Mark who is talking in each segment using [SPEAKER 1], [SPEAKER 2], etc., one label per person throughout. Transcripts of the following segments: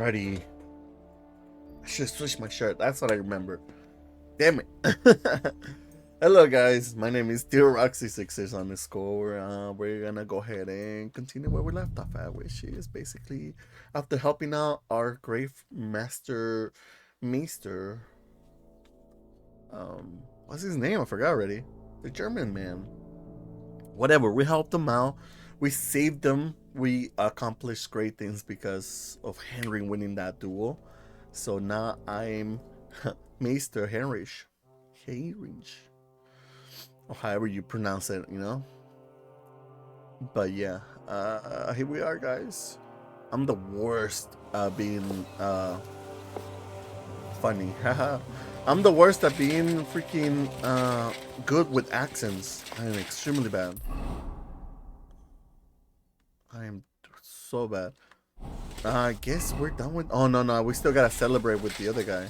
[SPEAKER 1] Ready. I should switch my shirt. That's what I remember. Damn it. Hello guys, my name is DearRoxy66 _. We're gonna go ahead and continue where we left off at, which is basically after helping out our great master Meister. What's his name? I forgot already. The German man. Whatever, we helped him out. We saved them. We accomplished great things because of Heinrich winning that duel. So now I'm Meister Heinrich. Or however you pronounce it, you know. But yeah, here we are, guys. I'm the worst being funny. I'm the worst at being freaking good with accents. I am extremely bad. I am so bad. I guess we're done with. Oh no, we still gotta celebrate with the other guy.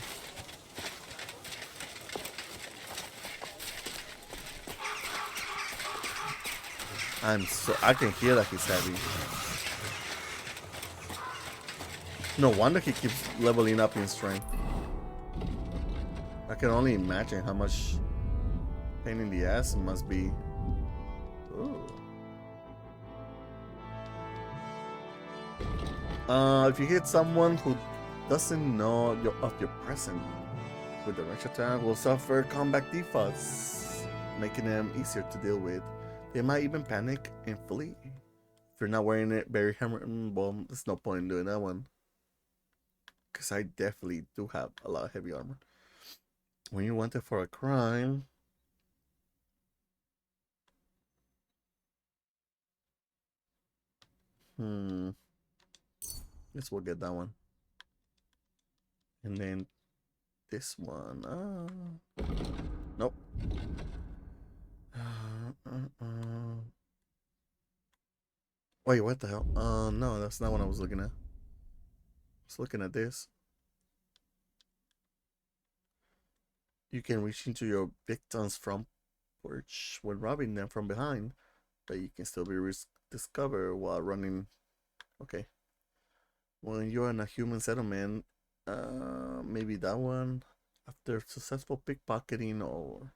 [SPEAKER 1] I can hear that he's heavy. No wonder he keeps leveling up in strength. I can only imagine how much pain in the ass it must be. Ooh. If you hit someone who doesn't know of your presence with the range attack, will suffer combat defaults, making them easier to deal with. They might even panic and flee. If you're not wearing it, very hammer. Well, there's no point in doing that one, because I definitely do have a lot of heavy armor. When you're wanted for a crime, guess we'll get that one. And then this one. Nope. Wait, what the hell? No, that's not what I was looking at. I was looking at this. You can reach into your victim's front porch when robbing them from behind, but you can still be discovered while running. Okay. When you're in a human settlement, maybe that one. After successful pickpocketing or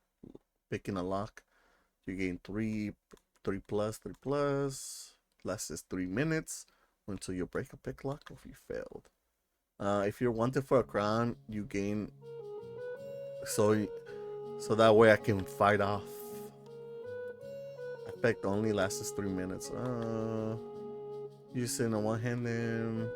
[SPEAKER 1] picking a lock, you gain 3 plus. Lasts 3 minutes until you break a pick lock or if you failed. If you're wanted for a crime, you gain. So that way I can fight off. Effect only lasts 3 minutes. Using a one-handed.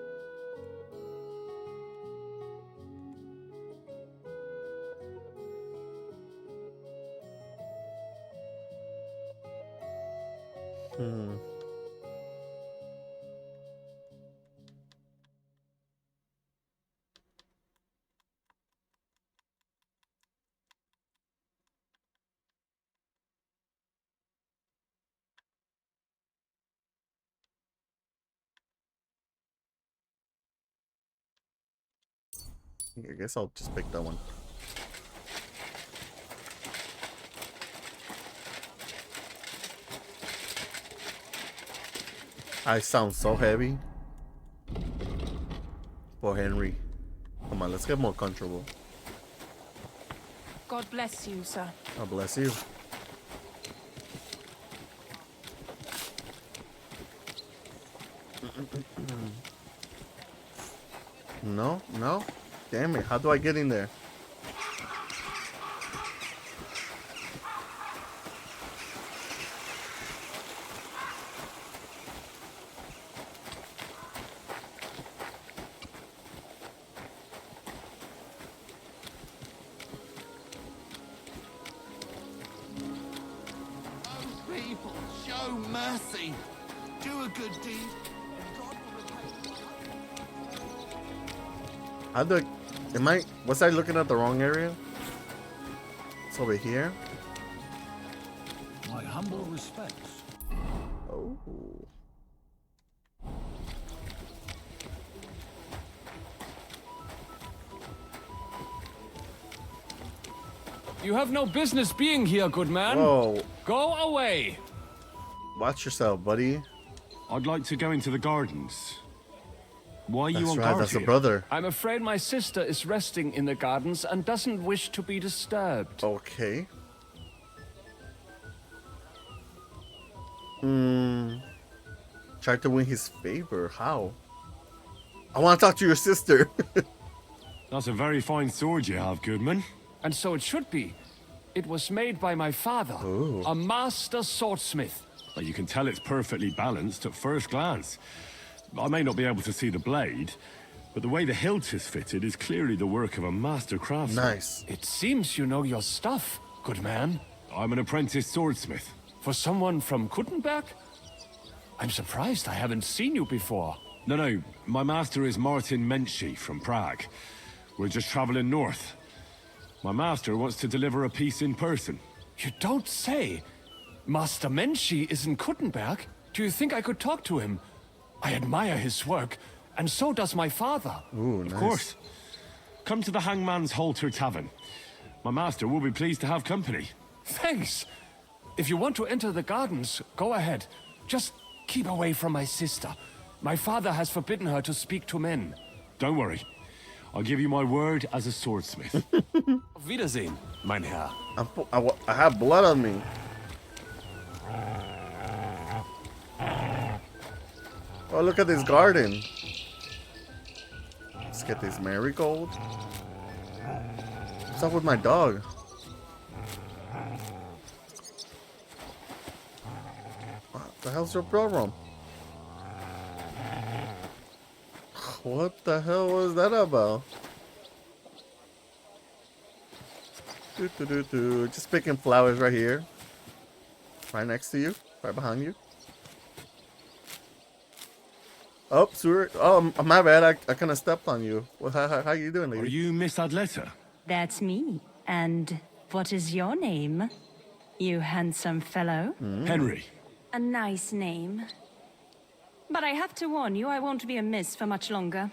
[SPEAKER 1] I guess I'll just pick that one. I sound so heavy. Poor Henry. Come on, let's get more comfortable.
[SPEAKER 2] God bless you, sir.
[SPEAKER 1] God bless you. No. Damn it, how do I get in there?
[SPEAKER 3] People, show mercy. Do a good deed.
[SPEAKER 1] How do I... Was I looking at the wrong area? It's over here.
[SPEAKER 4] My humble respects.
[SPEAKER 1] Oh.
[SPEAKER 4] You have no business being here, good man.
[SPEAKER 1] Whoa.
[SPEAKER 4] Go away.
[SPEAKER 1] Watch yourself, buddy.
[SPEAKER 5] I'd like to go into the gardens.
[SPEAKER 2] Why are you
[SPEAKER 1] That's
[SPEAKER 2] on
[SPEAKER 1] right,
[SPEAKER 2] guard
[SPEAKER 1] that's a
[SPEAKER 2] here?
[SPEAKER 1] brother.
[SPEAKER 4] I'm afraid my sister is resting in the gardens and doesn't wish to be disturbed.
[SPEAKER 1] Okay. Try to win his favor. How? I want to talk to your sister.
[SPEAKER 2] That's a very fine sword you have, Goodman.
[SPEAKER 4] And so it should be. It was made by my father,
[SPEAKER 1] Ooh.
[SPEAKER 4] a master swordsmith.
[SPEAKER 2] But you can tell it's perfectly balanced at first glance. I may not be able to see the blade, but the way the hilt is fitted is clearly the work of a master craftsman.
[SPEAKER 1] Nice.
[SPEAKER 4] It seems you know your stuff, good man.
[SPEAKER 2] I'm an apprentice swordsmith.
[SPEAKER 4] For someone from Kuttenberg? I'm surprised I haven't seen you before.
[SPEAKER 2] No, my master is Martin Menschy from Prague. We're just traveling north. My master wants to deliver a piece in person.
[SPEAKER 4] You don't say. Master Menschy is in Kuttenberg? Do you think I could talk to him? I admire his work, and so does my father.
[SPEAKER 1] Ooh, nice.
[SPEAKER 2] Of course. Come to the Hangman's Halter Tavern. My master will be pleased to have company.
[SPEAKER 4] Thanks. If you want to enter the gardens, go ahead. Just keep away from my sister. My father has forbidden her to speak to men.
[SPEAKER 2] Don't worry. I'll give you my word as a swordsmith.
[SPEAKER 4] Auf Wiedersehen, mein Herr.
[SPEAKER 1] I have blood on me. Oh, look at this garden. Let's get this marigold. What's up with my dog? What the hell's your problem? What the hell was that about? Just picking flowers right here. Right next to you. Right behind you. Oh, sorry. Oh, my bad. I kind of stepped on you. Well, how you doing, lady?
[SPEAKER 2] Are you Miss Adletta?
[SPEAKER 5] That's me. And what is your name, you handsome fellow?
[SPEAKER 2] Henry.
[SPEAKER 5] A nice name. But I have to warn you, I won't be a miss for much longer.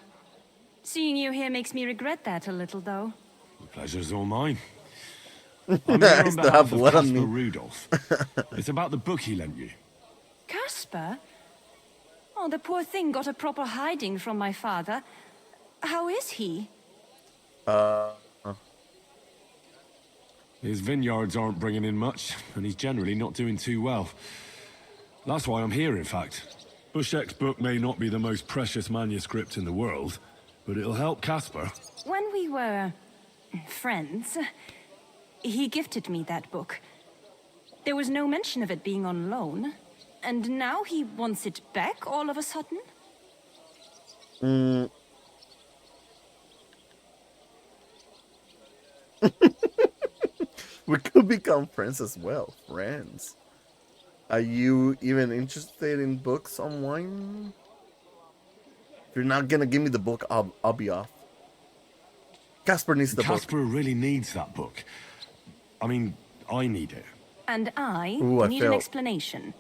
[SPEAKER 5] Seeing you here makes me regret that a little, though.
[SPEAKER 2] The pleasure's all mine. I'm here on
[SPEAKER 1] still
[SPEAKER 2] behalf
[SPEAKER 1] have
[SPEAKER 2] of
[SPEAKER 1] blood on
[SPEAKER 2] Caspar
[SPEAKER 1] me.
[SPEAKER 2] Rudolph. It's about the book he lent you.
[SPEAKER 5] Caspar? Oh, the poor thing got a proper hiding from my father. How is he?
[SPEAKER 2] His vineyards aren't bringing in much, and he's generally not doing too well. That's why I'm here, in fact. Bushek's book may not be the most precious manuscript in the world, but it'll help Caspar.
[SPEAKER 5] When we were friends, he gifted me that book. There was no mention of it being on loan. And now he wants it back all of a sudden?
[SPEAKER 1] We could become friends as well. Friends. Are you even interested in books on wine? If you're not gonna give me the book, I'll be off. Caspar needs the book.
[SPEAKER 2] Caspar really needs that book. I mean, I need it.
[SPEAKER 5] And I
[SPEAKER 1] Ooh, I
[SPEAKER 5] need an
[SPEAKER 1] felt-
[SPEAKER 5] explanation.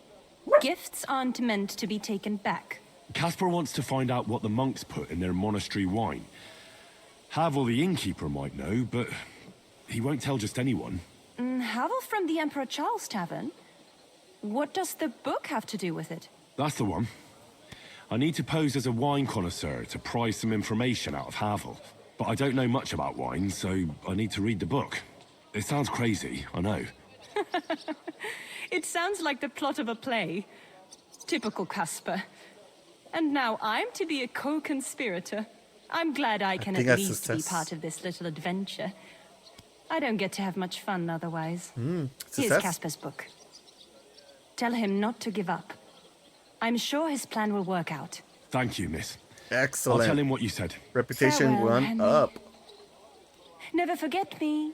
[SPEAKER 5] Gifts aren't meant to be taken back.
[SPEAKER 2] Caspar wants to find out what the monks put in their monastery wine. Havel the innkeeper might know, but he won't tell just anyone.
[SPEAKER 5] Havel from the Emperor Charles Tavern? What does the book have to do with it?
[SPEAKER 2] That's the one. I need to pose as a wine connoisseur to pry some information out of Havel. But I don't know much about wine, so I need to read the book. It sounds crazy, I know.
[SPEAKER 5] It sounds like the plot of a play. Typical Caspar. And now I'm to be a co-conspirator. I'm glad I can
[SPEAKER 1] think
[SPEAKER 5] at
[SPEAKER 1] that's
[SPEAKER 5] least be
[SPEAKER 1] success.
[SPEAKER 5] part of this little adventure. I don't get to have much fun otherwise. Here's
[SPEAKER 1] Success.
[SPEAKER 5] Caspar's book. Tell him not to give up. I'm sure his plan will work out.
[SPEAKER 2] Thank you, miss.
[SPEAKER 1] Excellent.
[SPEAKER 2] I'll tell him what you said.
[SPEAKER 1] Reputation
[SPEAKER 5] Farewell,
[SPEAKER 1] went
[SPEAKER 5] Henry.
[SPEAKER 1] up.
[SPEAKER 5] Never forget me.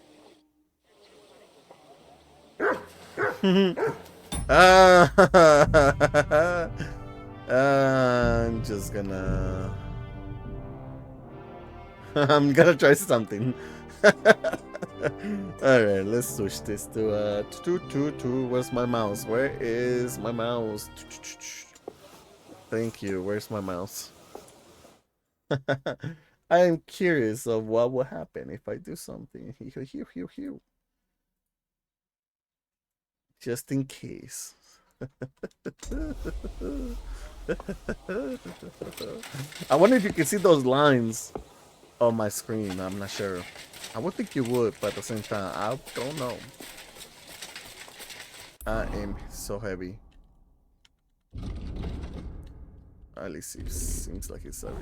[SPEAKER 1] I'm just gonna. I'm gonna try something. Alright, let's switch this to where's my mouse? Where is my mouse? Thank you. Where's my mouse? I am curious of what will happen if I do something. Just in case. I wonder if you can see those lines on my screen. I'm not sure. I would think you would, but at the same time, I don't know. I am so heavy. At least it seems like it's heavy.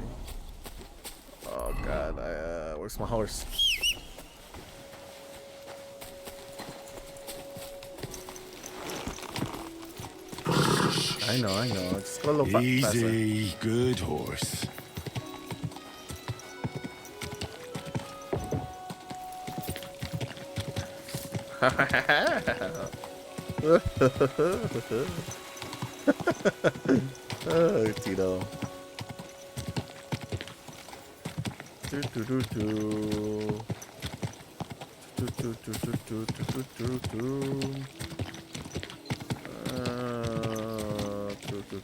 [SPEAKER 1] Oh god, where's my horse? I know. Just go a little faster.
[SPEAKER 2] Easy, good horse.
[SPEAKER 1] Oh, Tito. Do do do do. Do do do do do do do do.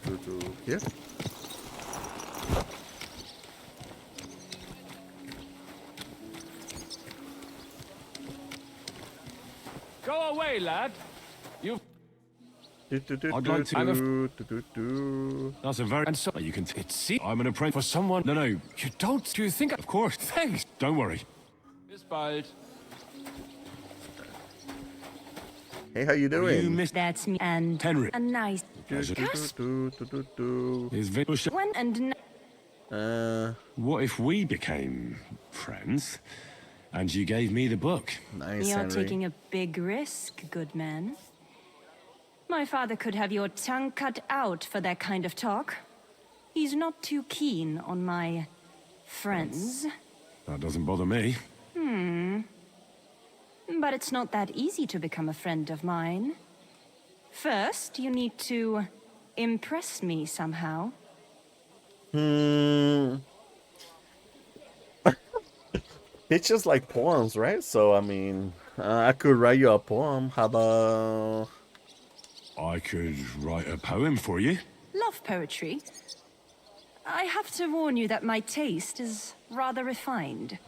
[SPEAKER 1] Do. Here.
[SPEAKER 4] Go away, lad. You.
[SPEAKER 1] Do, do, do,
[SPEAKER 2] I'd like to- I'm a-
[SPEAKER 1] do, do, do, do.
[SPEAKER 2] That's a very...
[SPEAKER 4] And so
[SPEAKER 2] You can...
[SPEAKER 4] it see
[SPEAKER 2] I'm an apprentice
[SPEAKER 4] for someone.
[SPEAKER 2] No,
[SPEAKER 4] You don't. Do you think?
[SPEAKER 2] of course.
[SPEAKER 4] Thanks.
[SPEAKER 2] Don't worry.
[SPEAKER 4] Bis bald.
[SPEAKER 1] Hey, how you doing?
[SPEAKER 2] You missed
[SPEAKER 5] That's me. And
[SPEAKER 2] Heinrich.
[SPEAKER 5] a nice
[SPEAKER 1] Do, do,
[SPEAKER 5] Cusp.
[SPEAKER 1] do, do, do, do.
[SPEAKER 2] his bush.
[SPEAKER 5] one and
[SPEAKER 2] What if we became friends and you gave me the book?
[SPEAKER 1] Nice,
[SPEAKER 5] You're
[SPEAKER 1] Henry.
[SPEAKER 5] taking a big risk, good man. My father could have your tongue cut out for that kind of talk. He's not too keen on my friends.
[SPEAKER 2] That doesn't bother me.
[SPEAKER 5] But it's not that easy to become a friend of mine. First, you need to impress me somehow.
[SPEAKER 1] It's just like poems, right? So, I mean, I could write you a poem. How about...
[SPEAKER 2] I could write a poem for you.
[SPEAKER 5] Love poetry. I have to warn you that my taste is rather refined.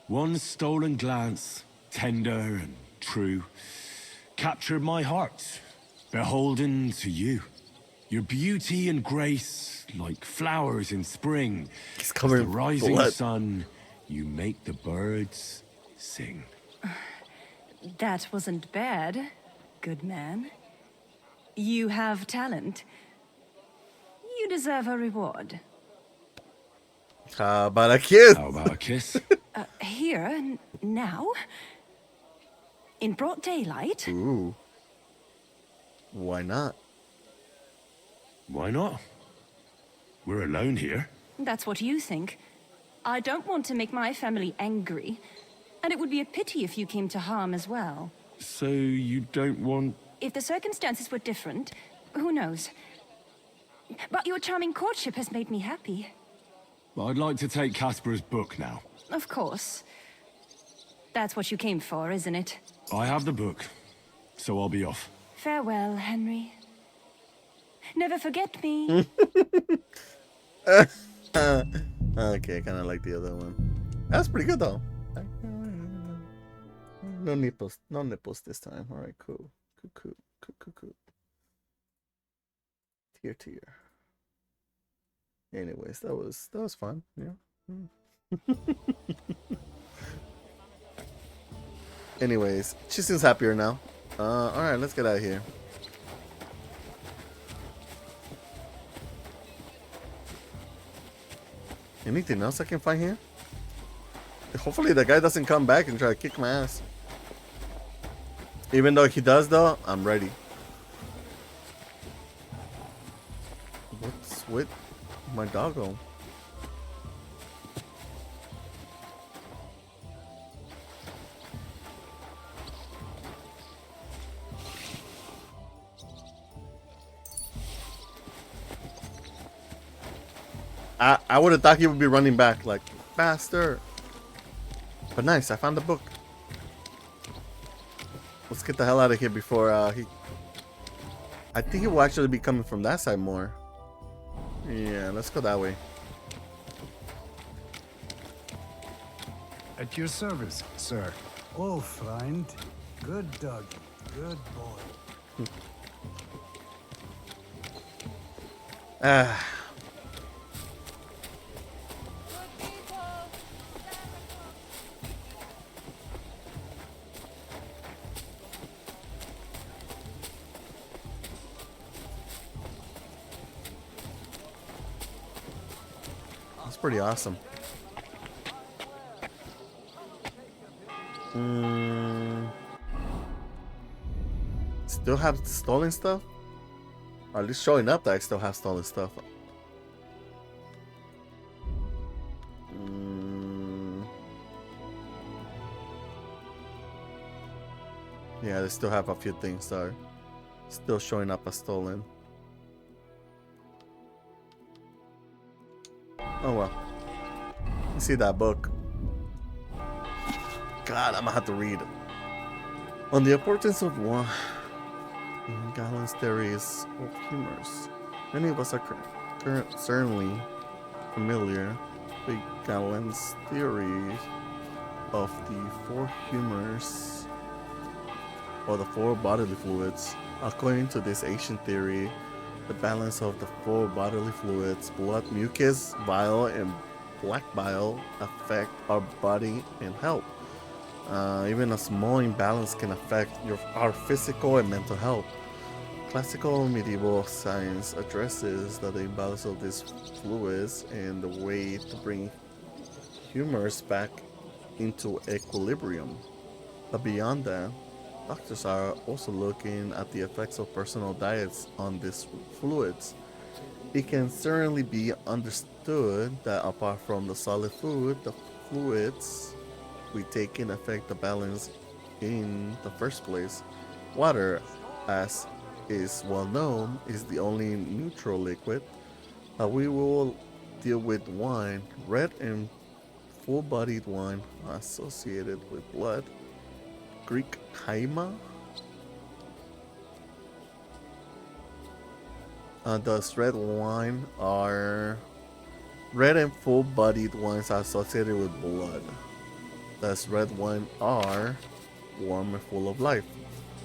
[SPEAKER 2] One stolen glance, tender and true, captured my heart, beholden to you. Your beauty and grace, like flowers in spring.
[SPEAKER 1] He's covered
[SPEAKER 2] The
[SPEAKER 1] in
[SPEAKER 2] rising
[SPEAKER 1] blood.
[SPEAKER 2] sun, you make the birds sing.
[SPEAKER 5] That wasn't bad, good man. You have talent. You deserve a reward.
[SPEAKER 1] How about a kiss?
[SPEAKER 2] How about a kiss?
[SPEAKER 5] Here, now? In broad daylight?
[SPEAKER 1] Ooh. Why not?
[SPEAKER 2] Why not? We're alone here.
[SPEAKER 5] That's what you think. I don't want to make my family angry. And it would be a pity if you came to harm as well.
[SPEAKER 2] So you don't want...
[SPEAKER 5] If the circumstances were different, who knows? But your charming courtship has made me happy.
[SPEAKER 2] I'd like to take Casper's book now.
[SPEAKER 5] Of course. That's what you came for, isn't it?
[SPEAKER 2] I have the book, so I'll be off.
[SPEAKER 5] Farewell, Henry. Never forget me.
[SPEAKER 1] Okay, kind of like the other one. That's pretty good though. No nipples this time. All right, cool. Tier. Anyways, that was fun. Yeah. Anyways, she seems happier now. All right, let's get out of here. Anything else I can find here? Hopefully the guy doesn't come back and try to kick my ass. Even though he does though, I'm ready. What's with my doggo? I would have thought he would be running back like faster. But nice, I found the book. Let's get the hell out of here before he... I think he will actually be coming from that side more. Yeah, let's go that way.
[SPEAKER 6] At your service, sir. Oh, friend. Good dog. Good boy.
[SPEAKER 1] Ah, that's pretty awesome. Mm, still have stolen stuff? Or at least showing up that I still have stolen stuff. Mm, yeah, they still have a few things that are still showing up as stolen. Oh well. You see that book. God, I'm gonna have to read. On the importance of one in Galen's theories of humors. Many of us are certainly familiar with Galen's theory of the four humors or the four bodily fluids. According to this ancient theory, the balance of the four bodily fluids, blood, mucus, bile, and black bile, affect our body and health. Even a small imbalance can affect our physical and mental health. Classical medieval science addresses the imbalance of these fluids and the way to bring humors back into equilibrium. But beyond that, doctors are also looking at the effects of personal diets on these fluids. It can certainly be understood that apart from the solid food, the fluids we take in affect the balance in the first place. Water, as is well known, is the only neutral liquid. We will deal with wine, red and full-bodied wine associated with blood. Greek haima. Thus, red wine are red and full-bodied wines are associated with blood. Thus, red wine are warm and full of life.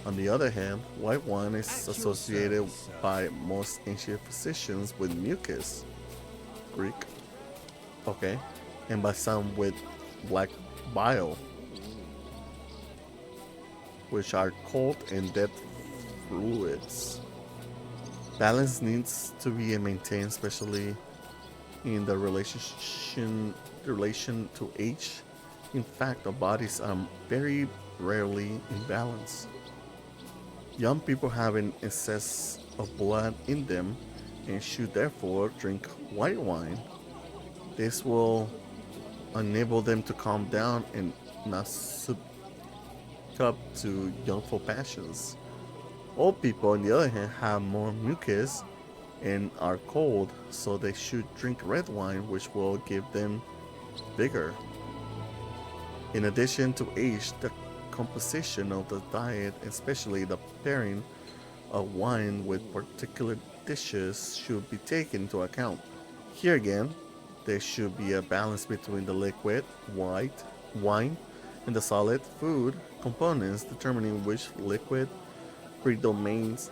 [SPEAKER 1] On the other hand, white wine is associated by most ancient physicians with mucus, Greek, okay, and by some with black bile, which are cold and dead fluids. Balance needs to be maintained, especially in the relation to age. In fact, our bodies are very rarely in balance. Young people have an excess of blood in them and should therefore drink white wine. This will enable them to calm down and not succumb to youthful passions. Old people, on the other hand, have more mucus and are cold, so they should drink red wine, which will give them vigor. In addition to age, the composition of the diet, especially the pairing of wine with particular dishes, should be taken into account. Here again, there should be a balance between the liquid, white wine, and the solid food components, determining which liquid predominates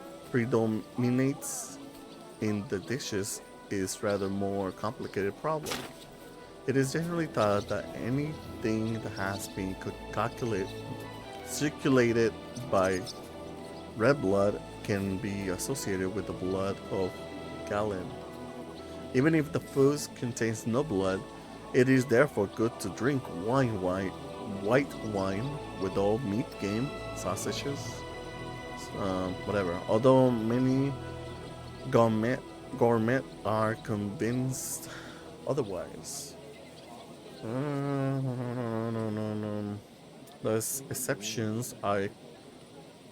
[SPEAKER 1] in the dishes is rather more complicated problem. It is generally thought that anything that has been circulated by red blood can be associated with the blood of Galen. Even if the food contains no blood, it is therefore good to drink white wine with all meat, game, sausages, whatever. Although many gourmet are convinced otherwise. Those exceptions are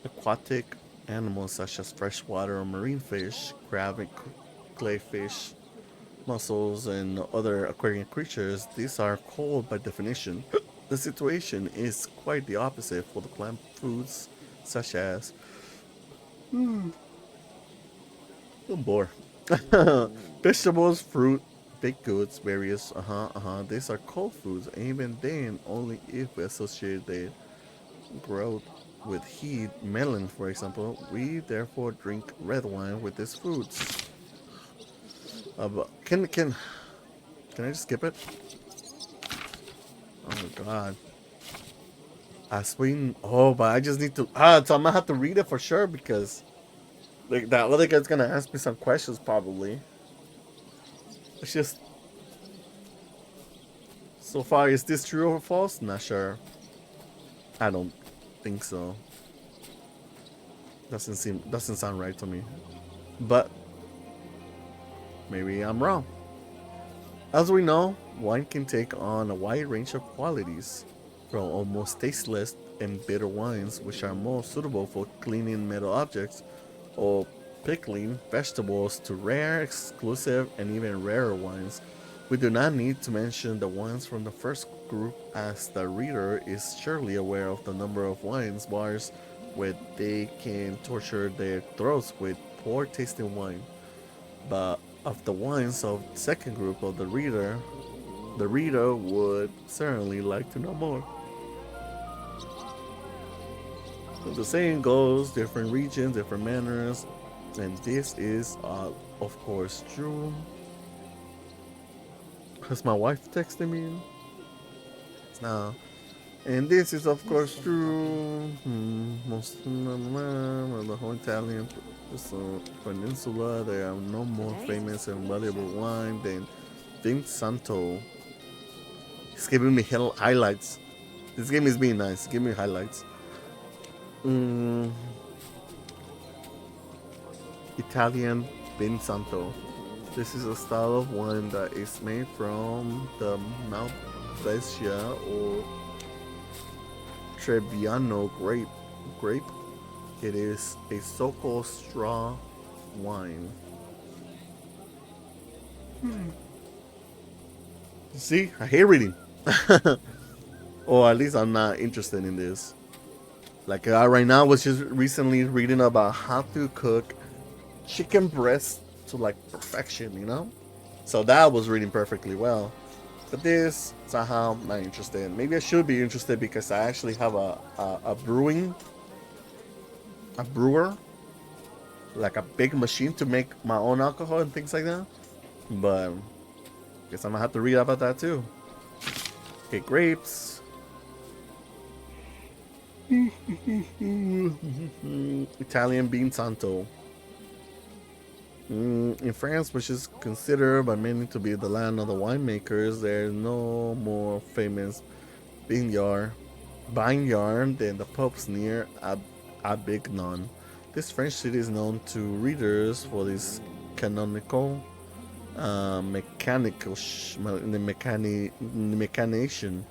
[SPEAKER 1] aquatic animals such as freshwater or marine fish, crab and clayfish, mussels, and other aquarian creatures. These are cold by definition. The situation is quite the opposite for the plant foods such as I'm bored. Vegetables, fruit, baked goods, various these are cold foods, and even then only if we associate their growth with heat. Melon, for example, we therefore drink red wine with these foods. Can I just skip it? Oh god. Oh, but I just need to. So I'm gonna have to read it for sure because like that other guy's gonna ask me some questions probably. It's just so far. Is this true or false? Not sure. I don't think so. Doesn't sound right to me. But maybe I'm wrong. As we know, wine can take on a wide range of qualities, from almost tasteless and bitter wines, which are more suitable for cleaning metal objects or pickling vegetables, to rare, exclusive, and even rarer wines. We do not need to mention the wines from the first group, as the reader is surely aware of the number of wines bars where they can torture their throats with poor tasting wine. But of the wines of the second group of the reader would certainly like to know more. But the saying goes, different regions, different manners, and this is, of course, true. Has my wife texted me? No. And this is, of course, true. Most of the whole Italian peninsula, there are no more famous and valuable wine than Vin Santo. He's giving me highlights. This game is being nice. Give me highlights. Italian Vin Santo. This is a style of wine that is made from the Malvasia or Trebbiano grape. It is a so-called straw wine. See, I hate reading. Or at least I'm not interested in this. Like right now, I was just recently reading about how to cook chicken breast to like perfection, you know? So that was reading perfectly well. But this, somehow, I'm not interested. Maybe I should be interested because I actually have a brewer, like a big machine to make my own alcohol and things like that. But guess I'm gonna have to read about that too. Okay, grapes. Italian Bean Santo. In France, which is considered by many to be the land of the winemakers, there's no more famous vineyard than the Pope's near Avignon. This French city is known to readers for its canonical mechanization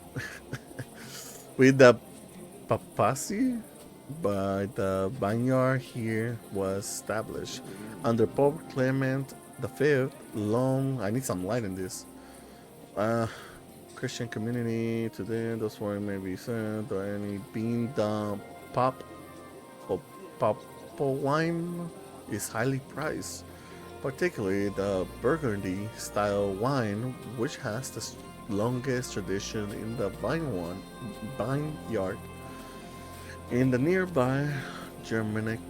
[SPEAKER 1] with the papacy by the vineyard here was established under Pope Clement V. I need some light in this. Christian community today, those foreign may be sent or any bean the pop or purple wine is highly prized, particularly the Burgundy style wine, which has the longest tradition in the vineyard. In the nearby Germanic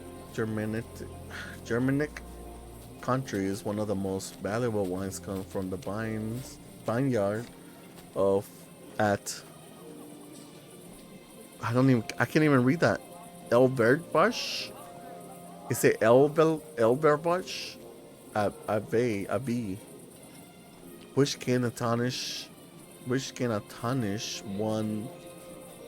[SPEAKER 1] countries, one of the most valuable wines come from the vineyard of at I can't even read that. Elberbush? Is it Elberbush? Abbey, which can astonish one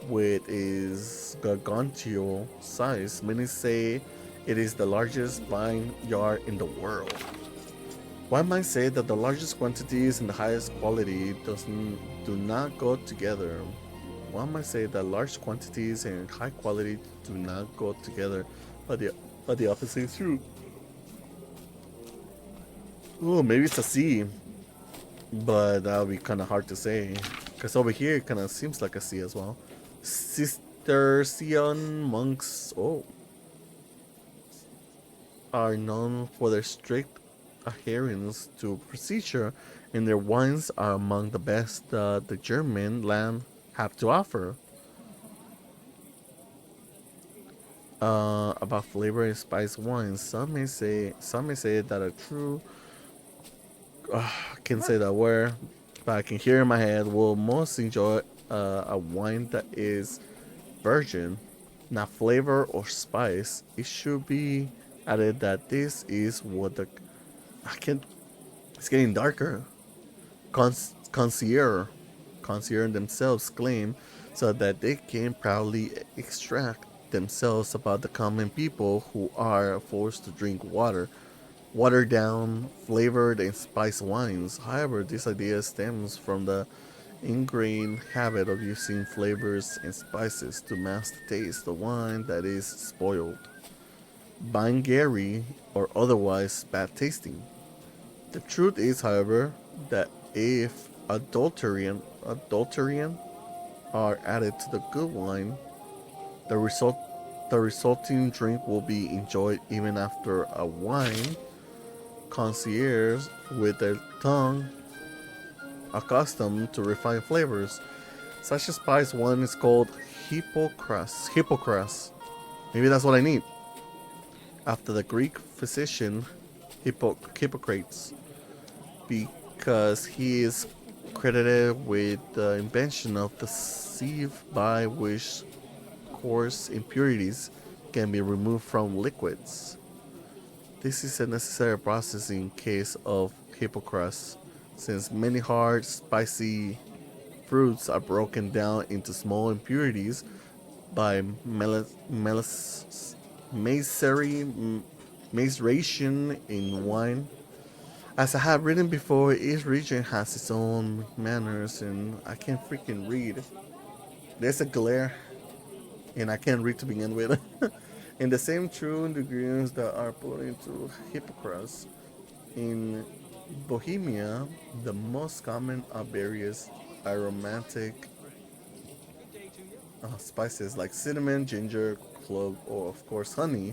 [SPEAKER 1] with its gargantuan size. Many say it is the largest vineyard in the world. One might say that the largest quantities and the highest quality do not go together. One might say that large quantities and high quality do not go together, but the opposite is true. Oh, maybe it's a C, but that would be kind of hard to say. Because over here, it kind of seems like a C as well. Cistercian monks, are known for their strict adherence to procedure, and their wines are among the best the German land have to offer. About flavor and spice wines, some may say that a true I can't say that word, but I can hear in my head, will most enjoy a wine that is virgin, not flavor or spice. It should be added that this is what the I can't. It's getting darker. Concierge themselves claim so that they can proudly extract themselves about the common people who are forced to drink watered down, flavored, and spiced wines. However, this idea stems from the ingrained habit of using flavors and spices to mask the taste of wine that is spoiled, Bangary, or otherwise bad tasting. The truth is, however, that if adulterian are added to the good wine, the result the resulting drink will be enjoyed even after a wine concierge with their tongue accustomed to refined flavors. Such a spice one is called Hippocras. Hippocras. Maybe that's what I need. After the Greek physician Hippocrates, because he is credited with the invention of the sieve by which coarse impurities can be removed from liquids. This is a necessary process in case of Hippocras, since many hard, spicy fruits are broken down into small impurities by maceration in wine. As I have written before, each region has its own manners, and I can't freaking read. There's a glare, and I can't read to begin with. And the same true ingredients that are put into Hippocras. In Bohemia, the most common are various aromatic spices like cinnamon, ginger, clove, or of course honey,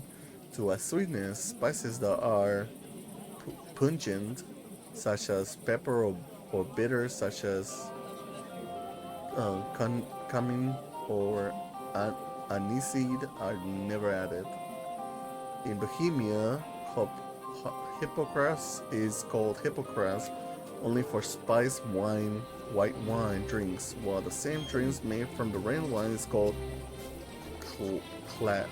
[SPEAKER 1] to add sweetness. Spices that are pungent, such as pepper, or bitter, such as cumin or aniseed, are never added. In Bohemia, Hippocras is called Hippocras only for spiced wine, white wine drinks, while the same drinks made from the red wine is called claret,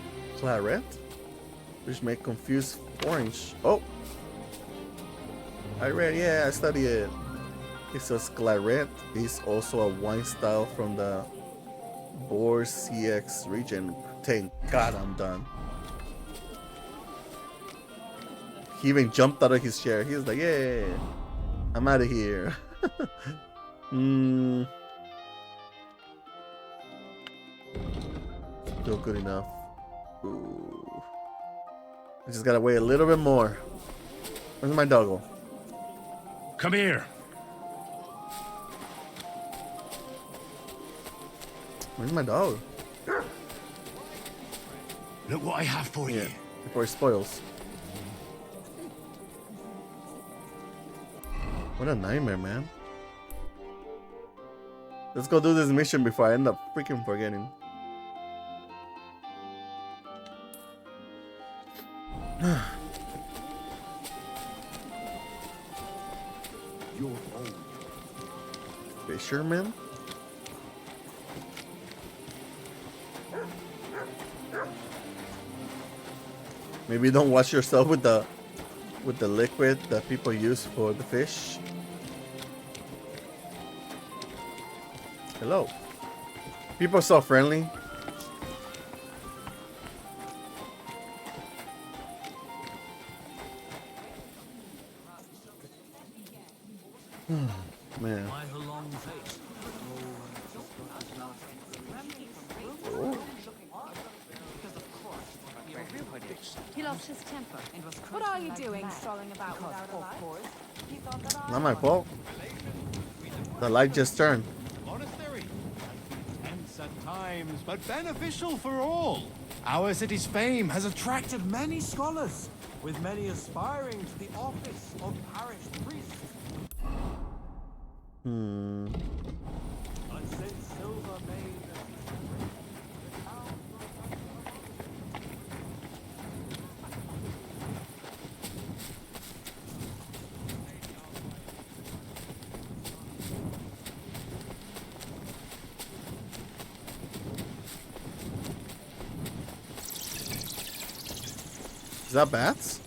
[SPEAKER 1] which may confuse orange. Oh, I read, yeah, I studied it. It says claret is also a wine style from the Bordeaux region. Thank God I'm done. He even jumped out of his chair. He was like, yeah, I'm out of here. Still good enough. Ooh. I just gotta wait a little bit more. Where's my doggo?
[SPEAKER 2] Come here.
[SPEAKER 1] Where's my dog?
[SPEAKER 2] Look what I have for you.
[SPEAKER 1] Before he spoils. What a nightmare, man. Let's go do this mission before I end up freaking forgetting. Fisherman? Maybe don't wash yourself with the liquid that people use for the fish. Hello. People are so friendly. Man.
[SPEAKER 7] He lost his temper and was what are you doing strolling about without a light?
[SPEAKER 1] Not my fault. The light just turned.
[SPEAKER 3] Monastery. Tense at times, but beneficial for all. Our city's fame has attracted many scholars, with many aspiring to the office of parish priest. But since silver made
[SPEAKER 1] Is that bats?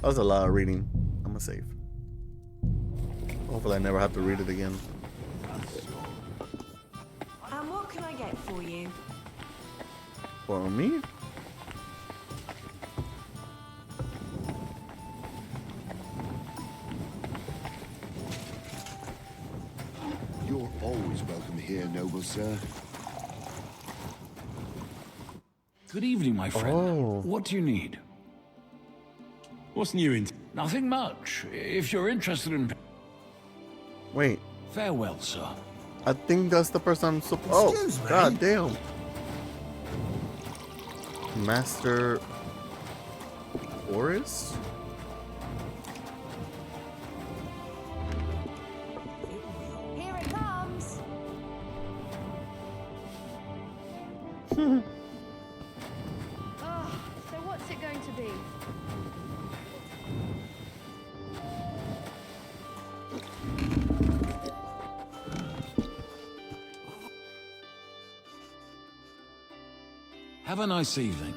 [SPEAKER 1] That was a lot of reading. I'm gonna save. Hopefully I never have to read it again.
[SPEAKER 7] And what can I get for you?
[SPEAKER 1] For me?
[SPEAKER 8] You're always welcome here, noble sir.
[SPEAKER 9] Good evening, my friend.
[SPEAKER 1] Oh.
[SPEAKER 9] What do you need?
[SPEAKER 2] What's new in...
[SPEAKER 9] Nothing much. If you're interested in...
[SPEAKER 1] Wait,
[SPEAKER 9] Farewell, sir.
[SPEAKER 1] I think that's the person I'm supposed. Oh,
[SPEAKER 6] Excuse me?
[SPEAKER 1] god damn. Master Boris?
[SPEAKER 7] Here it comes.
[SPEAKER 10] So what's it going to be?
[SPEAKER 9] Have a nice evening.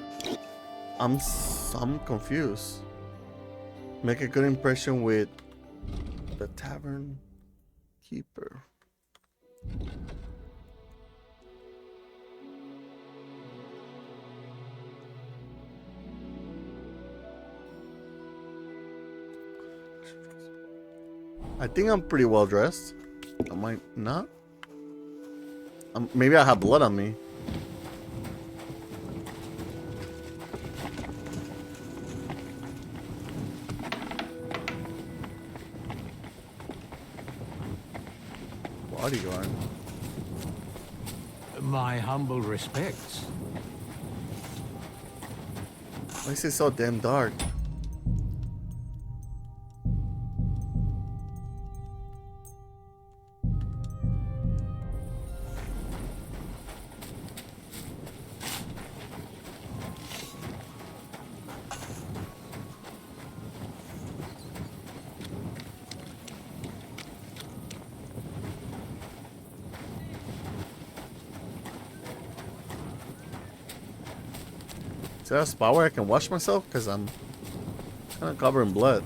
[SPEAKER 1] I'm confused. Make a good impression with the tavern keeper. I think I'm pretty well dressed. I might not. Maybe I have blood on me. Bodyguard.
[SPEAKER 3] My humble respects.
[SPEAKER 1] Why is it so damn dark? Is there a spot where I can wash myself? Because I'm kind of covered in blood.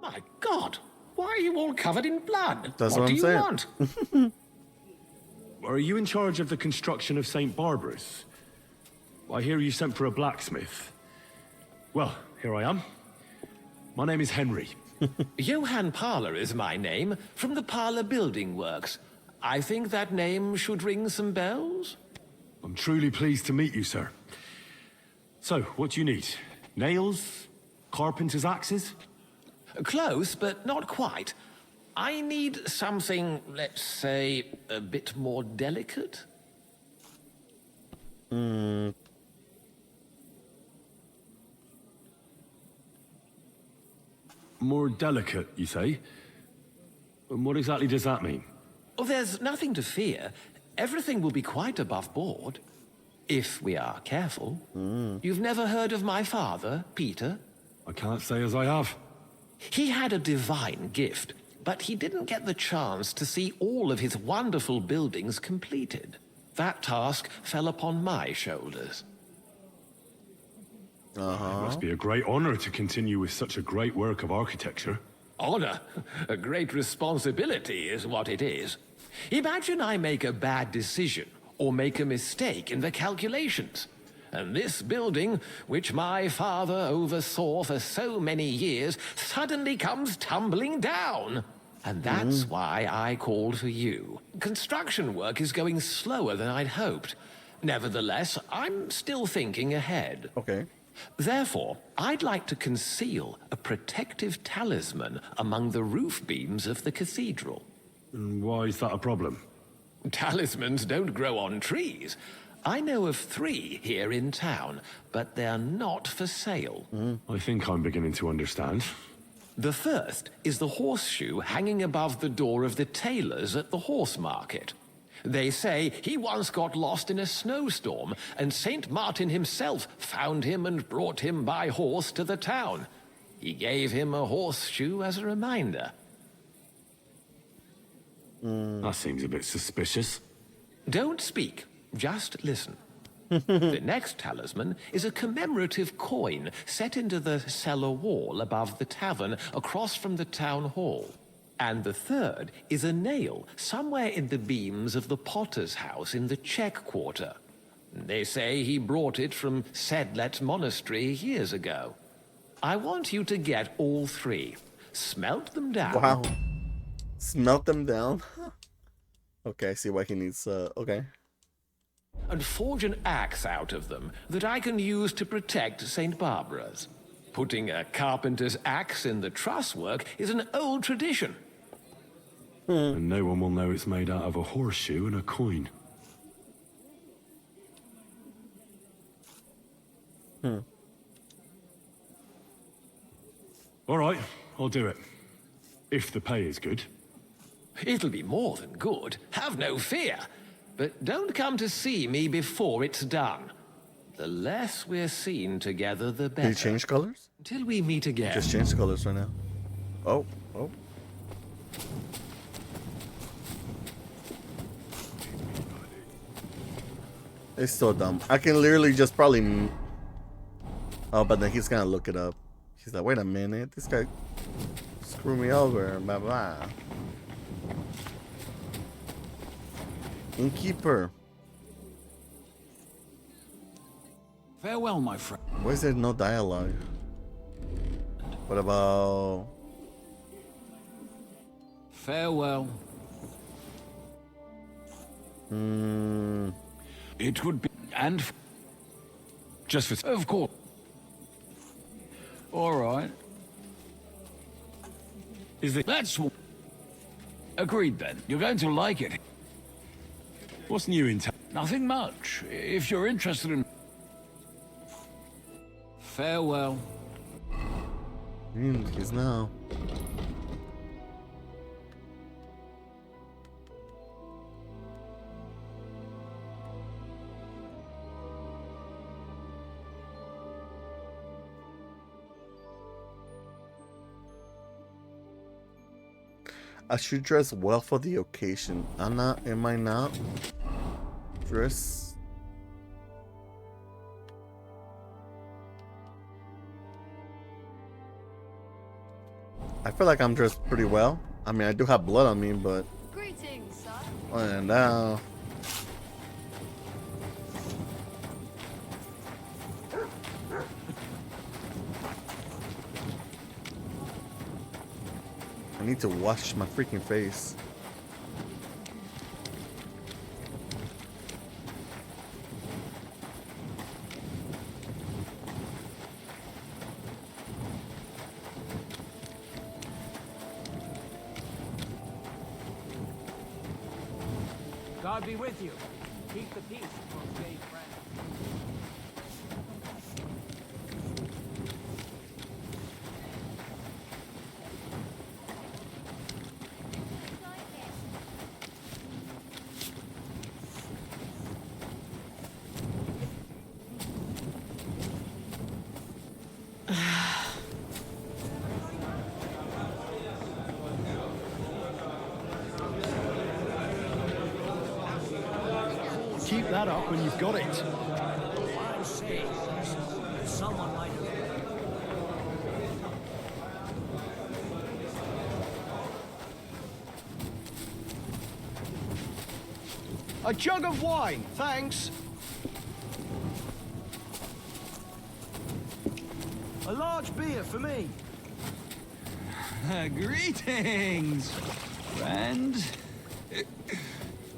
[SPEAKER 11] My God, why are you all covered in blood?
[SPEAKER 1] That's
[SPEAKER 11] what
[SPEAKER 1] what
[SPEAKER 11] do
[SPEAKER 1] I'm
[SPEAKER 11] you
[SPEAKER 1] saying.
[SPEAKER 11] want?
[SPEAKER 2] Are you in charge of the construction of St. Barbara's? I hear you sent for a blacksmith. Well, here I am. My name is Henry.
[SPEAKER 11] Johann Parler is my name, from the Parler Building Works. I think that name should ring some bells.
[SPEAKER 2] I'm truly pleased to meet you, sir. So, what do you need? Nails? Carpenter's axes?
[SPEAKER 11] Close, but not quite. I need something, let's say, a bit more delicate.
[SPEAKER 2] More delicate, you say? And what exactly does that mean?
[SPEAKER 11] Oh, there's nothing to fear. Everything will be quite above board. If we are careful. You've never heard of my father, Peter?
[SPEAKER 2] I can't say as I have.
[SPEAKER 11] He had a divine gift, but he didn't get the chance to see all of his wonderful buildings completed. That task fell upon my shoulders.
[SPEAKER 2] It must be a great honor to continue with such a great work of architecture.
[SPEAKER 11] Honor, a great responsibility is what it is. Imagine I make a bad decision or make a mistake in the calculations. And this building, which my father oversaw for so many years, suddenly comes tumbling down. And that's why I called for you. Construction work is going slower than I'd hoped. Nevertheless, I'm still thinking ahead.
[SPEAKER 1] Okay.
[SPEAKER 11] Therefore, I'd like to conceal a protective talisman among the roof beams of the cathedral.
[SPEAKER 2] And why is that a problem?
[SPEAKER 11] Talismans don't grow on trees. I know of 3 here in town, but they're not for sale.
[SPEAKER 2] I think I'm beginning to understand.
[SPEAKER 11] The first is the horseshoe hanging above the door of the tailor's at the horse market. They say he once got lost in a snowstorm, and Saint Martin himself found him and brought him by horse to the town. He gave him a horseshoe as a reminder.
[SPEAKER 2] That seems a bit suspicious.
[SPEAKER 11] Don't speak, just listen. The next talisman is a commemorative coin set into the cellar wall above the tavern across from the town hall. And the third is a nail somewhere in the beams of the potter's house in the Czech quarter. They say he brought it from Sedlet Monastery years ago. I want you to get all 3. Smelt them down.
[SPEAKER 1] Wow. Smelt them down. Okay, I see why he needs. Okay.
[SPEAKER 11] And forge an axe out of them that I can use to protect St. Barbara's. Putting a carpenter's axe in the truss work is an old tradition.
[SPEAKER 2] And no one will know it's made out of a horseshoe and a coin. All right, I'll do it. If the pay is good.
[SPEAKER 11] It'll be more than good, have no fear. But don't come to see me before it's done. The less we're seen together, the better.
[SPEAKER 1] Did he change colors?
[SPEAKER 11] Until we meet again.
[SPEAKER 1] Just change the colors right now. Oh, oh. It's so dumb. I can literally just probably. Oh, but then he's gonna look it up. He's like, wait a minute, this guy screwed me over. Blah blah. Innkeeper.
[SPEAKER 9] Farewell, my friend.
[SPEAKER 1] Why is there no dialogue? What about?
[SPEAKER 9] Farewell. It would be, and
[SPEAKER 2] Just for...
[SPEAKER 9] of course. All right.
[SPEAKER 2] Is it...
[SPEAKER 9] That's agreed then. You're going to like it.
[SPEAKER 2] What's new in town?
[SPEAKER 9] Nothing much. If you're interested in. Farewell.
[SPEAKER 1] He's now. I should dress well for the occasion. Am I not? Dress. I feel like I'm dressed pretty well. I mean, I do have blood on me, but
[SPEAKER 7] Greetings, son.
[SPEAKER 1] other than that, I need to wash my freaking face.
[SPEAKER 3] God be with you. Keep the peace, most gay friend.
[SPEAKER 6] Keep that up when you've got it.
[SPEAKER 3] I'm saying, someone might have...
[SPEAKER 6] A jug of wine, thanks. A large beer for me.
[SPEAKER 9] Greetings, friend.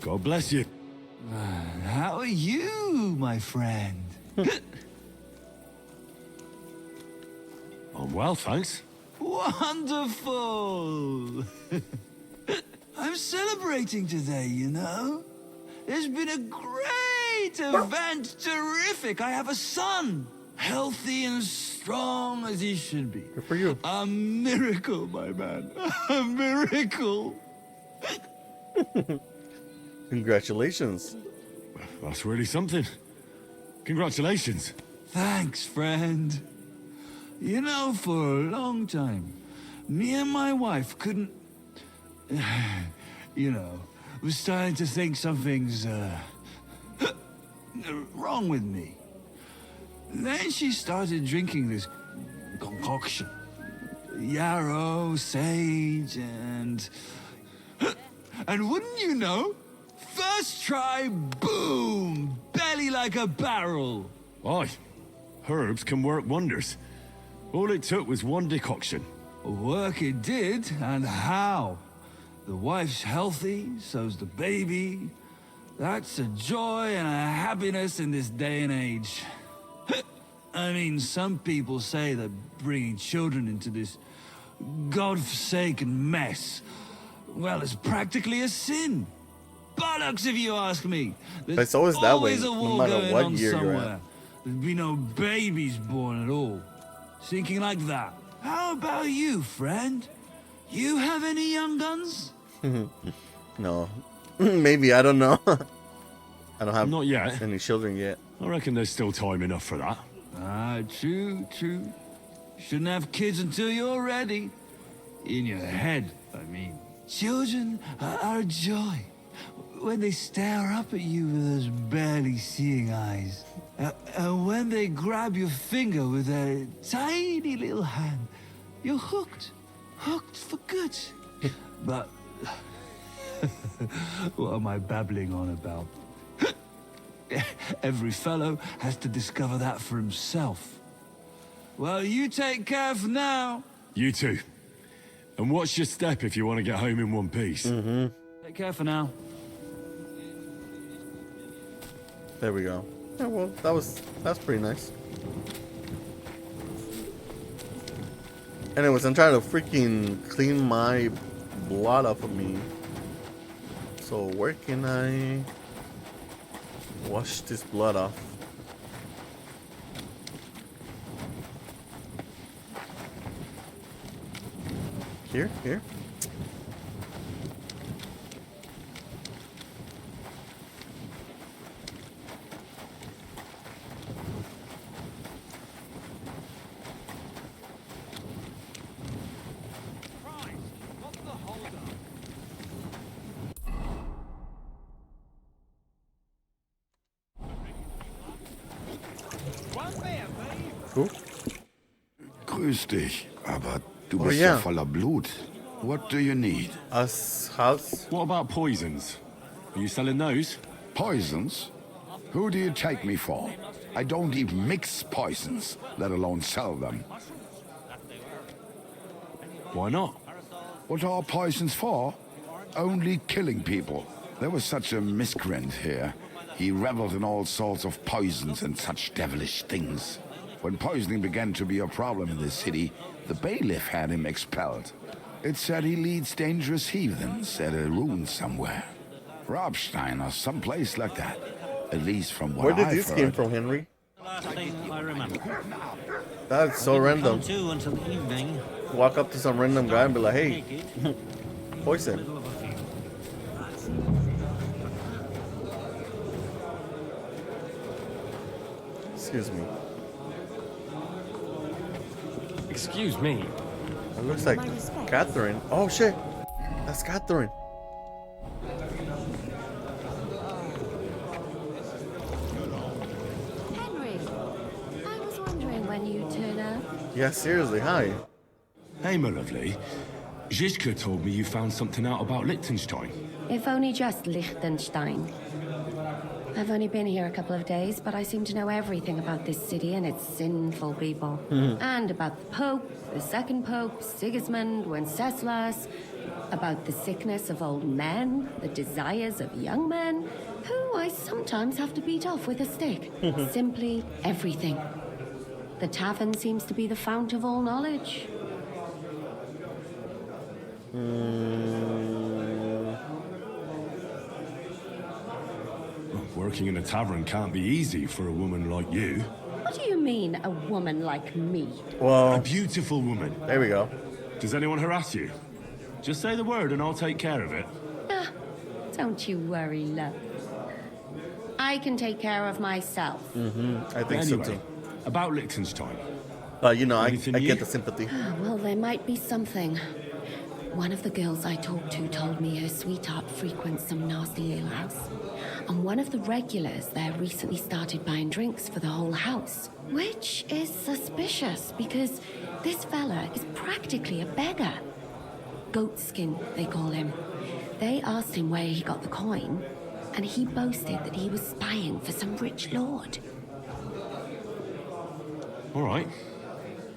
[SPEAKER 2] God bless you.
[SPEAKER 6] How are you, my friend?
[SPEAKER 2] I'm well, thanks.
[SPEAKER 6] Wonderful! I'm celebrating today, you know? There's been a great event, terrific. I have a son, healthy and strong as he should be.
[SPEAKER 1] Good for you.
[SPEAKER 6] A miracle, my man. A miracle.
[SPEAKER 1] Congratulations.
[SPEAKER 2] That's really something. Congratulations.
[SPEAKER 6] Thanks, friend. You know, for a long time, me and my wife couldn't... you know, was starting to think something's, wrong with me. Then she started drinking this concoction. Yarrow, sage, and... and wouldn't you know? First try, boom! Belly like a barrel.
[SPEAKER 2] Aye. Herbs can work wonders. All it took was one decoction.
[SPEAKER 6] Work it did, and how? The wife's healthy, so's the baby. That's a joy and a happiness in this day and age. I mean, some people say that bringing children into this godforsaken mess, well, it's practically a sin. Bollocks, if you ask me. There's
[SPEAKER 1] It's always that way,
[SPEAKER 6] always a
[SPEAKER 1] no
[SPEAKER 6] war
[SPEAKER 1] matter
[SPEAKER 6] going
[SPEAKER 1] what
[SPEAKER 6] on
[SPEAKER 1] year you're at.
[SPEAKER 6] somewhere. There'd be no babies born at all. Thinking like that. How about you, friend? You have any young guns?
[SPEAKER 1] No. Maybe, I don't know. I don't have
[SPEAKER 2] Not yet.
[SPEAKER 1] any children yet.
[SPEAKER 2] I reckon there's still time enough for that.
[SPEAKER 6] Ah, true, true. Shouldn't have kids until you're ready. In your head, I mean. Children are a joy. When they stare up at you with those barely seeing eyes. And when they grab your finger with their tiny little hand, you're hooked. Hooked for good. But... what am I babbling on about? Every fellow has to discover that for himself. Well, you take care for now.
[SPEAKER 2] You too. And watch your step if you want to get home in one piece.
[SPEAKER 6] Take care for now.
[SPEAKER 1] There we go. Yeah, well, that's pretty nice. Anyways, I'm trying to freaking clean my blood off of me. So where can I wash this blood off? Here? Cool.
[SPEAKER 8] Grüß dich, aber du
[SPEAKER 1] Oh,
[SPEAKER 8] bist
[SPEAKER 1] yeah.
[SPEAKER 8] ja voller Blut. What do you need?
[SPEAKER 1] Us house.
[SPEAKER 2] What about poisons? Are you selling those?
[SPEAKER 8] Poisons? Who do you take me for? I don't even mix poisons, let alone sell them.
[SPEAKER 2] Why not?
[SPEAKER 8] What are poisons for? Only killing people. There was such a miscreant here. He reveled in all sorts of poisons and such devilish things. When poisoning began to be a problem in the city, the bailiff had him expelled. It said he leads dangerous heathens at a ruin somewhere. Robstein or someplace like that. At least from what
[SPEAKER 1] Where did
[SPEAKER 8] I've
[SPEAKER 1] this
[SPEAKER 8] heard.
[SPEAKER 1] came from, Henry?
[SPEAKER 10] Last thing I remember.
[SPEAKER 1] That's so random.
[SPEAKER 10] Come to until evening.
[SPEAKER 1] Walk up to some random guy and be like, hey,
[SPEAKER 10] Take it.
[SPEAKER 1] poison.
[SPEAKER 10] Middle of a field.
[SPEAKER 1] Excuse me.
[SPEAKER 4] Excuse me.
[SPEAKER 1] It looks like Catherine. Oh shit. That's Catherine.
[SPEAKER 7] Henry, I was wondering when you'd turn up.
[SPEAKER 1] Yeah, seriously, hi.
[SPEAKER 2] Hey, my lovely. Zizka told me you found something out about Liechtenstein.
[SPEAKER 12] If only just Liechtenstein. I've only been here a couple of days, but I seem to know everything about this city and its sinful people. And about the Pope, the second Pope, Sigismund, Wenceslas, About the sickness of old men, the desires of young men, who I sometimes have to beat off with a stick. Simply everything. The tavern seems to be the fount of all knowledge.
[SPEAKER 2] Working in a tavern can't be easy for a woman like you.
[SPEAKER 12] What do you mean, a woman like me?
[SPEAKER 1] Well,
[SPEAKER 2] A beautiful woman.
[SPEAKER 1] there we go.
[SPEAKER 2] Does anyone harass you? Just say the word and I'll take care of it.
[SPEAKER 12] Ah, don't you worry, love. I can take care of myself.
[SPEAKER 1] I think so
[SPEAKER 2] Anyway,
[SPEAKER 1] too.
[SPEAKER 2] about Liechtenstein.
[SPEAKER 1] But you know, I
[SPEAKER 2] Anything
[SPEAKER 1] get
[SPEAKER 2] new?
[SPEAKER 1] the sympathy.
[SPEAKER 12] Well, there might be something. One of the girls I talked to told me her sweetheart frequents some nasty alehouse. And one of the regulars there recently started buying drinks for the whole house. Which is suspicious, because this fella is practically a beggar. Goatskin, they call him. They asked him where he got the coin, and he boasted that he was spying for some rich lord.
[SPEAKER 2] All right.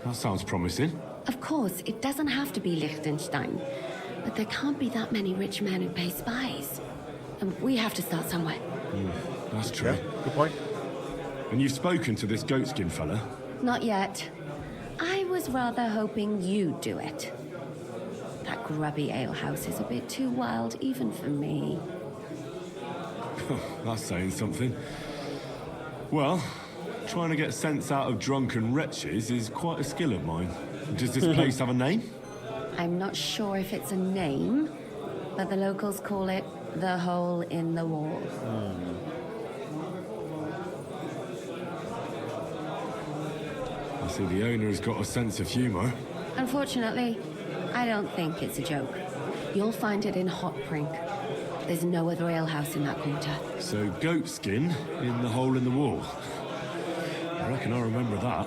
[SPEAKER 2] That sounds promising.
[SPEAKER 12] Of course, it doesn't have to be Liechtenstein, but there can't be that many rich men who pay spies. And we have to start somewhere.
[SPEAKER 2] That's true.
[SPEAKER 1] Yeah, good point.
[SPEAKER 2] And you've spoken to this goatskin fella?
[SPEAKER 12] Not yet. I was rather hoping you'd do it. That grubby alehouse is a bit too wild even for me.
[SPEAKER 2] That's saying something. Well, trying to get sense out of drunken wretches is quite a skill of mine. Does this place have a name?
[SPEAKER 12] I'm not sure if it's a name, but the locals call it the Hole in the Wall.
[SPEAKER 2] I see the owner's got a sense of humour.
[SPEAKER 12] Unfortunately, I don't think it's a joke. You'll find it in Hot Prink. There's no other alehouse in that quarter.
[SPEAKER 2] So, goatskin in the hole in the wall. I reckon I remember that.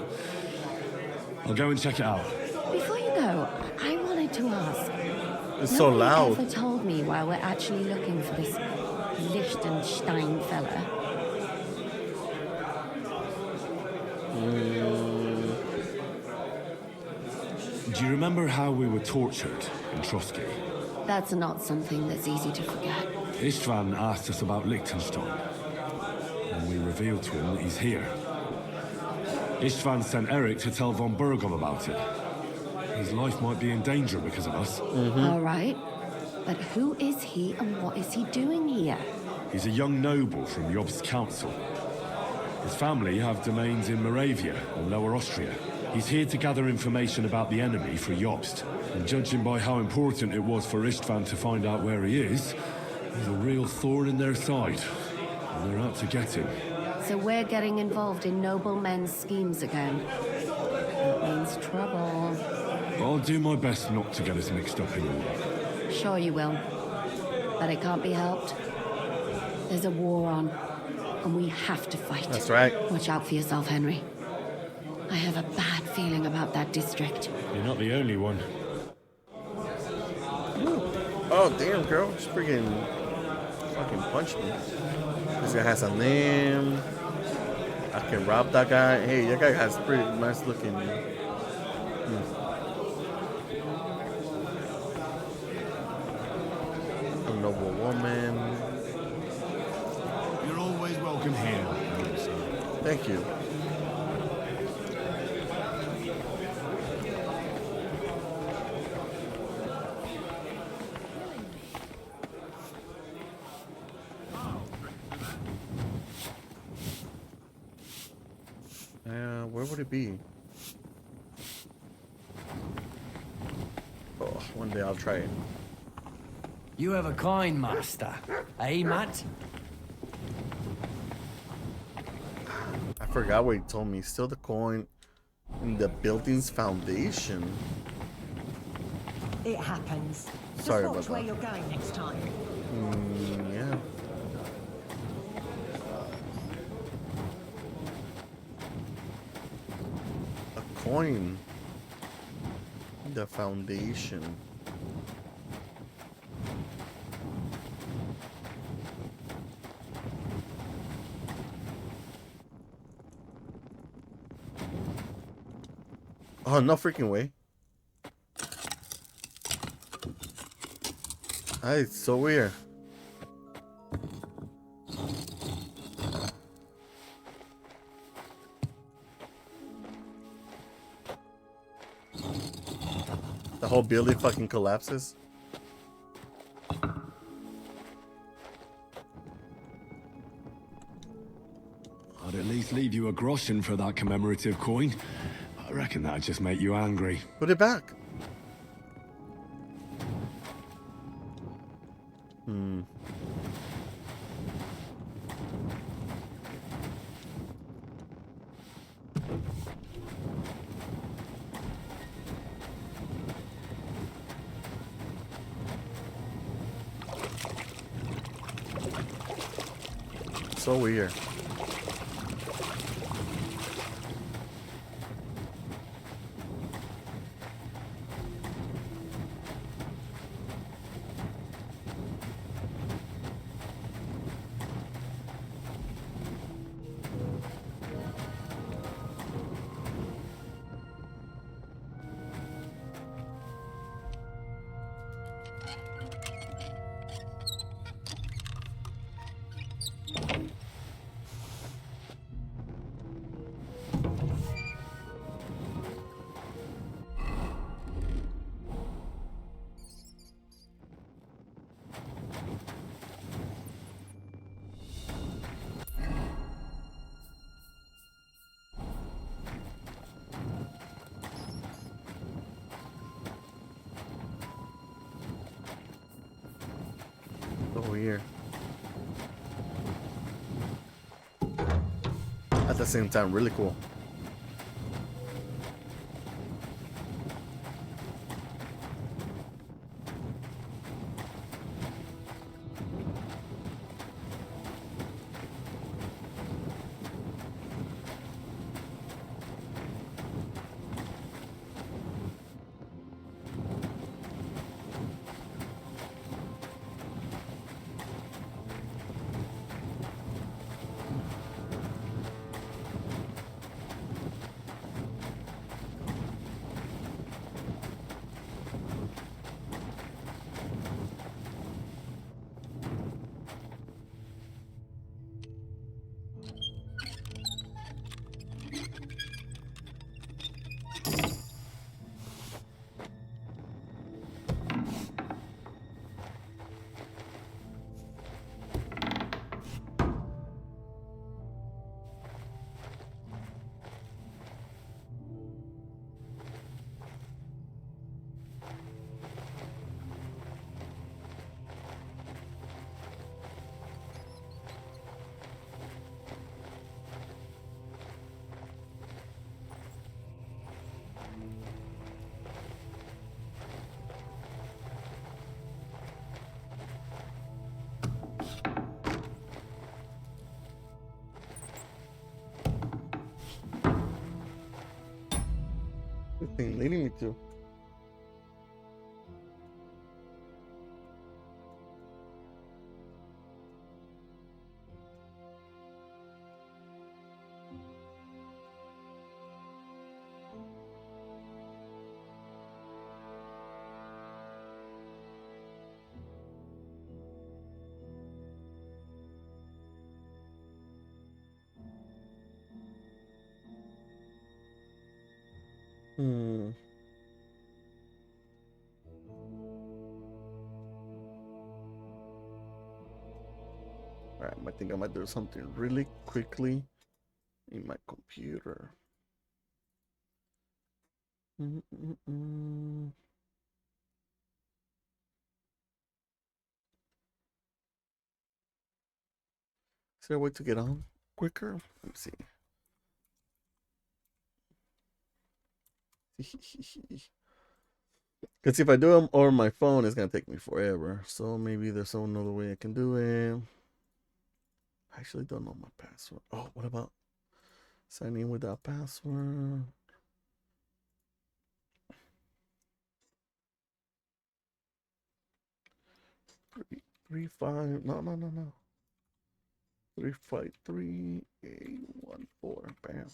[SPEAKER 2] I'll go and check it out.
[SPEAKER 12] Before you go, I wanted to ask.
[SPEAKER 1] It's so
[SPEAKER 12] Nobody
[SPEAKER 1] loud.
[SPEAKER 12] ever told me why we're actually looking for this Liechtenstein fella.
[SPEAKER 2] Do you remember how we were tortured in Trotsky?
[SPEAKER 12] That's not something that's easy to forget.
[SPEAKER 2] Istvan asked us about Liechtenstein, and we revealed to him that he's here. Istvan sent Eric to tell von Burgom about it. His life might be in danger because of us.
[SPEAKER 12] All right. But who is he and what is he doing here?
[SPEAKER 2] He's a young noble from Jobst's council. His family have domains in Moravia and Lower Austria. He's here to gather information about the enemy for Jobst. And judging by how important it was for Istvan to find out where he is, he's a real thorn in their side. And they're out to get him.
[SPEAKER 12] So we're getting involved in noblemen's schemes again. That means trouble.
[SPEAKER 2] I'll do my best not to get us mixed up in all that.
[SPEAKER 12] Sure you will. But it can't be helped. There's a war on, and we have to fight.
[SPEAKER 1] That's right.
[SPEAKER 12] Watch out for yourself, Henry. I have a bad feeling about that district.
[SPEAKER 2] You're not the only one.
[SPEAKER 1] Oh, damn, girl. She freaking fucking punched me. This guy has a name. I can rob that guy. Hey, that guy has pretty nice looking. A noble woman.
[SPEAKER 3] You're always welcome here.
[SPEAKER 1] Thank you. Where would it be? Oh, one day I'll try it.
[SPEAKER 9] You have a coin, Master. Eh, Matt?
[SPEAKER 1] I forgot what he told me. Still the coin in the building's foundation.
[SPEAKER 7] It happens.
[SPEAKER 1] Sorry
[SPEAKER 7] Just watch
[SPEAKER 1] about
[SPEAKER 7] where
[SPEAKER 1] that.
[SPEAKER 7] you're going next time.
[SPEAKER 1] Yeah. A coin. The foundation. Oh, no freaking way. Ah, it's so weird. The whole building fucking collapses.
[SPEAKER 2] I'd at least leave you a groschen for that commemorative coin. I reckon that'd just make you angry.
[SPEAKER 1] Put it back. So weird. So weird. At the same time, really cool. This thing leading me to. Hmm. Alright, I think I might do something really quickly in my computer. Mm-mm-mm. Is there a way to get on quicker? Let me see. Because if I do them over my phone, it's going to take me forever. So maybe there's another way I can do it. I actually don't know my password. Oh, what about signing in without password? 3 5. No. 353 814. Bam.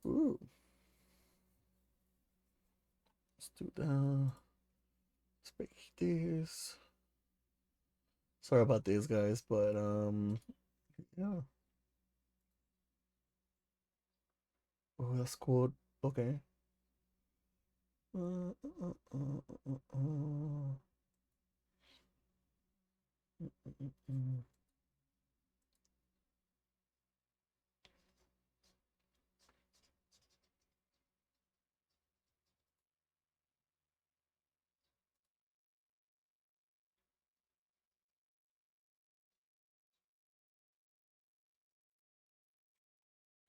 [SPEAKER 1] Ooh. Let's do that. Spectators. Sorry about this, guys, but yeah. Oh, that's cool. Okay. Uh, uh, uh, uh, uh, uh. Mm.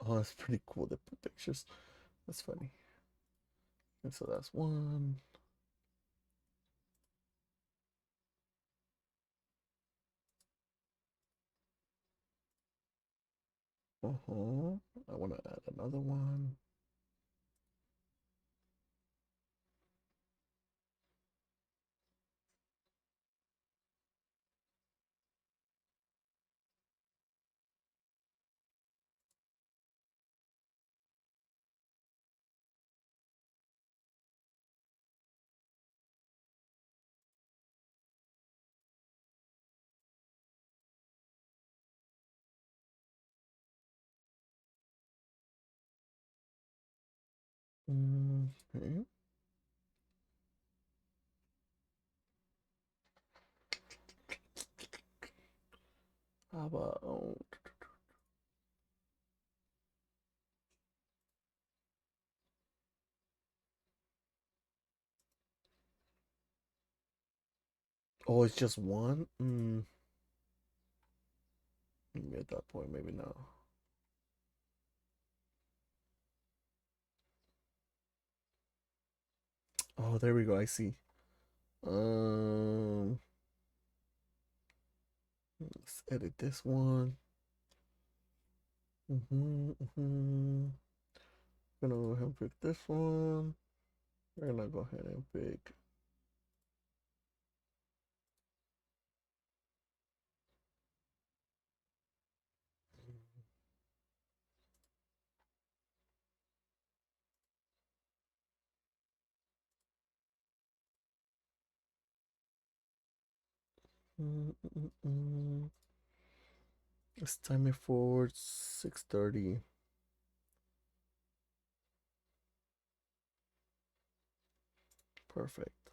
[SPEAKER 1] Oh, that's pretty cool. They put pictures. That's funny. And so that's one. Uh-huh. I want to add another one. Okay. How about oh, it's just one? Maybe at that point, maybe no. Oh, there we go. I see. Um, let's edit this one. Gonna go ahead and pick this one. We're gonna go ahead and pick. Let's time it for 6:30. Perfect.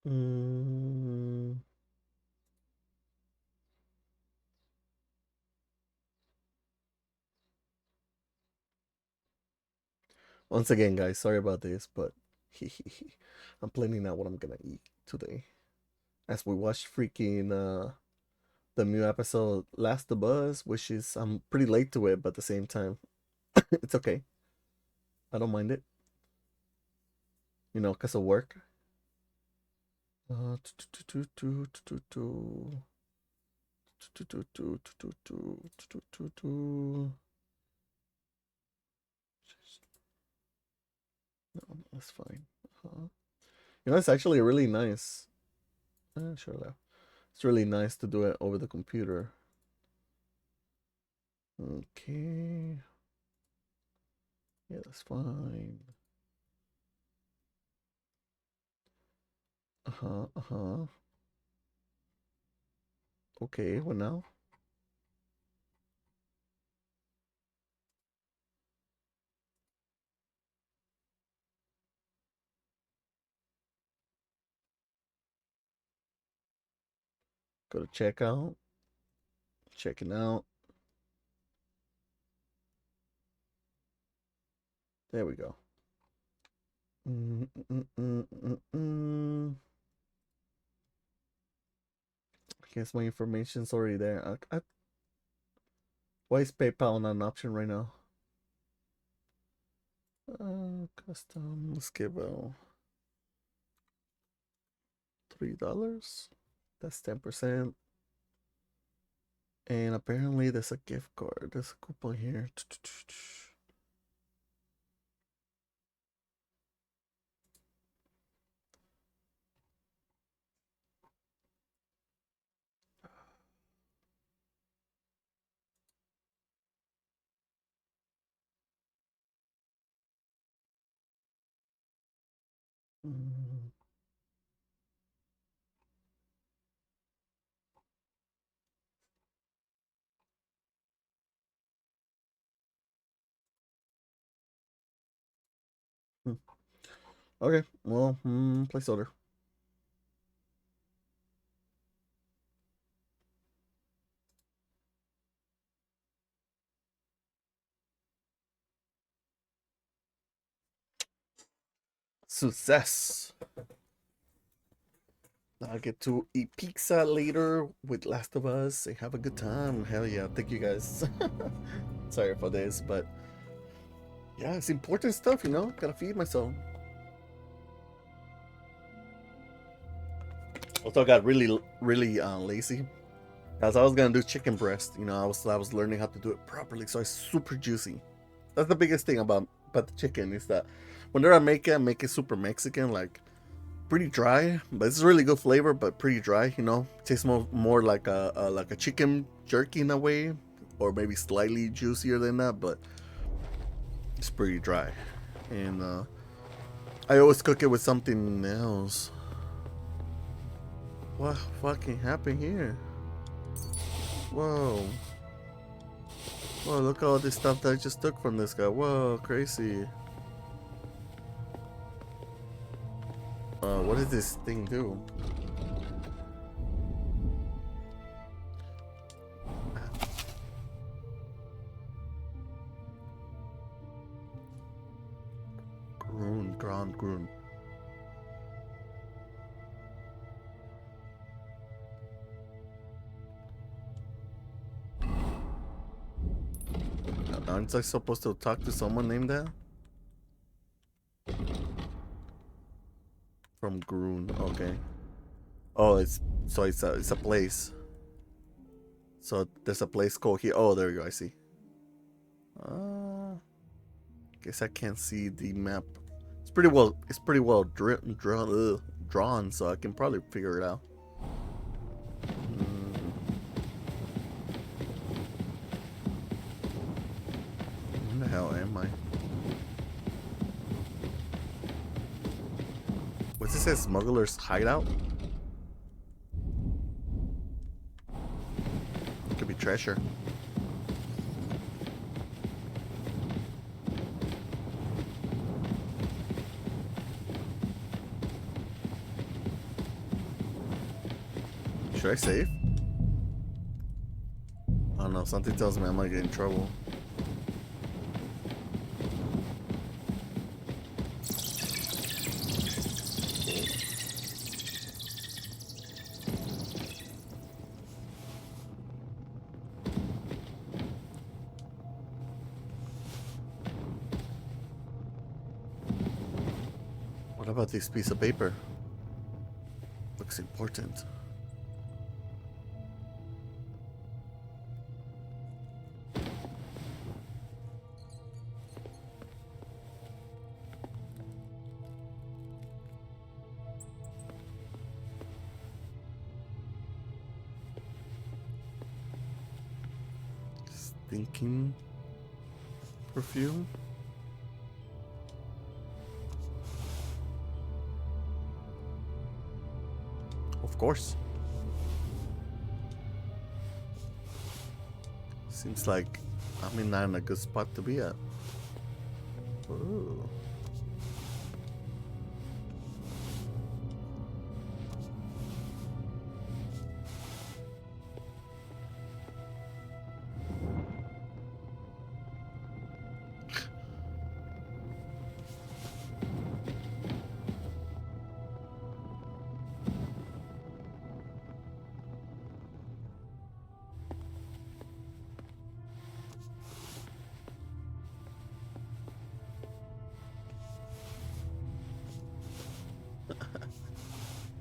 [SPEAKER 1] Mm. Once again, guys, sorry about this, but I'm planning out what I'm gonna eat today. As we watch freaking the new episode Last the Buzz, which is I'm pretty late to it, but at the same time, it's okay. I don't mind it. You know, cause of work. No, that's fine. You know, it's actually really nice. Sure, left. It's really nice to do it over the computer. Okay. Yeah, that's fine. Uh-huh. Okay, what now? Go to checkout. Checking out. There we go. I guess my information's already there. Why is PayPal not an option right now? Custom. Let's give $3. That's 10%. And apparently there's a gift card. There's a coupon here. Mm. Hmm. Okay, well, placeholder. Success. I get to eat pizza later with Last of Us and have a good time. Hell yeah, thank you guys. Sorry for this, but yeah, it's important stuff, you know? Gotta feed myself. Also, I got really lazy. As I was gonna do chicken breast, you know, I was learning how to do it properly, so it's super juicy. That's the biggest thing about the chicken is that whenever I make it super Mexican, like pretty dry, but it's really good flavor, but pretty dry. You know, tastes more like a chicken jerky in a way, or maybe slightly juicier than that, but it's pretty dry. And I always cook it with something else. What fucking happened here? Whoa. Whoa, look at all this stuff that I just took from this guy. Whoa, crazy. What does this thing do? Ground. Aren't I supposed to talk to someone named that? From Groon, okay. Oh, it's a place. So there's a place called here. Oh, there you go. I see. Guess I can't see the map. It's pretty well. It's pretty well drawn, so I can probably figure it out. Where the hell am I? What's this? Says smuggler's hideout. Could be treasure. Should I save? I don't know. Something tells me I might get in trouble. What about this piece of paper? Looks important. Stinking perfume. Of course. Seems like I'm not in a good spot to be at. Ooh.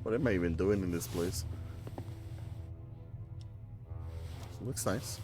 [SPEAKER 1] What am I even doing in this place? Looks nice.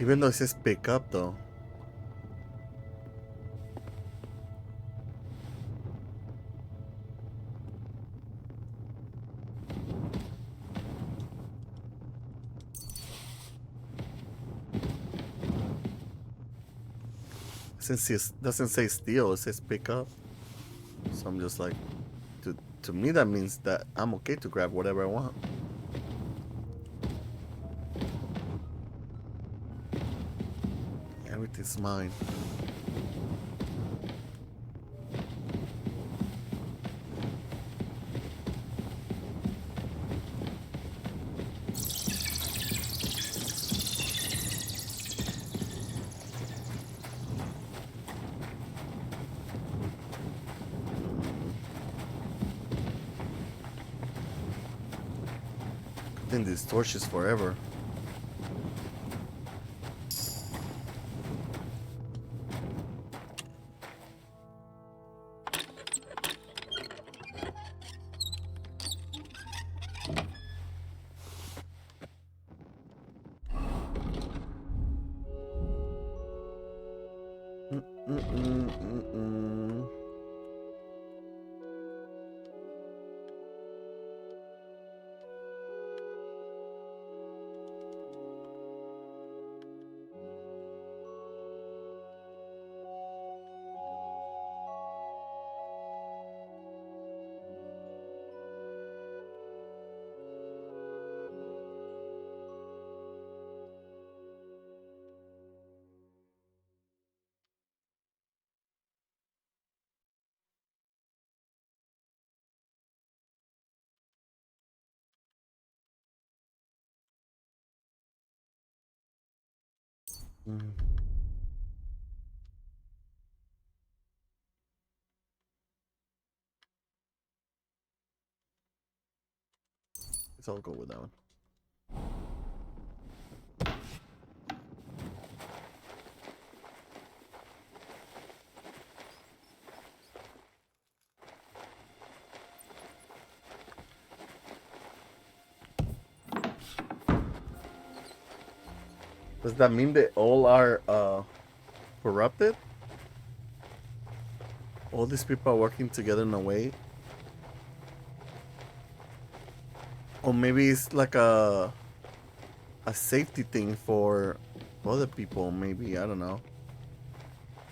[SPEAKER 1] Even though it says pick up though. Since it doesn't say steal, it says pick up. So I'm just like, to me that means that I'm okay to grab whatever I want. Everything's mine. In these torches forever. I'll go with that one. Does that mean that all are corrupted? All these people are working together in a way? Or maybe it's like a safety thing for other people, maybe, I don't know.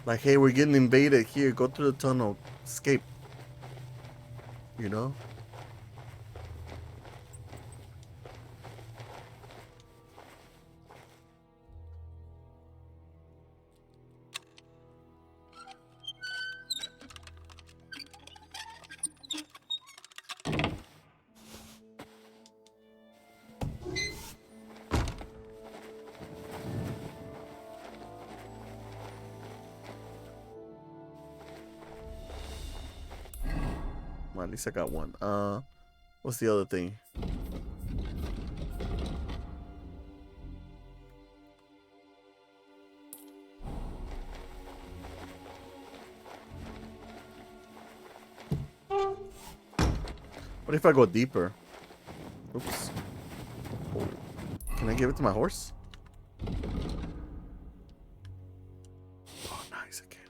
[SPEAKER 1] Like, hey, we're getting invaded here, go through the tunnel, escape. You know? Well, at least I got one. What's the other thing? What if I go deeper? Oops. Oh. Can I give it to my horse? Oh, nice. I can.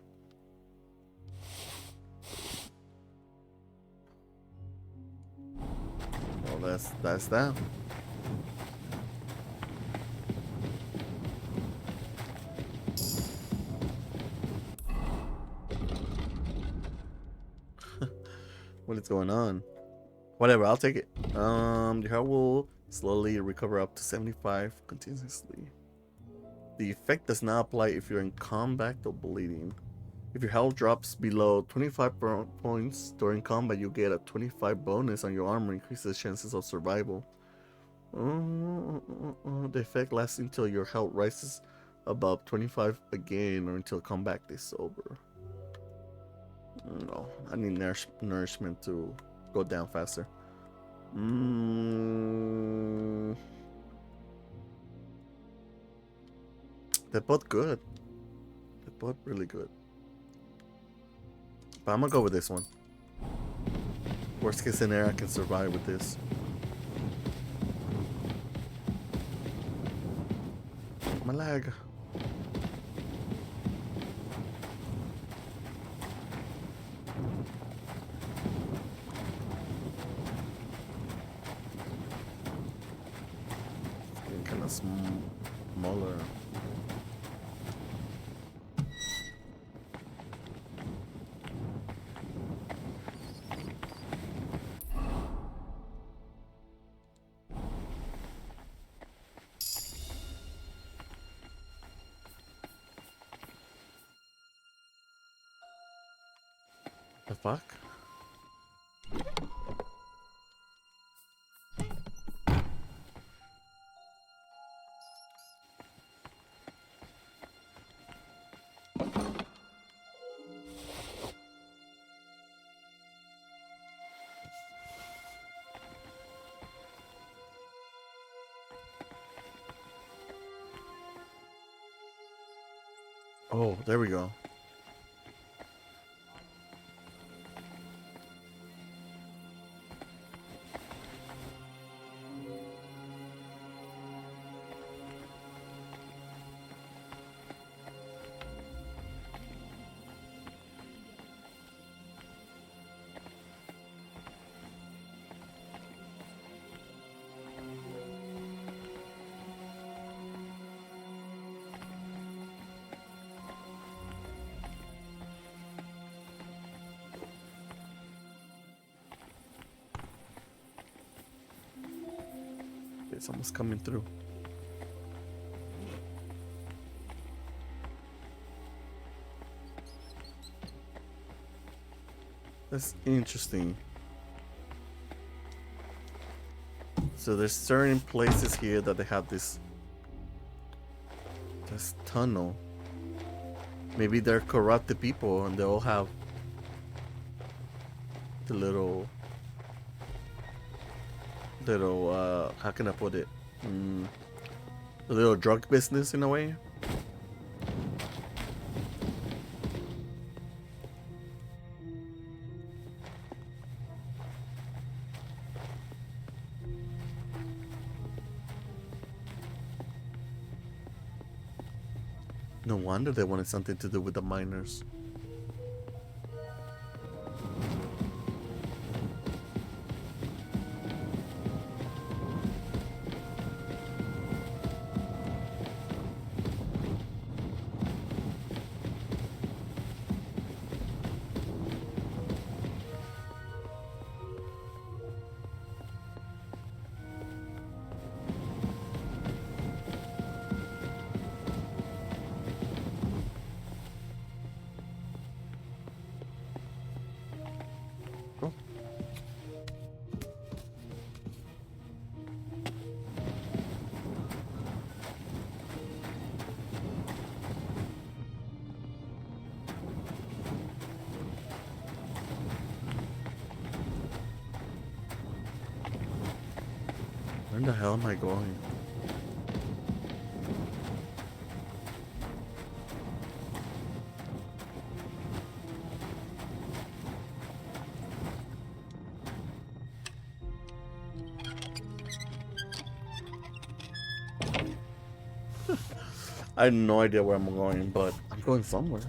[SPEAKER 1] Well, that's that. What is going on? Whatever, I'll take it. Your health will slowly recover up to 75 continuously. The effect does not apply if you're in combat or bleeding. If your health drops below 25 points during combat, you get a 25 bonus on your armor, increases chances of survival. The effect lasts until your health rises above 25 again, or until combat is over. No, I need nourishment to go down faster. They're both good. They're both really good. But I'm gonna go with this one. Worst case scenario, I can survive with this. My lag. smaller. The fuck? Oh, there we go. Someone's coming through. That's interesting. So there's certain places here that they have this tunnel. Maybe they're corrupted people and they all have the little how can I put it? A little drug business in a way. No wonder they wanted something to do with the miners. Where the hell am I going? I have no idea where I'm going, but I'm going somewhere.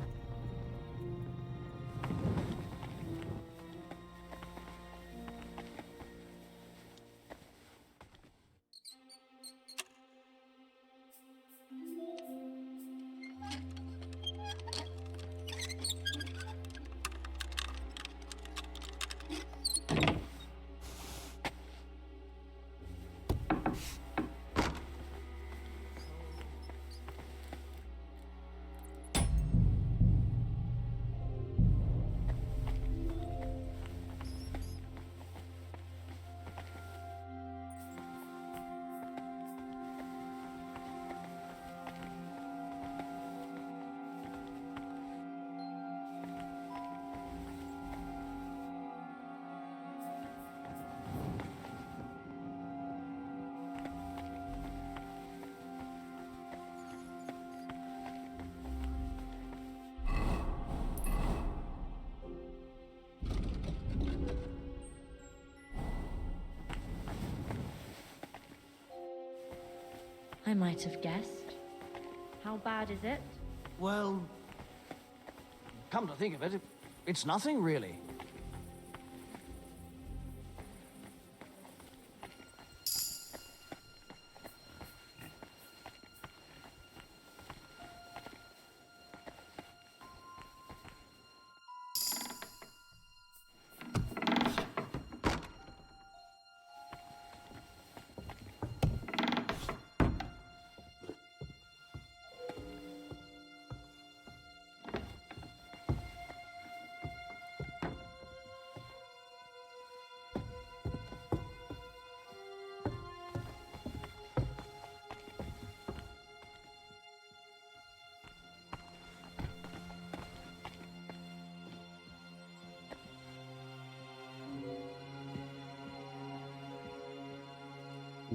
[SPEAKER 13] I might have guessed. How bad is it?
[SPEAKER 4] Well, come to think of it, it's nothing really.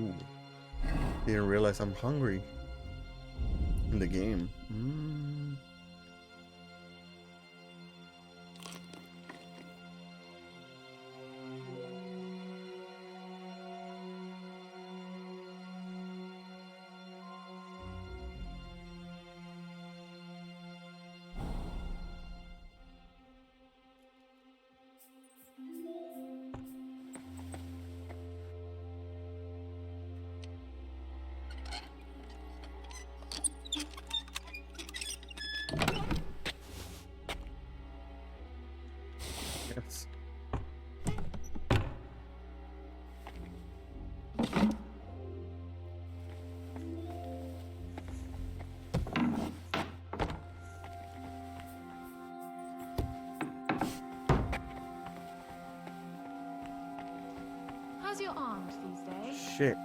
[SPEAKER 1] Ooh. Didn't realize I'm hungry in the game. Yes.
[SPEAKER 7] How's your aunt these days?
[SPEAKER 1] Shit.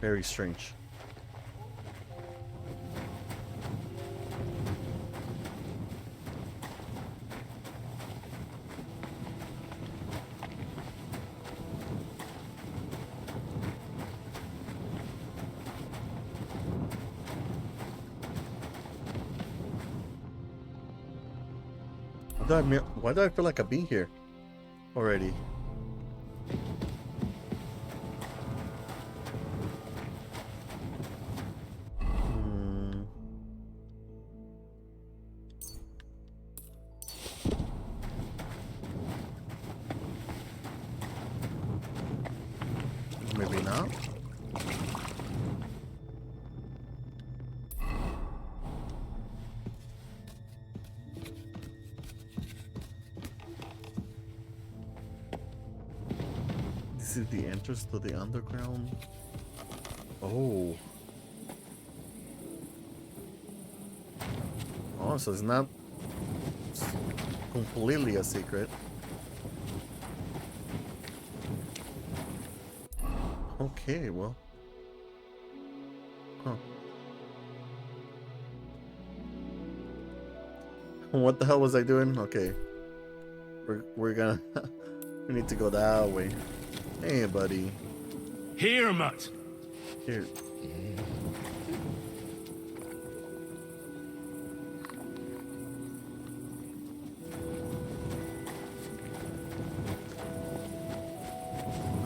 [SPEAKER 1] Very strange. Why do I feel like I've been here already? Maybe not. This is the entrance to the underground. Oh. Oh, so it's not completely a secret. Okay, well. Huh. What the hell was I doing? Okay. We're gonna we need to go that way. Hey buddy.
[SPEAKER 2] Here, Matt.
[SPEAKER 1] Here.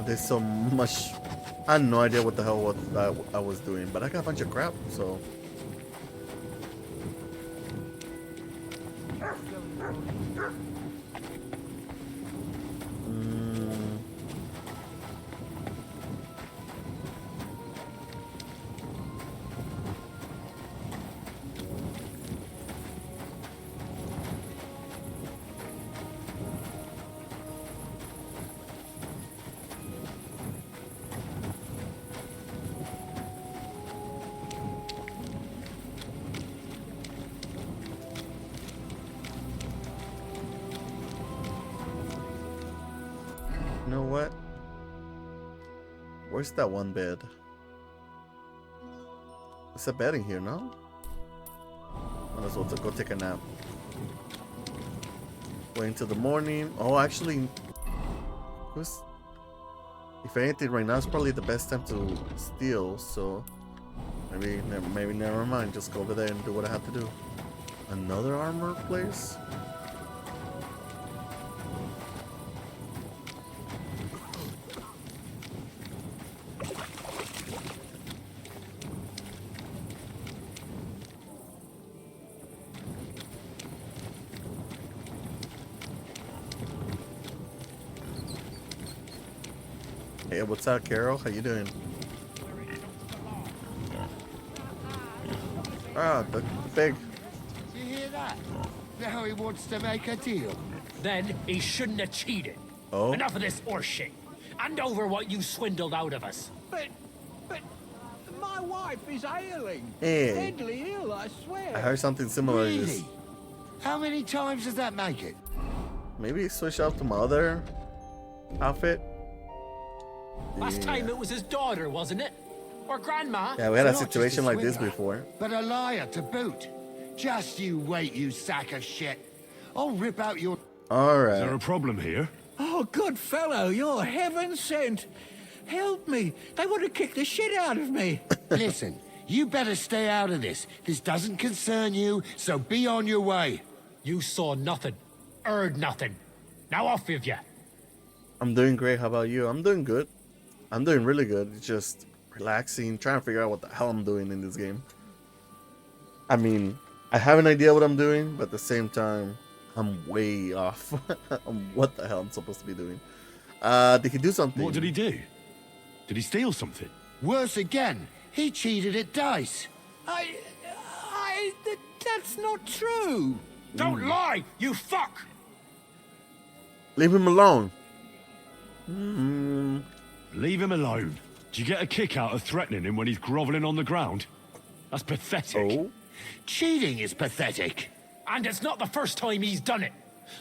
[SPEAKER 1] There's so much. I had no idea what the hell I was doing, but I got a bunch of crap, so. You know what? Where's that one bed? There's a bed in here, no? Might as well go take a nap. Wait until the morning. Oh, actually, if anything, right now is probably the best time to steal. So maybe never mind. Just go over there and do what I have to do. Another armor place? Hey, what's up, Carol? How you doing? Ah, the pig.
[SPEAKER 14] You hear that? Now he wants to make a deal.
[SPEAKER 9] Then he shouldn't have cheated.
[SPEAKER 1] Oh?
[SPEAKER 9] Enough of this horseshit. Hand over what you swindled out of us.
[SPEAKER 3] But my wife is ailing.
[SPEAKER 1] Hey.
[SPEAKER 3] Deadly ill, I swear.
[SPEAKER 1] I heard something similar to this.
[SPEAKER 14] Really? How many times does that make it?
[SPEAKER 1] Maybe switch out to my other outfit.
[SPEAKER 15] Last
[SPEAKER 1] Yeah.
[SPEAKER 15] time it was his daughter, wasn't it? Or grandma?
[SPEAKER 1] Yeah, we had a
[SPEAKER 14] Not just
[SPEAKER 1] situation like this
[SPEAKER 14] swindler,
[SPEAKER 1] before.
[SPEAKER 14] But a liar to boot. Just you wait, you sack of shit. I'll rip out your...
[SPEAKER 1] All
[SPEAKER 2] Is there
[SPEAKER 1] right.
[SPEAKER 2] a problem here?
[SPEAKER 6] Oh, good fellow, you're heaven sent. Help me. They want to kick the shit out of me.
[SPEAKER 14] Listen, you better stay out of this. This doesn't concern you, so be on your way.
[SPEAKER 15] You saw nothing, heard nothing. Now off with you.
[SPEAKER 1] I'm doing great. How about you? I'm doing good. I'm doing really good. It's just relaxing, trying to figure out what the hell I'm doing in this game. I mean, I have an idea what I'm doing, but at the same time, I'm way off on what the hell I'm supposed to be doing. Did he do something?
[SPEAKER 2] What did he do? Did he steal something?
[SPEAKER 14] Worse again, he cheated at dice.
[SPEAKER 6] That's not true.
[SPEAKER 15] Don't lie, you fuck!
[SPEAKER 1] Leave him alone.
[SPEAKER 2] Leave him alone. Do you get a kick out of threatening him when he's groveling on the ground? That's pathetic.
[SPEAKER 1] Oh.
[SPEAKER 14] Cheating is pathetic.
[SPEAKER 15] And it's not the first time he's done it.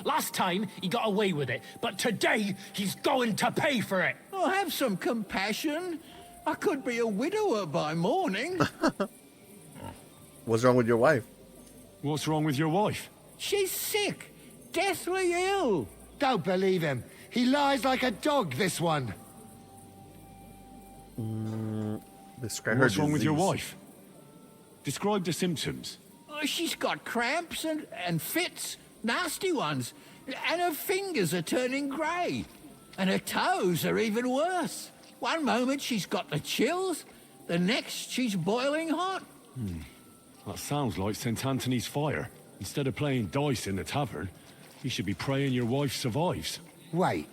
[SPEAKER 15] Last time, he got away with it, but today, he's going to pay for it.
[SPEAKER 6] Oh, have some compassion. I could be a widower by morning.
[SPEAKER 1] What's wrong with your wife?
[SPEAKER 2] What's wrong with your wife?
[SPEAKER 6] She's sick, deathly ill.
[SPEAKER 14] Don't believe him. He lies like a dog, this one.
[SPEAKER 1] Describe her
[SPEAKER 2] What's wrong with your
[SPEAKER 1] disease.
[SPEAKER 2] wife? Describe the symptoms.
[SPEAKER 6] Oh, she's got cramps and fits, nasty ones. And her fingers are turning grey. And her toes are even worse. One moment she's got the chills, the next she's boiling hot.
[SPEAKER 2] That sounds like St. Anthony's fire. Instead of playing dice in the tavern, you should be praying your wife survives.
[SPEAKER 14] Wait,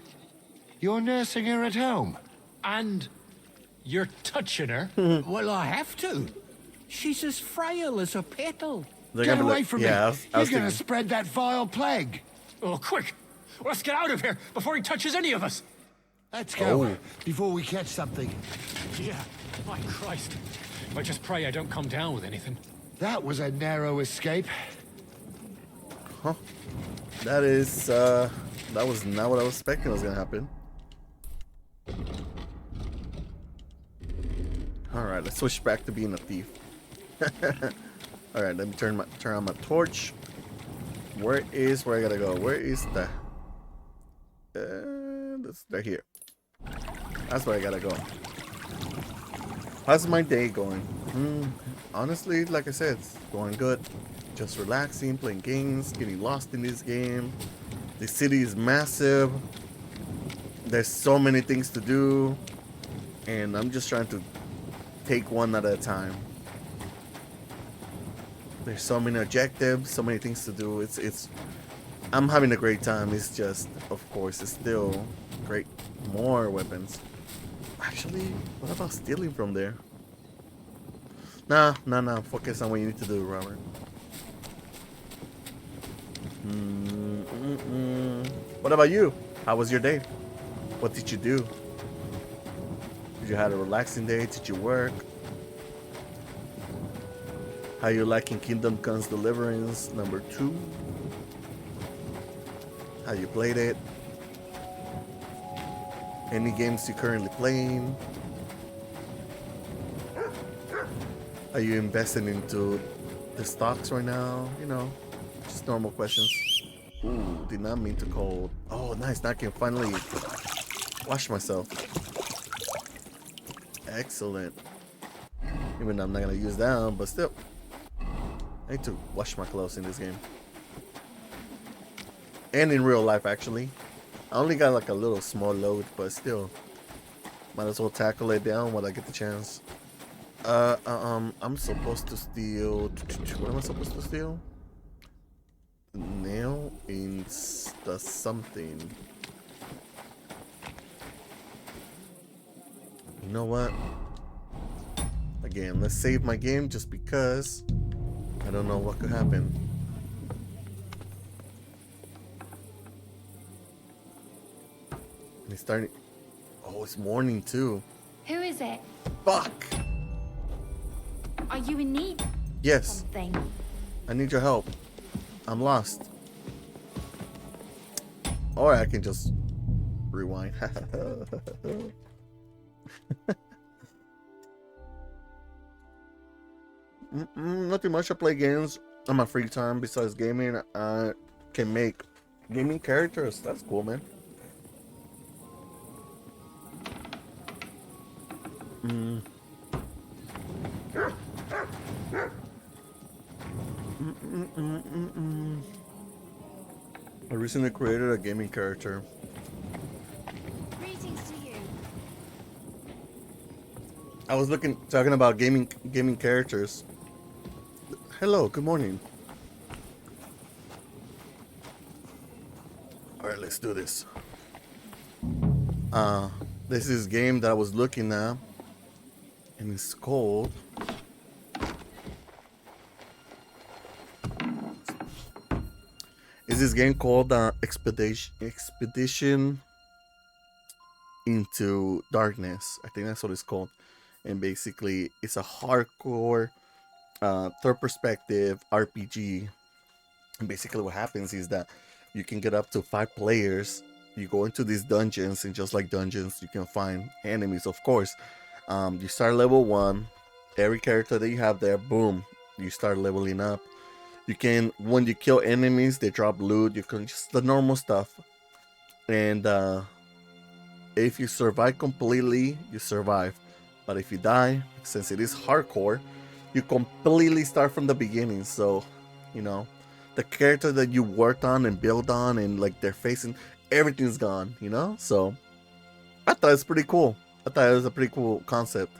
[SPEAKER 14] you're nursing her at home?
[SPEAKER 15] And you're touching her?
[SPEAKER 6] Well, I have to. She's as frail as a petal.
[SPEAKER 1] They're
[SPEAKER 14] Get
[SPEAKER 1] gonna be
[SPEAKER 14] away
[SPEAKER 1] like-
[SPEAKER 14] from
[SPEAKER 1] yeah,
[SPEAKER 14] me.
[SPEAKER 1] I was
[SPEAKER 14] You're gonna
[SPEAKER 1] thinking-
[SPEAKER 14] spread that vile plague.
[SPEAKER 15] Oh, quick! Let's get out of here before he touches any of us!
[SPEAKER 14] Let's go,
[SPEAKER 1] Oh.
[SPEAKER 14] before we catch something.
[SPEAKER 15] Yeah, my Christ. I just pray I don't come down with anything.
[SPEAKER 14] That was a narrow escape.
[SPEAKER 1] Huh? That is, that was not what I was expecting was gonna happen. Alright, let's switch back to being a thief. Alright, let me turn on my torch. Where I gotta go? Where is the... they're here. That's where I gotta go. How's my day going? Honestly, like I said, it's going good. Just relaxing, playing games, getting lost in this game. The city is massive. There's so many things to do. And I'm just trying to take one at a time. There's so many objectives, so many things to do. I'm having a great time. It's just, of course, it's still great. More weapons. Actually, what about stealing from there? Nah. Focus on what you need to do, Robert. What about you? How was your day? What did you do? Did you have a relaxing day? Did you work? How you liking Kingdom Comes Deliverance #2? How you played it? Any games you currently playing? Are you investing into the stocks right now? You know, just normal questions. Ooh, did not mean to call. Oh, nice. Now I can finally wash myself. Excellent. Even though I'm not gonna use that, but still. I need to wash my clothes in this game. And in real life, actually. I only got like a little small load, but still. Might as well tackle it down when I get the chance. I'm supposed to steal... What am I supposed to steal? Nail in the something. You know what? Again, let's save my game just because I don't know what could happen. And it's starting... Oh, it's morning too.
[SPEAKER 16] Who is it?
[SPEAKER 1] Fuck!
[SPEAKER 16] Are you in need?
[SPEAKER 1] Yes,
[SPEAKER 16] Something.
[SPEAKER 1] I need your help. I'm lost. Or I can just rewind. Nothing much. I play games on my free time besides gaming. I can make gaming characters. That's cool, man. I recently created a gaming character.
[SPEAKER 16] Greetings to you.
[SPEAKER 1] I was talking about gaming characters. Hello, good morning. All right, let's do this. This is a game that I was looking at, and it's called. Is this game called Expedition into Darkness? I think that's what it's called. And basically, it's a hardcore third perspective RPG. And basically, what happens is that you can get up to 5 players. You go into these dungeons, and just like dungeons, you can find enemies, of course. You start level 1. Every character that you have there, boom, you start leveling up. You can, when you kill enemies, they drop loot. You can just the normal stuff. And if you survive completely, you survive. But if you die, since it is hardcore, you completely start from the beginning. So, you know, the character that you worked on and built on, and like they're facing, everything's gone, you know? So I thought it's pretty cool. I thought it was a pretty cool concept.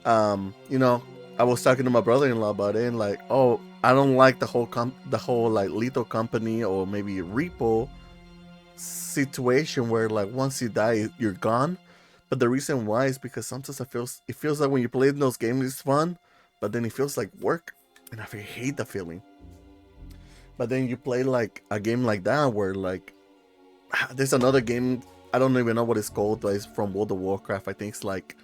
[SPEAKER 1] You know, I was talking to my brother-in-law about it, and like, oh, I don't like the whole like Lethal Company or maybe Repo situation where like once you die, you're gone. But the reason why is because sometimes it feels like when you play in those games, it's fun, but then it feels like work, and I hate the feeling. But then you play like a game like that where like there's another game, I don't even know what it's called, but it's from World of Warcraft. I think it's like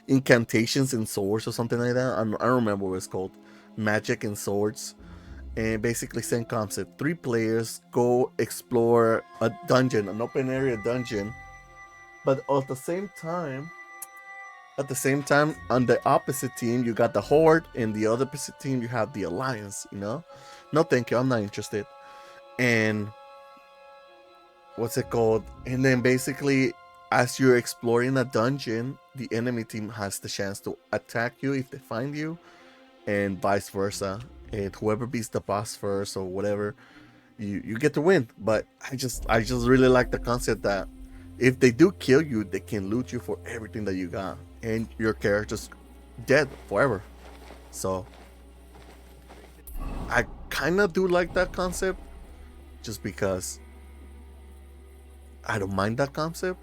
[SPEAKER 1] Incantations and Swords or something like that. I don't remember what it's called. Magic and Swords. And basically same concept. 3 players go explore a dungeon, an open area dungeon. But at the same time, on the opposite team, you got the Horde, and the other opposite team, you have the Alliance, you know? No, thank you, I'm not interested. And what's it called? And then basically, as you're exploring a dungeon, the enemy team has the chance to attack you if they find you, and vice versa. And whoever beats the boss first or whatever, you get to win. But I just really like the concept that if they do kill you, they can loot you for everything that you got, and your character's dead forever. So I kind of do like that concept, just because I don't mind that concept.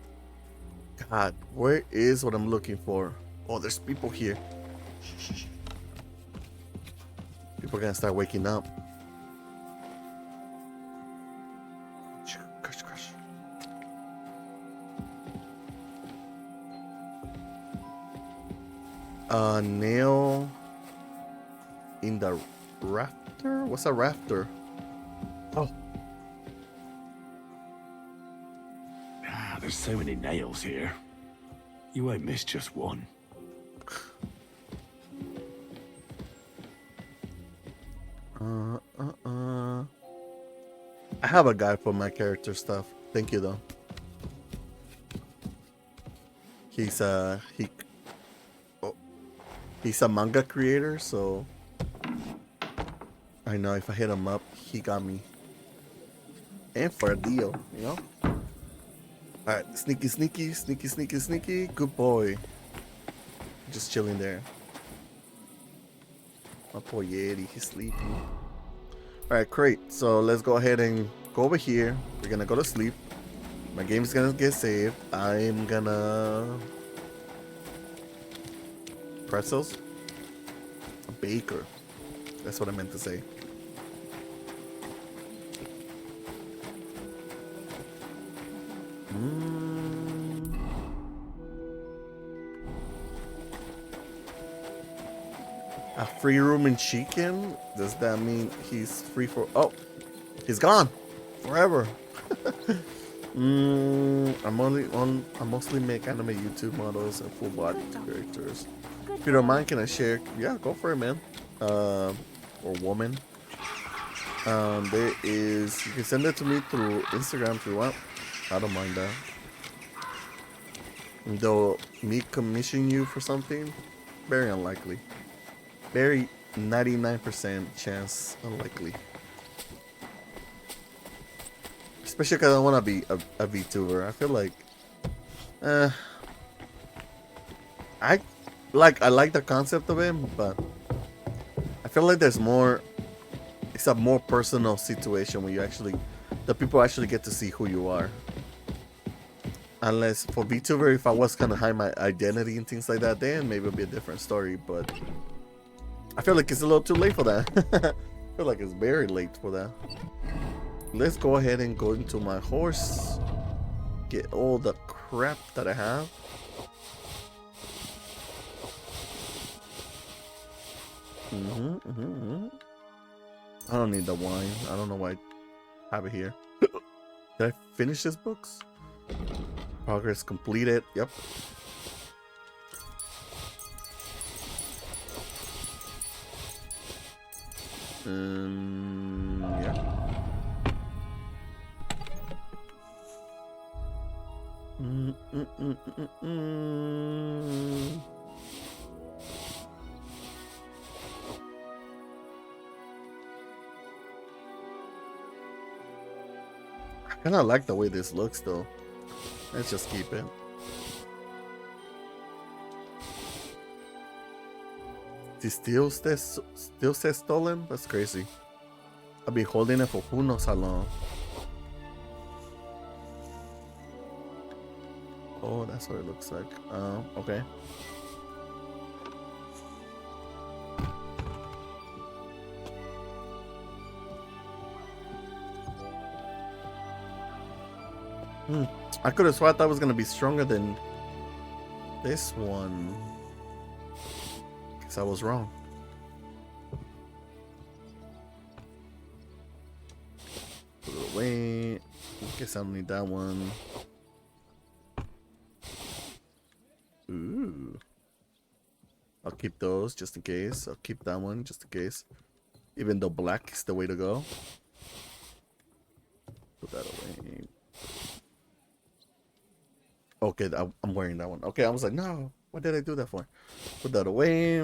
[SPEAKER 1] God, where is what I'm looking for? Oh, there's people here. People are gonna start waking up. Crush, crush. Nail in the rafter? What's a rafter? Oh.
[SPEAKER 2] There's so many nails here. You won't miss just one.
[SPEAKER 1] I have a guy for my character stuff. Thank you though. He's he's a manga creator, so I know if I hit him up, he got me. And for a deal, you know? Alright, sneaky, sneaky, sneaky, sneaky, sneaky. Good boy. Just chilling there. My poor Yeti, he's sleeping. Alright, great. So let's go ahead and go over here. We're gonna go to sleep. My game's gonna get saved. I'm gonna... Pretzels? A baker. That's what I meant to say. A free room in Chicken? Does that mean he's free for... Oh, he's gone forever. I mostly make anime YouTube models and full body characters. If you don't mind, can I share? Yeah, go for it, man. Or woman. There is. You can send it to me through Instagram if you want. I don't mind that. Though me commission you for something, very unlikely. Very 99% chance unlikely. Especially because I want to be a VTuber. I feel like, I like the concept of it, but I feel like there's more. It's a more personal situation when the people actually get to see who you are. Unless for VTuber, if I was gonna hide my identity and things like that, then maybe it'd be a different story. But I feel like it's a little too late for that. I feel like it's very late for that. Let's go ahead and go into my horse. Get all the crap that I have. I don't need the wine. I don't know why I have it here. Did I finish this books? Progress completed. Yep. Yeah. I kind of like the way this looks, though. Let's just keep it. It still says stolen? That's crazy. I've been holding it for who knows how long. Oh, that's what it looks like. Okay. I could have sworn that was gonna be stronger than this one. Guess I was wrong. Put it away. Guess I don't need that one. Ooh. I'll keep those just in case. I'll keep that one just in case. Even though black is the way to go. Put that away. Okay, I'm wearing that one. Okay, I was like, no, what did I do that for? Put that away.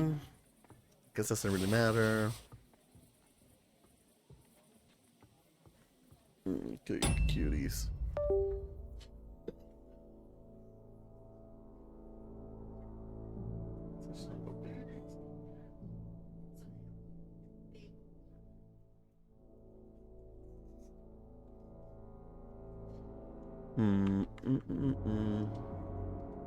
[SPEAKER 1] Guess that doesn't really matter. Cuties.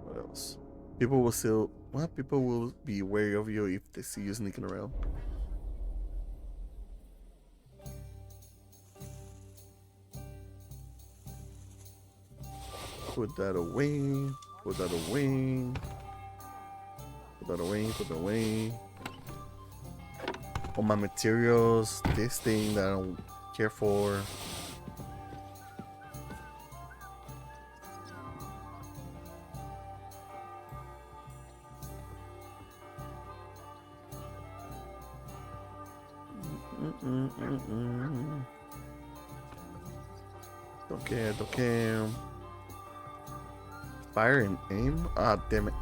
[SPEAKER 1] What else? People will still. What? People will be wary of you if they see you sneaking around. Put that away. Put that away. Put that away. Put that away. All my materials. This thing that I don't care for. Don't care. Fire and aim? Ah, damn it.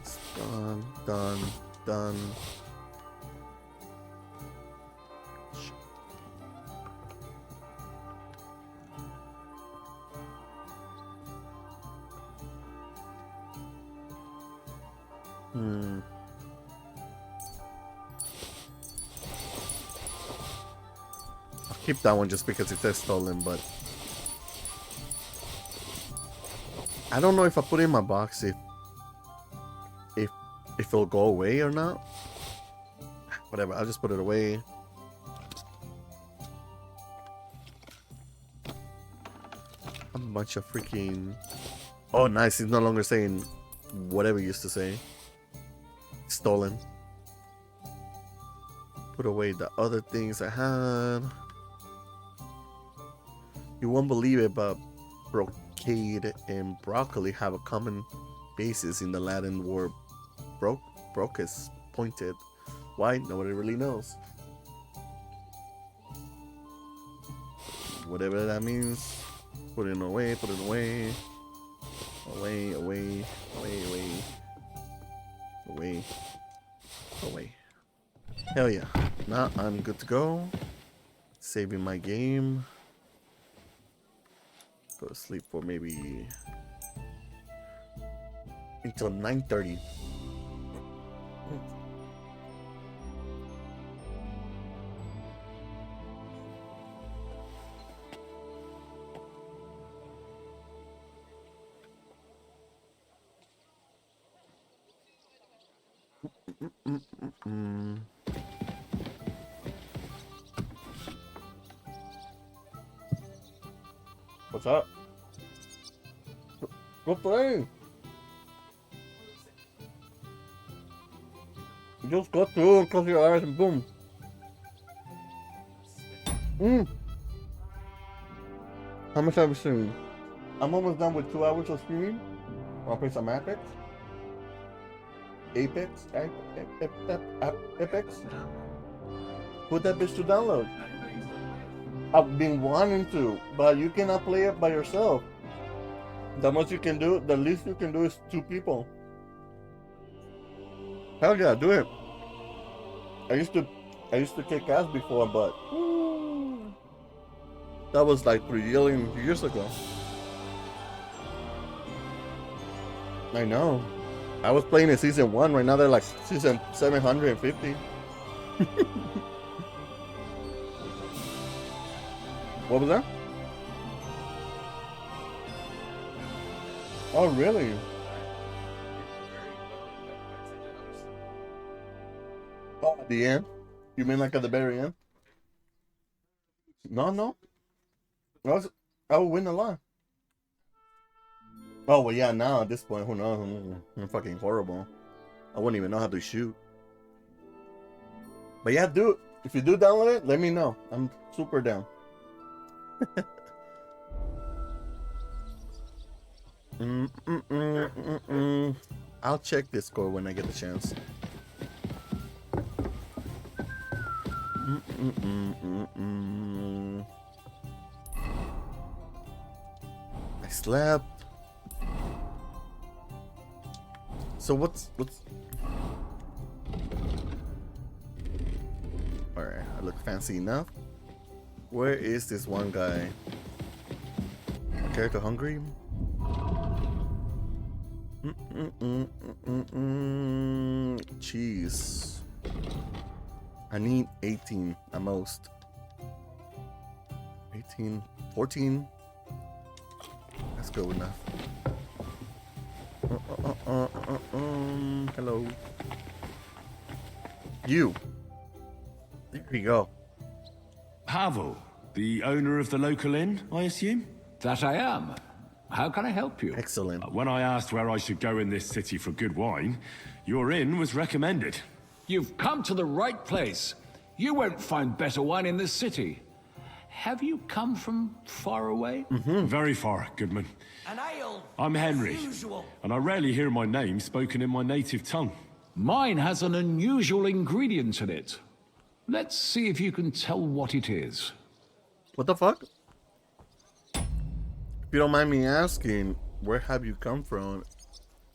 [SPEAKER 1] It's done. Keep that one just because it says stolen, but I don't know if I put it in my box if it'll go away or not. Whatever, I'll just put it away. A bunch of freaking. Oh, nice! It's no longer saying whatever it used to say. Stolen. Put away the other things I had. You won't believe it, but brocade and broccoli have a common basis in the Latin word brocus, pointed. Why? Nobody really knows. Whatever that means. Put it away, put it away. Away, away, away, away. Away. Away. Hell yeah. Now I'm good to go. Saving my game. Go to sleep for maybe until 9:30. What's up? Go play. Just go through and close your eyes and boom. How much have we seen? I'm almost done with 2 hours of streaming. Wanna play some Apex? Apex? Apex? Put that bitch to download. I've been wanting to, but you cannot play it by yourself. The most you can do, the least you can do is 2 people. Hell yeah, do it. I used to kick ass before, but that was like 3 years ago. I know. I was playing in season 1. Right now they're like season 750. What was that? Oh, really? Oh, at the end? You mean like at the very end? No. I would win a lot. Oh, well, yeah, now at this point, who knows? I'm fucking horrible. I wouldn't even know how to shoot. But yeah, dude, if you do download it, let me know. I'm super down. I'll check Discord when I get the chance. I slept. So what's alright, I look fancy enough. Where is this one guy? Character hungry? Cheese. I need 18 at most. 18, 14. That's good enough. Hello. You. There you go.
[SPEAKER 2] Pavel, the owner of the local inn, I assume?
[SPEAKER 17] That I am. How can I help you?
[SPEAKER 1] Excellent.
[SPEAKER 2] When I asked where I should go in this city for good wine, your inn was recommended.
[SPEAKER 17] You've come to the right place. You won't find better wine in this city. Have you come from far away?
[SPEAKER 2] Very far, Goodman.
[SPEAKER 9] An ale.
[SPEAKER 2] I'm Heinrich, and I rarely hear my name spoken in my native tongue.
[SPEAKER 17] Mine has an unusual ingredient in it. Let's see if you can tell what it is.
[SPEAKER 1] What the fuck? If you don't mind me asking, where have you come from?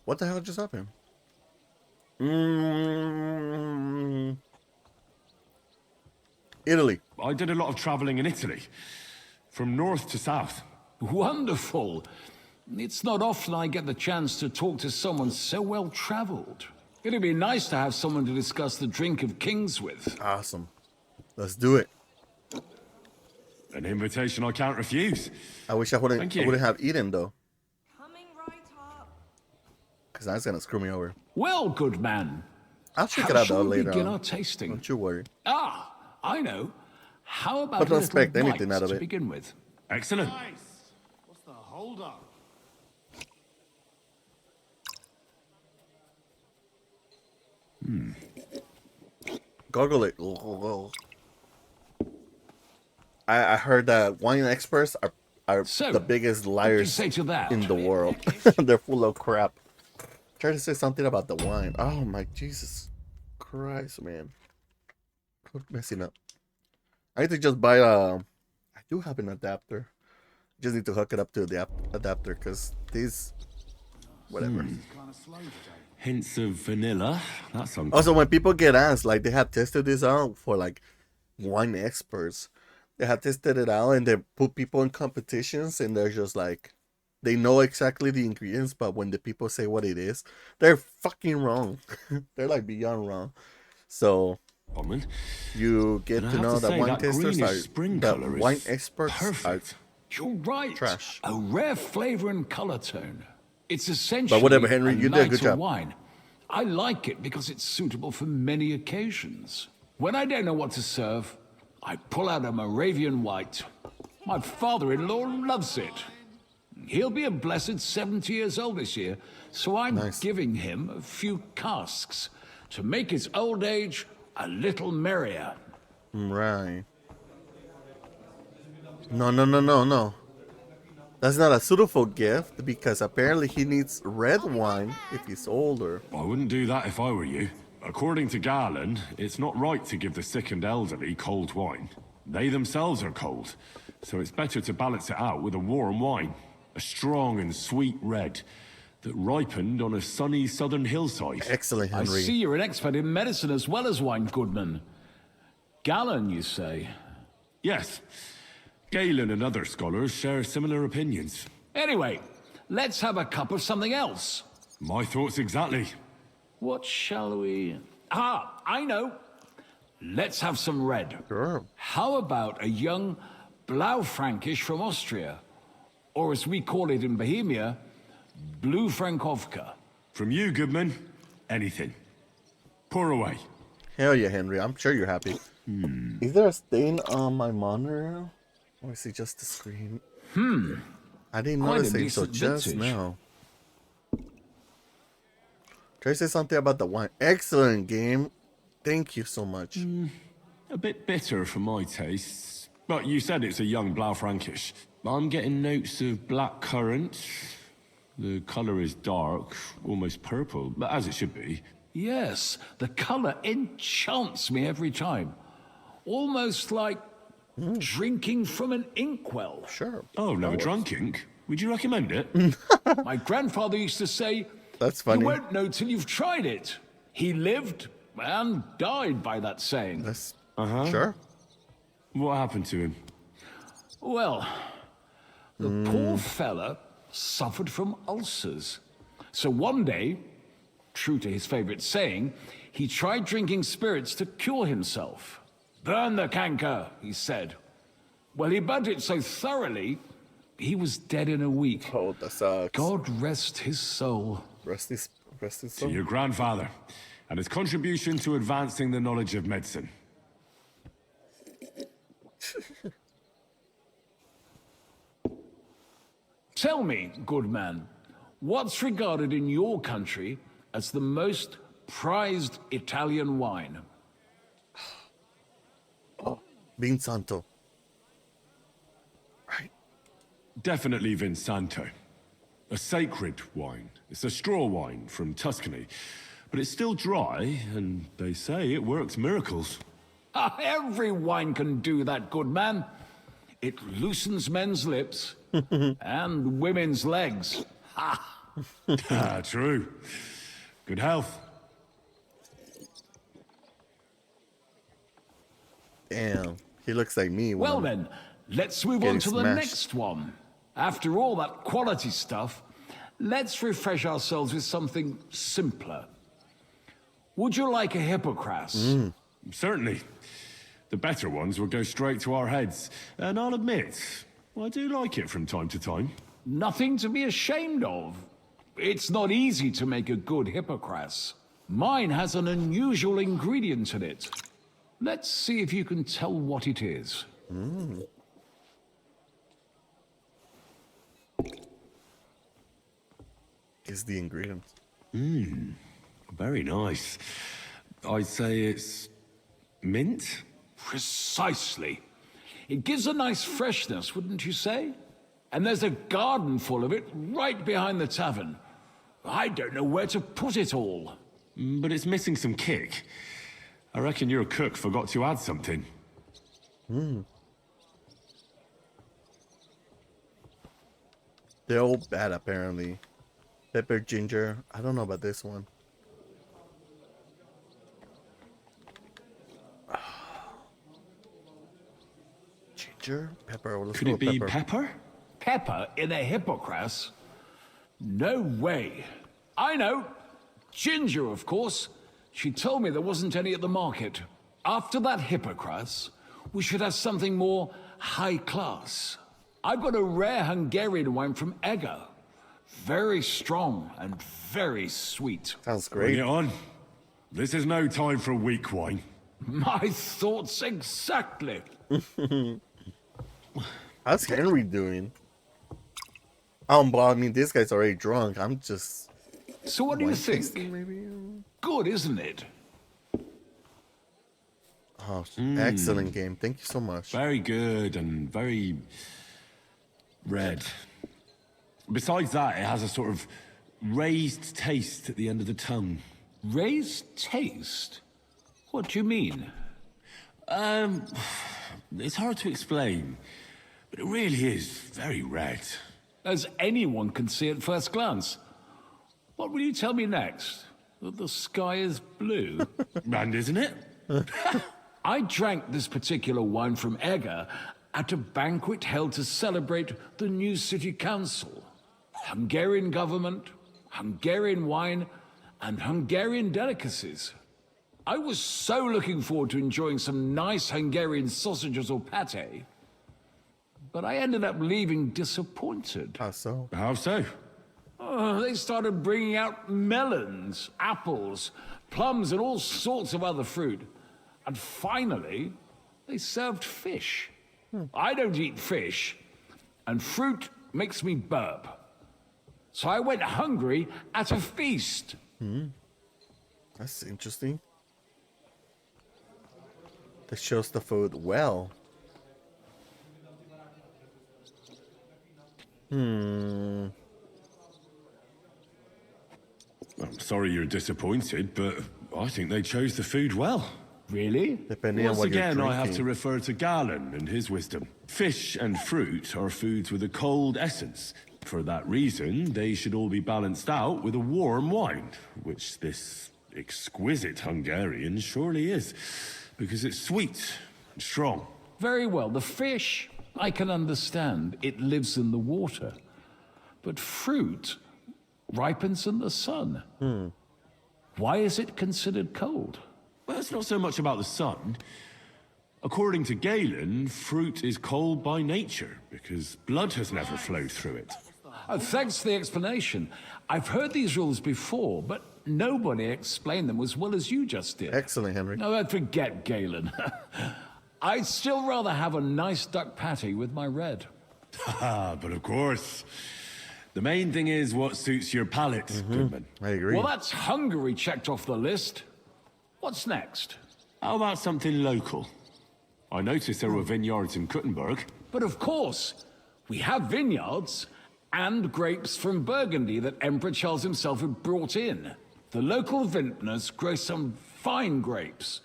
[SPEAKER 1] What the hell just happened? Italy.
[SPEAKER 2] I did a lot of traveling in Italy, from north to south.
[SPEAKER 17] Wonderful. It's not often I get the chance to talk to someone so well traveled. It'd be nice to have someone to discuss the drink of kings with.
[SPEAKER 1] Awesome. Let's do it.
[SPEAKER 2] An invitation I can't refuse.
[SPEAKER 1] I wish I wouldn't have eaten though.
[SPEAKER 7] Coming right up.
[SPEAKER 1] Because that's gonna screw me over.
[SPEAKER 17] Well, good man.
[SPEAKER 1] I'll check it out though later
[SPEAKER 17] begin
[SPEAKER 1] on.
[SPEAKER 17] our tasting?
[SPEAKER 1] Don't you worry.
[SPEAKER 17] Ah, I know. How about
[SPEAKER 1] But don't
[SPEAKER 17] a little
[SPEAKER 1] expect anything
[SPEAKER 17] bite
[SPEAKER 1] out of
[SPEAKER 17] to
[SPEAKER 1] it.
[SPEAKER 17] begin with?
[SPEAKER 2] Excellent.
[SPEAKER 3] Nice. What's the hold up?
[SPEAKER 1] Gargle it. I heard that wine experts are
[SPEAKER 17] So,
[SPEAKER 1] the biggest
[SPEAKER 17] what do you
[SPEAKER 1] liars
[SPEAKER 17] say to that?
[SPEAKER 1] in the world. They're full of crap. Try to say something about the wine. Oh my Jesus Christ, man. Quit messing up. I need to just buy I do have an adapter. Just need to hook it up to the adapter because these whatever.
[SPEAKER 2] Hints of vanilla. That's something.
[SPEAKER 1] Also, when people get asked, like they have tested this out for like wine experts, they have tested it out and they put people in competitions and they're just like, they know exactly the ingredients, but when the people say what it is, they're fucking wrong. They're like beyond wrong. So you get to know that wine testers are, that wine experts are
[SPEAKER 17] You're right.
[SPEAKER 1] trash.
[SPEAKER 17] A rare flavor and color tone. It's essentially
[SPEAKER 1] But whatever, Henry, you did a good
[SPEAKER 17] lighter
[SPEAKER 1] job.
[SPEAKER 17] wine. I like it because it's suitable for many occasions. When I don't know what to serve, I pull out a Moravian white. My father-in-law loves it. He'll be a blessed 70 years old this year, so I'm giving him a few casks to make his old age a little merrier.
[SPEAKER 1] Right. No. That's not a suitable gift because apparently he needs red wine if he's older.
[SPEAKER 2] I wouldn't do that if I were you. According to Garland, it's not right to give the sick and elderly cold wine. They themselves are cold, so it's better to balance it out with a warm wine. A strong and sweet red that ripened on a sunny southern hillside.
[SPEAKER 1] Excellent,
[SPEAKER 17] I see you're an expert in medicine as well as wine, Goodman. Gallon, you say?
[SPEAKER 2] Yes. Galen and other scholars share similar opinions.
[SPEAKER 17] Anyway, let's have a cup of something else.
[SPEAKER 2] My thoughts exactly.
[SPEAKER 17] What shall we... Ah, I know. Let's have some red.
[SPEAKER 1] Sure.
[SPEAKER 17] How about a young Blaufränkisch from Austria? Or as we call it in Bohemia, Blue Frankovka.
[SPEAKER 2] From you, Goodman, anything. Pour away.
[SPEAKER 1] Hell yeah, Henry. I'm sure you're happy. Is there a stain on my monitor? Or is it just the screen? I didn't
[SPEAKER 17] Quite
[SPEAKER 1] notice
[SPEAKER 17] a
[SPEAKER 1] it, so
[SPEAKER 17] decent
[SPEAKER 1] just
[SPEAKER 17] vintage.
[SPEAKER 1] now. Try to say something about the wine. Excellent game. Thank you so much.
[SPEAKER 2] A bit bitter for my tastes. But you said it's a young Blaufränkisch. I'm getting notes of black currant. The colour is dark, almost purple, but as it should be.
[SPEAKER 17] Yes, the color enchants me every time. Almost like drinking from an inkwell.
[SPEAKER 1] Sure.
[SPEAKER 2] Oh, never drunk ink. Would you recommend it?
[SPEAKER 17] My grandfather used to say,
[SPEAKER 1] That's funny.
[SPEAKER 17] you won't know till you've tried it. He lived and died by that saying.
[SPEAKER 1] That's
[SPEAKER 2] Sure. What happened to him?
[SPEAKER 17] Well, the poor fella suffered from ulcers. So one day, true to his favorite saying, he tried drinking spirits to cure himself. Burn the canker, he said. Well, he burnt it so thoroughly, he was dead in a week.
[SPEAKER 1] Oh, that sucks.
[SPEAKER 17] God rest his soul.
[SPEAKER 1] Rest his
[SPEAKER 2] To
[SPEAKER 1] soul.
[SPEAKER 2] your grandfather and his contribution to advancing the knowledge of medicine.
[SPEAKER 17] Tell me, good man, what's regarded in your country as the most prized Italian wine?
[SPEAKER 1] Vinsanto.
[SPEAKER 2] Definitely Vinsanto. A sacred wine. It's a straw wine from Tuscany. But it's still dry, and they say it works miracles.
[SPEAKER 17] Every wine can do that, good man. It loosens men's lips and women's legs. Ha!
[SPEAKER 2] True. Good health.
[SPEAKER 1] Damn. He looks like me. when
[SPEAKER 17] Well
[SPEAKER 1] I'm
[SPEAKER 17] then, let's move on
[SPEAKER 1] getting
[SPEAKER 17] to the
[SPEAKER 1] smashed.
[SPEAKER 17] next one. After all that quality stuff, let's refresh ourselves with something simpler. Would you like a Hippocras?
[SPEAKER 2] Certainly. The better ones will go straight to our heads. And I'll admit, I do like it from time to time.
[SPEAKER 17] Nothing to be ashamed of. It's not easy to make a good Hippocras. Mine has an unusual ingredient in it. Let's see if you can tell what it is.
[SPEAKER 1] Is the ingredient.
[SPEAKER 2] Very nice. I'd say it's mint?
[SPEAKER 17] Precisely. It gives a nice freshness, wouldn't you say? And there's a garden full of it right behind the tavern. I don't know where to put it all.
[SPEAKER 2] But it's missing some kick. I reckon your cook forgot to add something.
[SPEAKER 1] They're all bad, apparently. Pepper, ginger. I don't know about this one. Ginger, pepper. Well, let's
[SPEAKER 2] Could
[SPEAKER 1] go
[SPEAKER 2] it
[SPEAKER 1] with
[SPEAKER 2] be
[SPEAKER 1] pepper.
[SPEAKER 2] pepper?
[SPEAKER 17] Pepper in a hippocras? No way. I know. Ginger, of course. She told me there wasn't any at the market. After that hippocras, we should have something more high class. I've got a rare Hungarian wine from Egger. Very strong and very sweet.
[SPEAKER 1] Sounds
[SPEAKER 2] Bring
[SPEAKER 1] great.
[SPEAKER 2] it on. This is no time for weak wine.
[SPEAKER 17] My thoughts exactly.
[SPEAKER 1] How's Henry doing? Well, I mean, this guy's already drunk. I'm just.
[SPEAKER 17] So what do you
[SPEAKER 1] wine
[SPEAKER 17] think?
[SPEAKER 1] tasting, maybe?
[SPEAKER 17] Good, isn't it?
[SPEAKER 1] Oh, excellent game. Thank you so much.
[SPEAKER 2] Very good and very red. Besides that, it has a sort of raised taste at the end of the tongue.
[SPEAKER 17] Raised taste? What do you mean?
[SPEAKER 2] It's hard to explain, but it really is very red.
[SPEAKER 17] As anyone can see at first glance. What will you tell me next? That the sky is blue?
[SPEAKER 2] And isn't it?
[SPEAKER 17] I drank this particular wine from Egger at a banquet held to celebrate the new city council. Hungarian government, Hungarian wine, and Hungarian delicacies. I was so looking forward to enjoying some nice Hungarian sausages or pate, but I ended up leaving disappointed.
[SPEAKER 1] How so?
[SPEAKER 2] How so?
[SPEAKER 17] They started bringing out melons, apples, plums, and all sorts of other fruit. And finally, they served fish. I don't eat fish, and fruit makes me burp. So I went hungry at a feast.
[SPEAKER 1] That's interesting. That shows the food well.
[SPEAKER 2] I'm sorry you're disappointed, but I think they chose the food well.
[SPEAKER 17] Really?
[SPEAKER 1] Depending on
[SPEAKER 2] Once
[SPEAKER 1] what
[SPEAKER 2] again,
[SPEAKER 1] you're
[SPEAKER 2] I have
[SPEAKER 1] drinking.
[SPEAKER 2] to refer to Galen and his wisdom. Fish and fruit are foods with a cold essence. For that reason, they should all be balanced out with a warm wine, which this exquisite Hungarian surely is, because it's sweet and strong.
[SPEAKER 17] Very well. The fish, I can understand. It lives in the water. But fruit ripens in the sun. Why is it considered cold?
[SPEAKER 2] Well, it's not so much about the sun. According to Galen, fruit is cold by nature, because blood has never flowed through it.
[SPEAKER 17] Thanks for the explanation. I've heard these rules before, but nobody explained them as well as you just did.
[SPEAKER 1] Excellent, Henry.
[SPEAKER 17] No, forget Galen. I'd still rather have a nice duck patty with my red.
[SPEAKER 2] But of course, the main thing is what suits your palate, Goodman.
[SPEAKER 1] I agree.
[SPEAKER 17] Well, that's Hungary checked off the list. What's next?
[SPEAKER 2] How about something local? I noticed there were vineyards in Kuttenberg.
[SPEAKER 17] But of course, we have vineyards and grapes from Burgundy that Emperor Charles himself had brought in. The local vintners grow some fine grapes,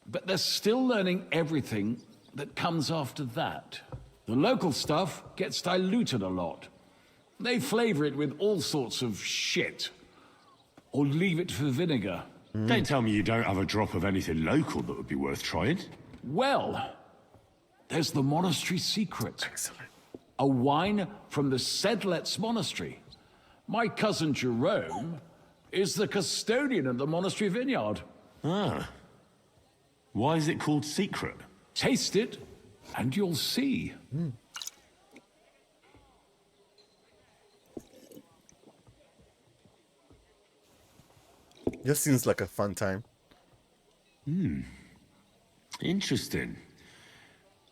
[SPEAKER 17] but they're still learning everything that comes after that. The local stuff gets diluted a lot. They flavor it with all sorts of shit, or leave it for vinegar.
[SPEAKER 2] Don't tell me you don't have a drop of anything local that would be worth trying.
[SPEAKER 17] Well, there's the monastery secret.
[SPEAKER 1] Excellent.
[SPEAKER 17] A wine from the Sedlets Monastery. My cousin Jerome is the custodian of the monastery vineyard.
[SPEAKER 2] Ah. Why is it called secret?
[SPEAKER 17] Taste it, and you'll see.
[SPEAKER 1] Just seems like a fun time.
[SPEAKER 2] Interesting.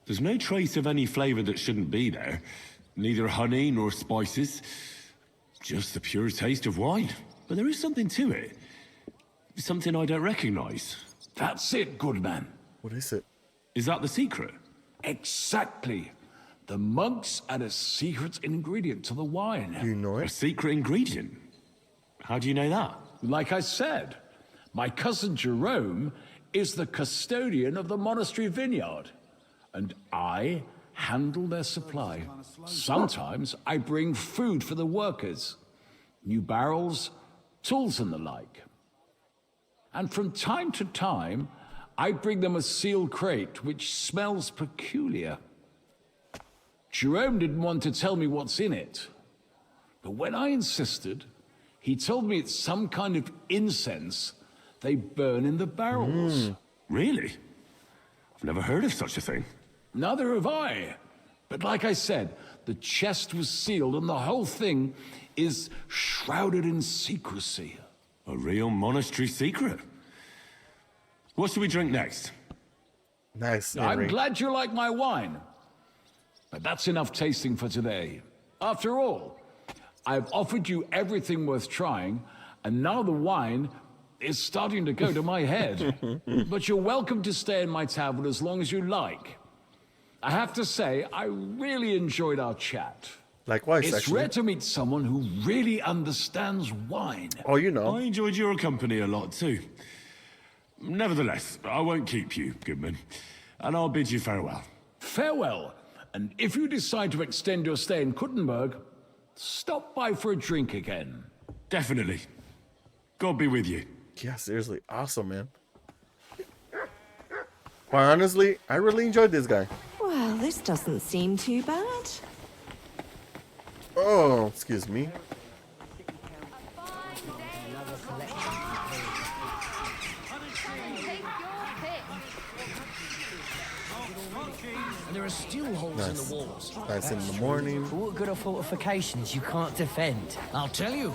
[SPEAKER 2] There's no trace of any flavor that shouldn't be there. Neither honey nor spices. Just the pure taste of wine. But there is something to it. Something I don't recognize.
[SPEAKER 17] That's it, good man.
[SPEAKER 1] What is it?
[SPEAKER 2] Is that the secret?
[SPEAKER 17] Exactly. The monks add a secret ingredient to the wine.
[SPEAKER 1] Do you know
[SPEAKER 2] A
[SPEAKER 1] it?
[SPEAKER 2] secret ingredient? How do you know that?
[SPEAKER 17] Like I said, my cousin Jerome is the custodian of the monastery vineyard, and I handle their supply. Sometimes I bring food for the workers, new barrels, tools and the like. And from time to time, I bring them a sealed crate which smells peculiar. Jerome didn't want to tell me what's in it, but when I insisted, he told me it's some kind of incense they burn in the barrels.
[SPEAKER 2] Really? I've never heard of such a thing.
[SPEAKER 17] Neither have I. But like I said, the chest was sealed and the whole thing is shrouded in secrecy.
[SPEAKER 2] A real monastery secret. What should we drink next?
[SPEAKER 1] Nice.
[SPEAKER 17] I'm
[SPEAKER 1] Heinrich.
[SPEAKER 17] glad you like my wine. But that's enough tasting for today. After all, I've offered you everything worth trying, and now the wine is starting to go to my head. But you're welcome to stay in my tavern as long as you like. I have to say, I really enjoyed our chat.
[SPEAKER 1] Likewise,
[SPEAKER 17] It's
[SPEAKER 1] actually.
[SPEAKER 17] rare to meet someone who really understands wine.
[SPEAKER 1] Oh, you know.
[SPEAKER 2] I enjoyed your company a lot too. Nevertheless, I won't keep you, Goodman, and I'll bid you farewell.
[SPEAKER 17] Farewell. And if you decide to extend your stay in Kuttenberg, stop by for a drink again.
[SPEAKER 2] Definitely. God be with you.
[SPEAKER 1] Yeah, seriously. Awesome, man. Quite honestly, I really enjoyed this guy.
[SPEAKER 18] Well, this doesn't seem too bad.
[SPEAKER 1] Oh, excuse me.
[SPEAKER 9] And there are still holes in the walls.
[SPEAKER 1] Nice in the morning.
[SPEAKER 9] What good are fortifications you can't defend? I'll tell you.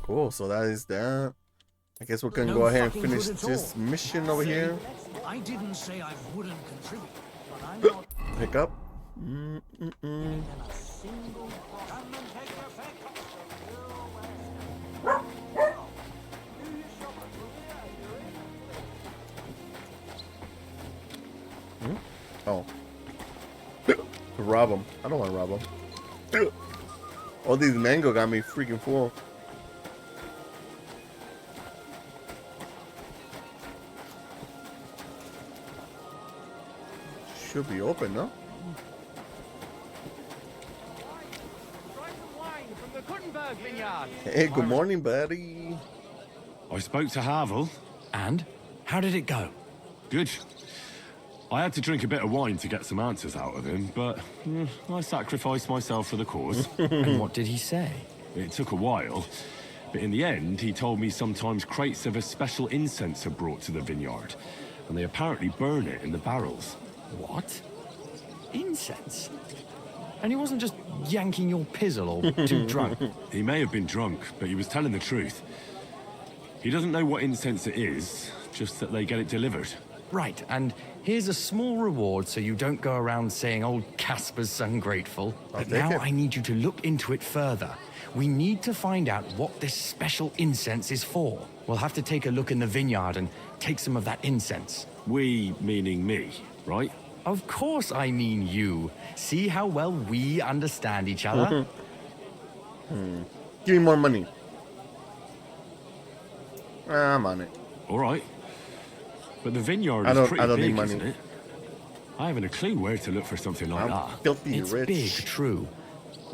[SPEAKER 1] Cool, so that is that. I guess we're gonna go ahead and finish this mission over here.
[SPEAKER 15] I didn't say I wouldn't contribute, but I'm not.
[SPEAKER 1] Pick up. Oh. Rob him. I don't want to rob him. All these mango got me freaking full. Should be open, no? Hey, good morning, buddy.
[SPEAKER 2] I spoke to Havel.
[SPEAKER 4] And? How did it go?
[SPEAKER 2] Good. I had to drink a bit of wine to get some answers out of him, but I sacrificed myself for the cause.
[SPEAKER 4] And what did he say?
[SPEAKER 2] It took a while, but in the end, he told me sometimes crates of a special incense are brought to the vineyard, and they apparently burn it in the barrels.
[SPEAKER 4] What? Incense? And he wasn't just yanking your pizzle or too drunk?
[SPEAKER 2] He may have been drunk, but he was telling the truth. He doesn't know what incense it is, just that they get it delivered.
[SPEAKER 4] Right, and here's a small reward so you don't go around saying old Casper's ungrateful. But now I need you to look into it further. We need to find out what this special incense is for. We'll have to take a look in the vineyard and take some of that incense.
[SPEAKER 2] We, meaning me, right?
[SPEAKER 4] Of course I mean you. See how well we understand each other?
[SPEAKER 1] Give me more money. I'm on it.
[SPEAKER 2] All right. But the vineyard is pretty
[SPEAKER 1] don't
[SPEAKER 2] big,
[SPEAKER 1] need money.
[SPEAKER 2] isn't it? I haven't a clue where to look for something like that.
[SPEAKER 1] Filthy
[SPEAKER 4] It's
[SPEAKER 1] rich.
[SPEAKER 4] big, true.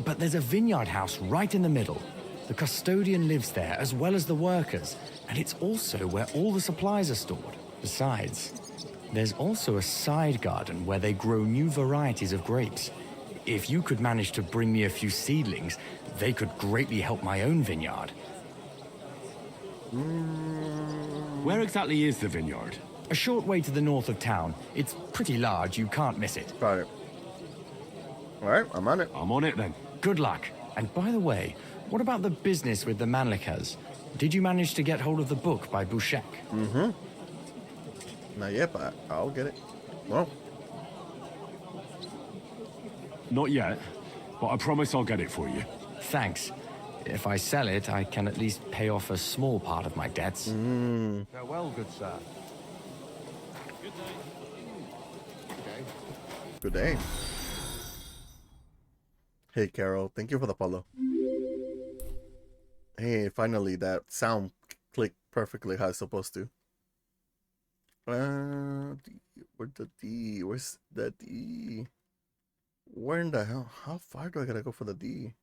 [SPEAKER 4] But there's a vineyard house right in the middle. The custodian lives there, as well as the workers. And it's also where all the supplies are stored. Besides, there's also a side garden where they grow new varieties of grapes. If you could manage to bring me a few seedlings, they could greatly help my own vineyard.
[SPEAKER 2] Where exactly is the vineyard?
[SPEAKER 4] A short way to the north of town. It's pretty large, you can't miss it.
[SPEAKER 1] Got it. All right, I'm on it.
[SPEAKER 2] I'm on it then.
[SPEAKER 4] Good luck. And by the way, what about the business with the Manlikas? Did you manage to get hold of the book by Bouchek?
[SPEAKER 1] Not yet, but I'll get it. Well,
[SPEAKER 2] Not yet, but I promise I'll get it for you.
[SPEAKER 4] Thanks. If I sell it, I can at least pay off a small part of my debts.
[SPEAKER 3] Farewell, good sir.
[SPEAKER 1] Good day. Hey, Carol. Thank you for the follow. Hey, finally, that sound clicked perfectly how it's supposed to. Where's the D? Where's the D? Where in the hell? How far do I gotta go for the D?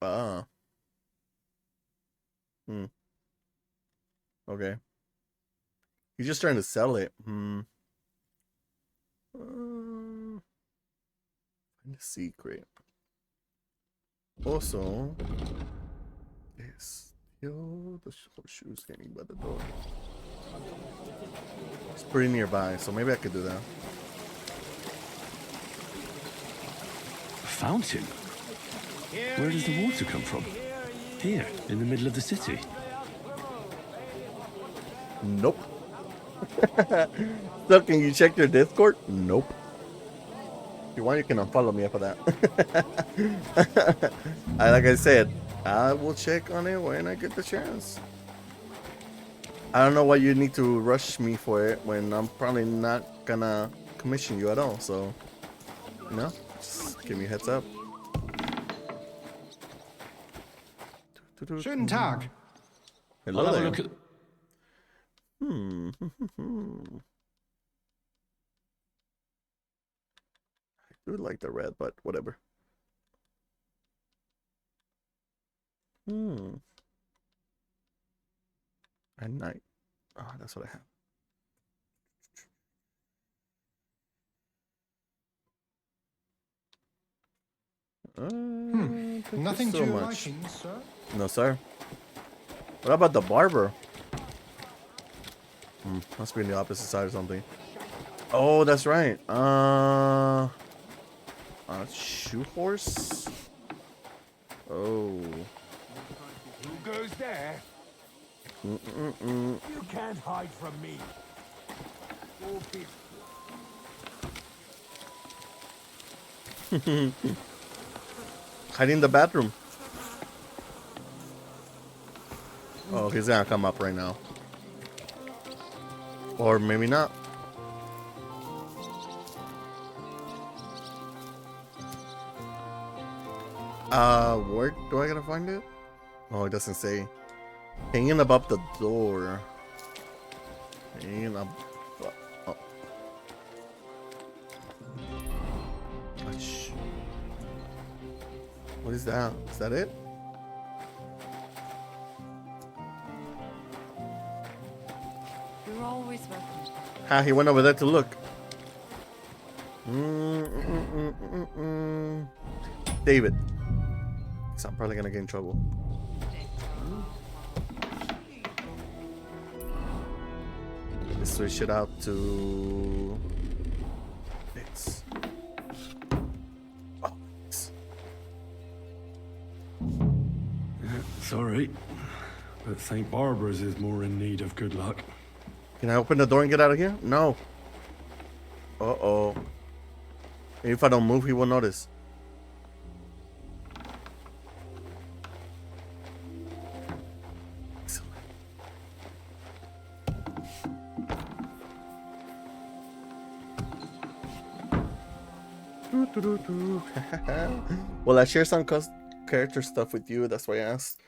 [SPEAKER 1] Ah. Okay. He's just trying to sell it. Find a secret. Also, is still the horseshoes hanging by the door. It's pretty nearby, so maybe I could do that.
[SPEAKER 2] A fountain? Where does the water come from? Here, in the middle of the city.
[SPEAKER 1] Nope. So can you check your Discord? Nope. If you want, you can unfollow me after that. Like I said, I will check on it when I get the chance. I don't know why you need to rush me for it when I'm probably not gonna commission you at all. So, you know, just give me a heads up.
[SPEAKER 3] Schönen Tag.
[SPEAKER 1] Hello
[SPEAKER 2] I'll
[SPEAKER 1] there.
[SPEAKER 2] have a look at...
[SPEAKER 1] I do like the red, but whatever. At night. Oh, that's what I have.
[SPEAKER 3] Nothing
[SPEAKER 1] so
[SPEAKER 3] to
[SPEAKER 1] much.
[SPEAKER 3] liking, sir?
[SPEAKER 1] No, sir. What about the barber? Must be on the opposite side or something. Oh, that's right. Shoe horse? Oh.
[SPEAKER 14] Who goes there?
[SPEAKER 1] You
[SPEAKER 14] can't hide from me.
[SPEAKER 1] Hiding in the bathroom. Oh, he's gonna come up right now. Or maybe not. Where do I gotta find it? Oh, it doesn't say. Hanging above the door. Hanging up. Oh. Touch. What is that? Is that it?
[SPEAKER 7] You're always welcome.
[SPEAKER 1] Ah, he went over there to look. David. So I'm probably gonna get in trouble. Let's switch it out to this. Oh, this.
[SPEAKER 2] Sorry, but St. Barbara's is more in need of good luck.
[SPEAKER 1] Can I open the door and get out of here? No. Uh-oh. If I don't move, he will notice. Well, I share some character stuff with you. That's why I asked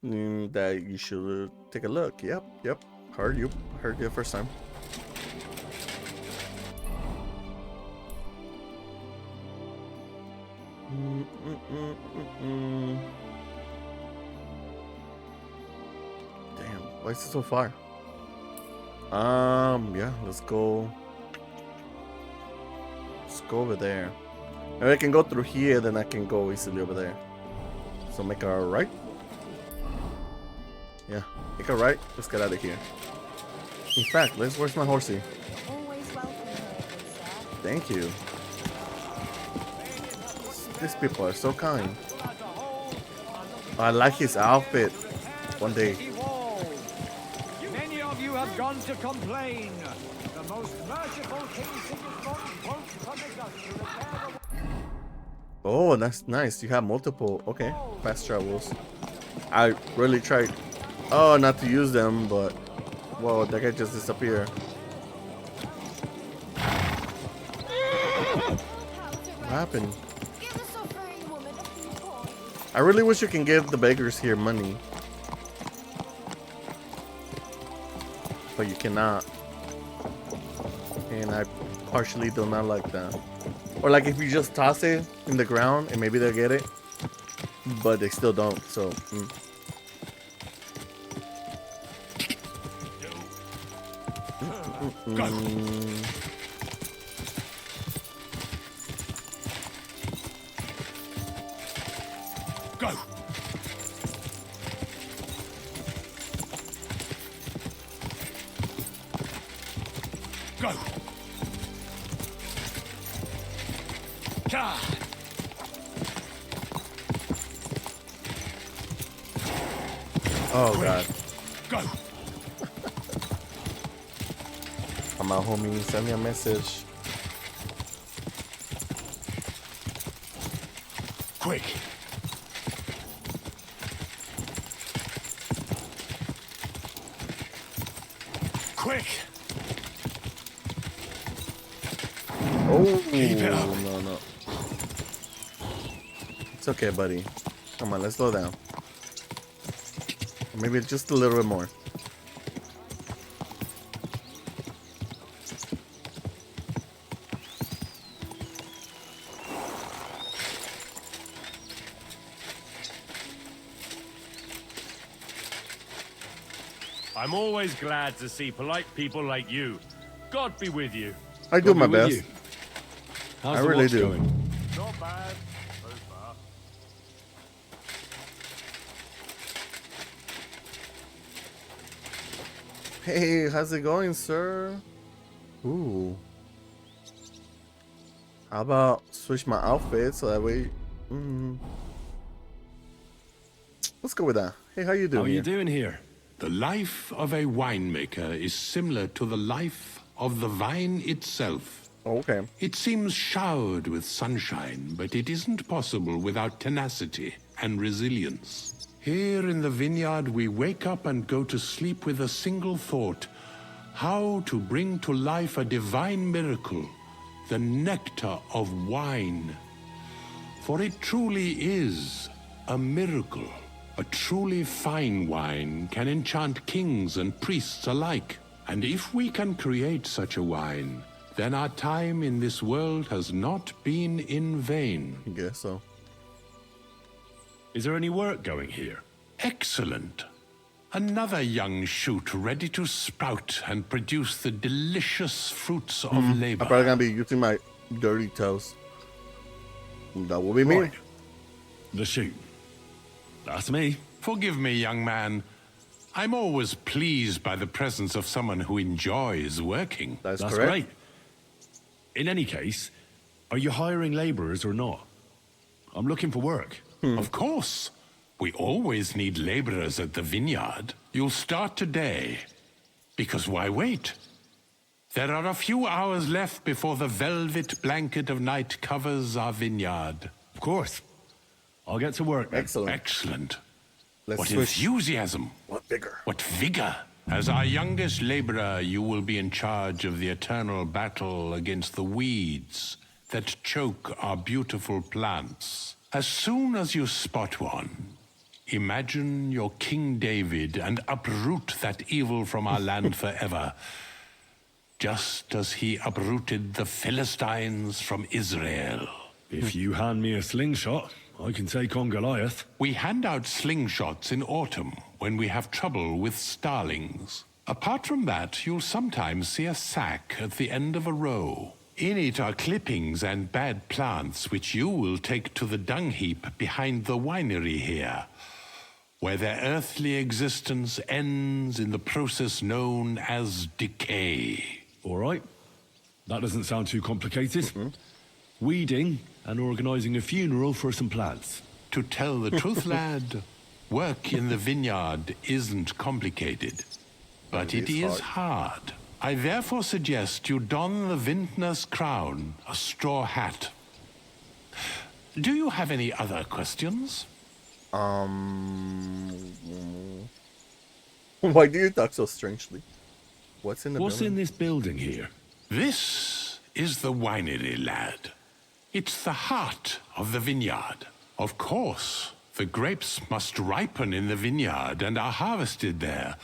[SPEAKER 1] that you should take a look. Yep. Heard you the first time. Damn, why is it so far? Yeah, let's go. Let's go over there. Maybe I can go through here, then I can go easily over there. So make a right. Yeah, make a right. Let's get out of here. In fact, where's my horsey?
[SPEAKER 7] Always welcome here, good sir.
[SPEAKER 1] Thank you. These people are so kind. I like his outfit. One day.
[SPEAKER 19] Many of you have gone to complain. The most merciful King Sigismund won't permit us to repair the...
[SPEAKER 1] Oh, that's nice. You have multiple. Okay, fast travels. I really tried. Oh, not to use them, but whoa, that guy just disappeared. happened? I really wish you can give the beggars here money. But you cannot. And I partially do not like that. Or like if you just toss it in the ground and maybe they'll get it. But they still don't, so...
[SPEAKER 2] Go. Go. Go. Ka.
[SPEAKER 1] Oh god.
[SPEAKER 2] Go.
[SPEAKER 1] Come on, homie. Send me a message.
[SPEAKER 2] Quick. Quick.
[SPEAKER 1] Oh,
[SPEAKER 2] keep it up.
[SPEAKER 1] No. It's okay, buddy. Come on, let's slow down. Or maybe just a little bit more.
[SPEAKER 20] I'm always glad to see polite people like you. God be with you.
[SPEAKER 1] I do my best.
[SPEAKER 2] How's
[SPEAKER 1] I
[SPEAKER 2] the
[SPEAKER 1] really
[SPEAKER 2] watch
[SPEAKER 1] do.
[SPEAKER 2] going?
[SPEAKER 20] Not bad, so far.
[SPEAKER 1] Hey, how's it going, sir? Ooh. How about switch my outfit so that way... Let's go with that. Hey, how you doing?
[SPEAKER 2] How are you doing
[SPEAKER 20] here?
[SPEAKER 21] The life of a winemaker is similar to the life of the vine itself.
[SPEAKER 1] Okay.
[SPEAKER 21] It seems showered with sunshine, but it isn't possible without tenacity and resilience. Here in the vineyard, we wake up and go to sleep with a single thought: how to bring to life a divine miracle, the nectar of wine. For it truly is a miracle. A truly fine wine can enchant kings and priests alike. And if we can create such a wine, then our time in this world has not been in vain.
[SPEAKER 1] I guess so.
[SPEAKER 20] Is there any work going here?
[SPEAKER 21] Excellent. Another young shoot ready to sprout and produce the delicious fruits of labor.
[SPEAKER 1] I'm probably gonna be using my dirty toes. That will be me.
[SPEAKER 2] Right. The shoot. That's me.
[SPEAKER 21] Forgive me, young man. I'm always pleased by the presence of someone who enjoys working.
[SPEAKER 1] That's
[SPEAKER 2] correct. Great. In any case, are you hiring laborers or not? I'm looking for work.
[SPEAKER 21] Of course. We always need laborers at the vineyard. You'll start today. Because why wait? There are a few hours left before the velvet blanket of night covers our vineyard.
[SPEAKER 2] Of course. I'll get to work then.
[SPEAKER 1] Excellent.
[SPEAKER 21] Excellent.
[SPEAKER 1] Let's
[SPEAKER 21] What
[SPEAKER 1] switch.
[SPEAKER 21] enthusiasm.
[SPEAKER 1] What vigor.
[SPEAKER 21] What vigor. As our youngest laborer, you will be in charge of the eternal battle against the weeds that choke our beautiful plants. As soon as you spot one, imagine you're King David and uproot that evil from our land forever, just as he uprooted the Philistines from Israel.
[SPEAKER 2] If you hand me a slingshot, I can take on Goliath.
[SPEAKER 21] We hand out slingshots in autumn when we have trouble with starlings. Apart from that, you'll sometimes see a sack at the end of a row. In it are clippings and bad plants which you will take to the dung heap behind the winery here, where their earthly existence ends in the process known as decay.
[SPEAKER 2] All right. That doesn't sound too complicated. Weeding and organizing a funeral for some plants.
[SPEAKER 21] To tell the truth, lad, work in the vineyard isn't complicated, but it is hard. I therefore suggest you don the vintner's crown, a straw hat. Do you have any other questions?
[SPEAKER 1] Why do you talk so strangely? What's in the
[SPEAKER 2] What's
[SPEAKER 1] building?
[SPEAKER 2] in this building here?
[SPEAKER 21] This is the winery, lad. It's the heart of the vineyard. Of course, the grapes must ripen in the vineyard and are harvested there.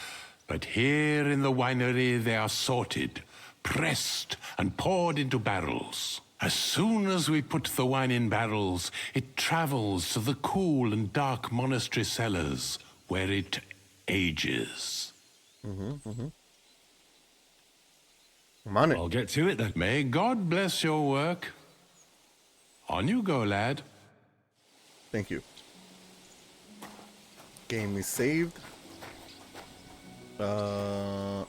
[SPEAKER 21] But here in the winery they are sorted, pressed, and poured into barrels. As soon as we put the wine in barrels, it travels to the cool and dark monastery cellars, where it ages.
[SPEAKER 1] I'm on it.
[SPEAKER 2] I'll get to it then.
[SPEAKER 21] May God bless your work. On you go, lad.
[SPEAKER 1] Thank you. Game is saved. Will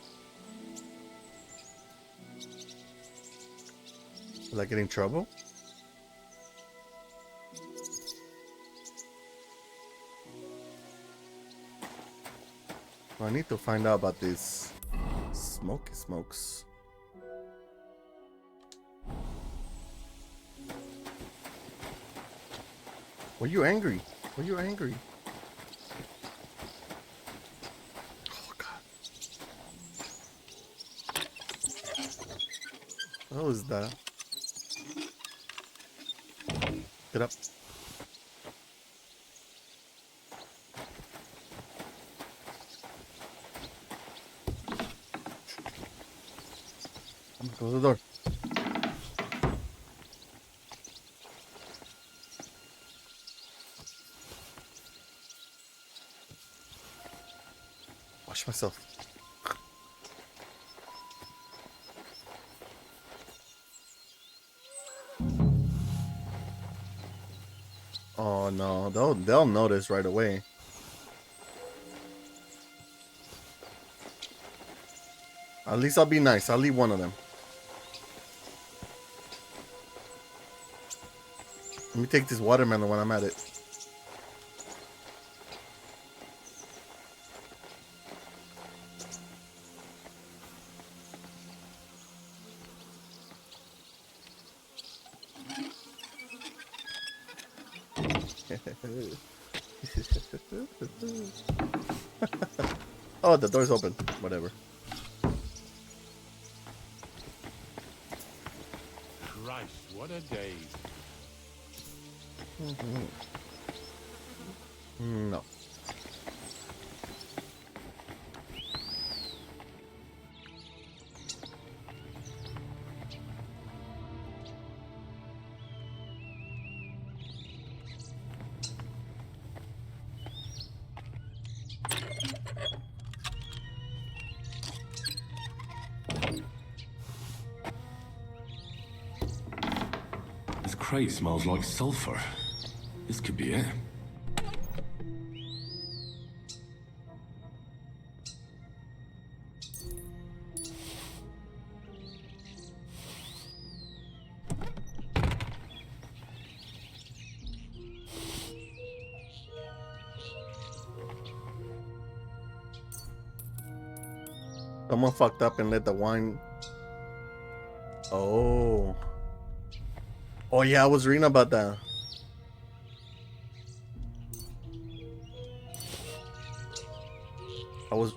[SPEAKER 1] I get in trouble? I need to find out about this smoky smokes. Were you angry? Were you angry? Oh God! What was that? Get up! Close the door. Wash myself. Oh no, they'll notice right away. At least I'll be nice. I'll leave one of them. Let me take this watermelon when I'm at it. Oh, the door's open. Whatever.
[SPEAKER 21] Christ, what a day.
[SPEAKER 1] No.
[SPEAKER 2] This crate smells like sulfur. This could be it.
[SPEAKER 1] Someone fucked up and let the wine. Oh. Oh yeah, I was reading about that. I was.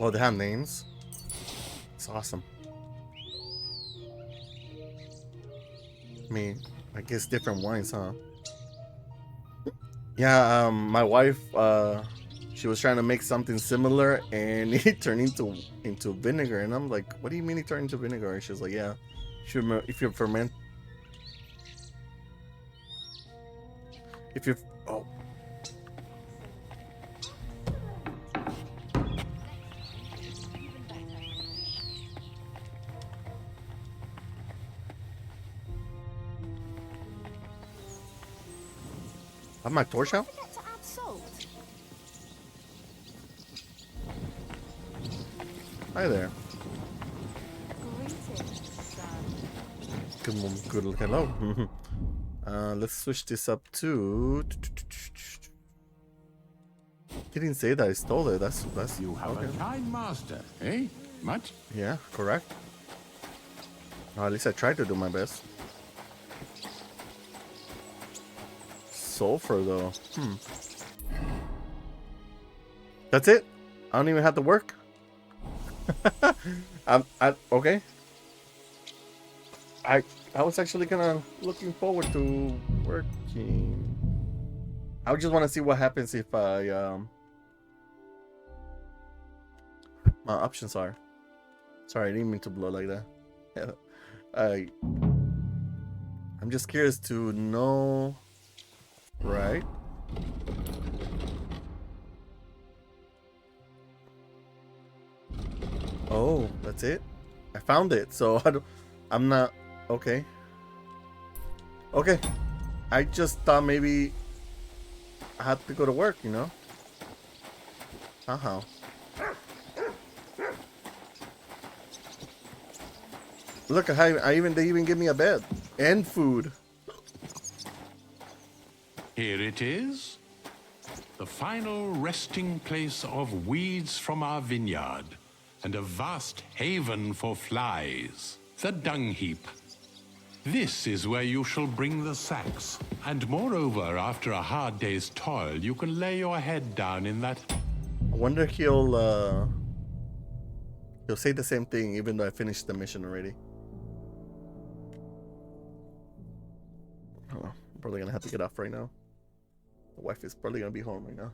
[SPEAKER 1] Oh, they have names. It's awesome. I mean, I guess different wines, huh? Yeah, my wife, she was trying to make something similar, and it turned into vinegar. And I'm like, "What do you mean it turned into vinegar?" And she's like, "Yeah, if you ferment, if you oh." Have my torch out? Hi there. Good hello. Let's switch this up to. He didn't say that I stole it. That's
[SPEAKER 8] You have
[SPEAKER 1] okay.
[SPEAKER 8] a kind master, eh? Much?
[SPEAKER 1] Yeah, correct. At least I tried to do my best. Sulfur though. That's it? I don't even have to work? Okay. I was actually kind of looking forward to working. I just want to see what happens if I my options are. Sorry, I didn't mean to blow like that. Yeah. I'm just curious to know, right? Oh, that's it? I found it, so I'm not okay. Okay. I just thought maybe I had to go to work, you know? Somehow. Look, they even give me a bed and food.
[SPEAKER 21] Here it is. The final resting place of weeds from our vineyard, and a vast haven for flies, the dung heap. This is where you shall bring the sacks, and moreover, after a hard day's toil, you can lay your head down in that.
[SPEAKER 1] I wonder he'll say the same thing even though I finished the mission already. Oh, I'm probably gonna have to get off right now. The wife is probably gonna be home right now.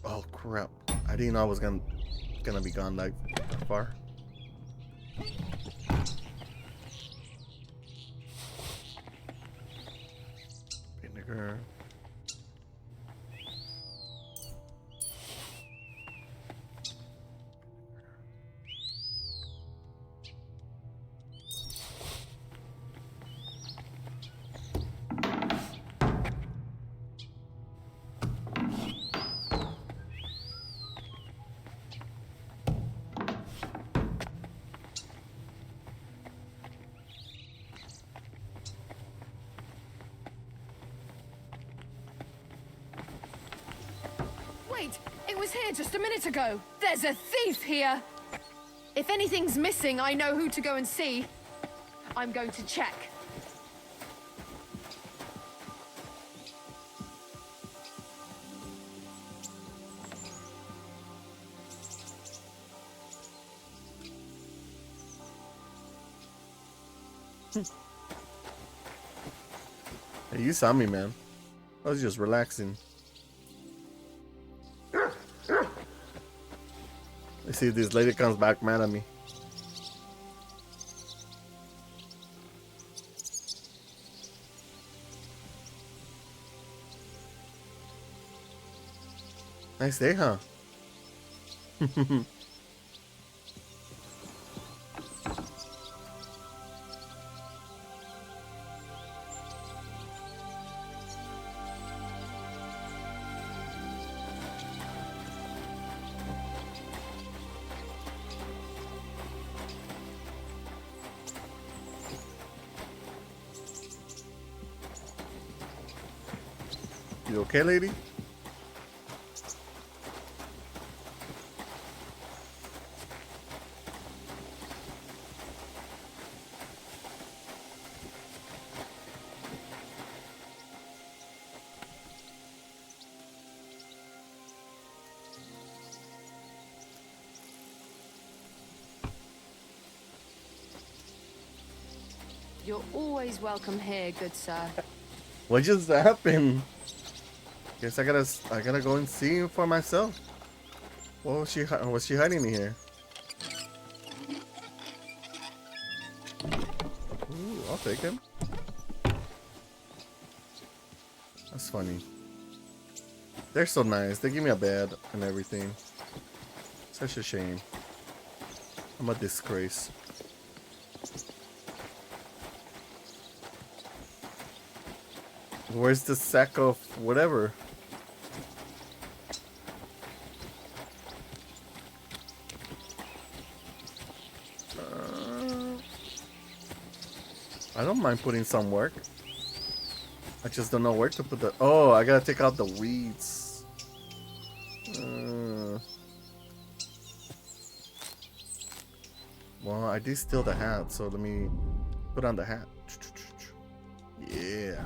[SPEAKER 1] Oh crap! I didn't know I was gonna be gone that far. Vinegar.
[SPEAKER 5] Wait, it was here just a minute ago. There's a thief here. If anything's missing, I know who to go and see. I'm going to check.
[SPEAKER 1] Hey, you saw me, man. I was just relaxing. I see this lady comes back mad at me. Nice day, huh? You okay, lady?
[SPEAKER 5] You're always welcome here, good sir.
[SPEAKER 1] What just happened? Guess I gotta go and see for myself. What was she hiding me here? Ooh, I'll take him. That's funny. They're so nice. They give me a bed and everything. Such a shame. I'm a disgrace. Where's the sack of whatever? I don't mind putting some work. I just don't know where to put the... Oh, I gotta take out the weeds. Well, I did steal the hat, so let me put on the hat. Yeah.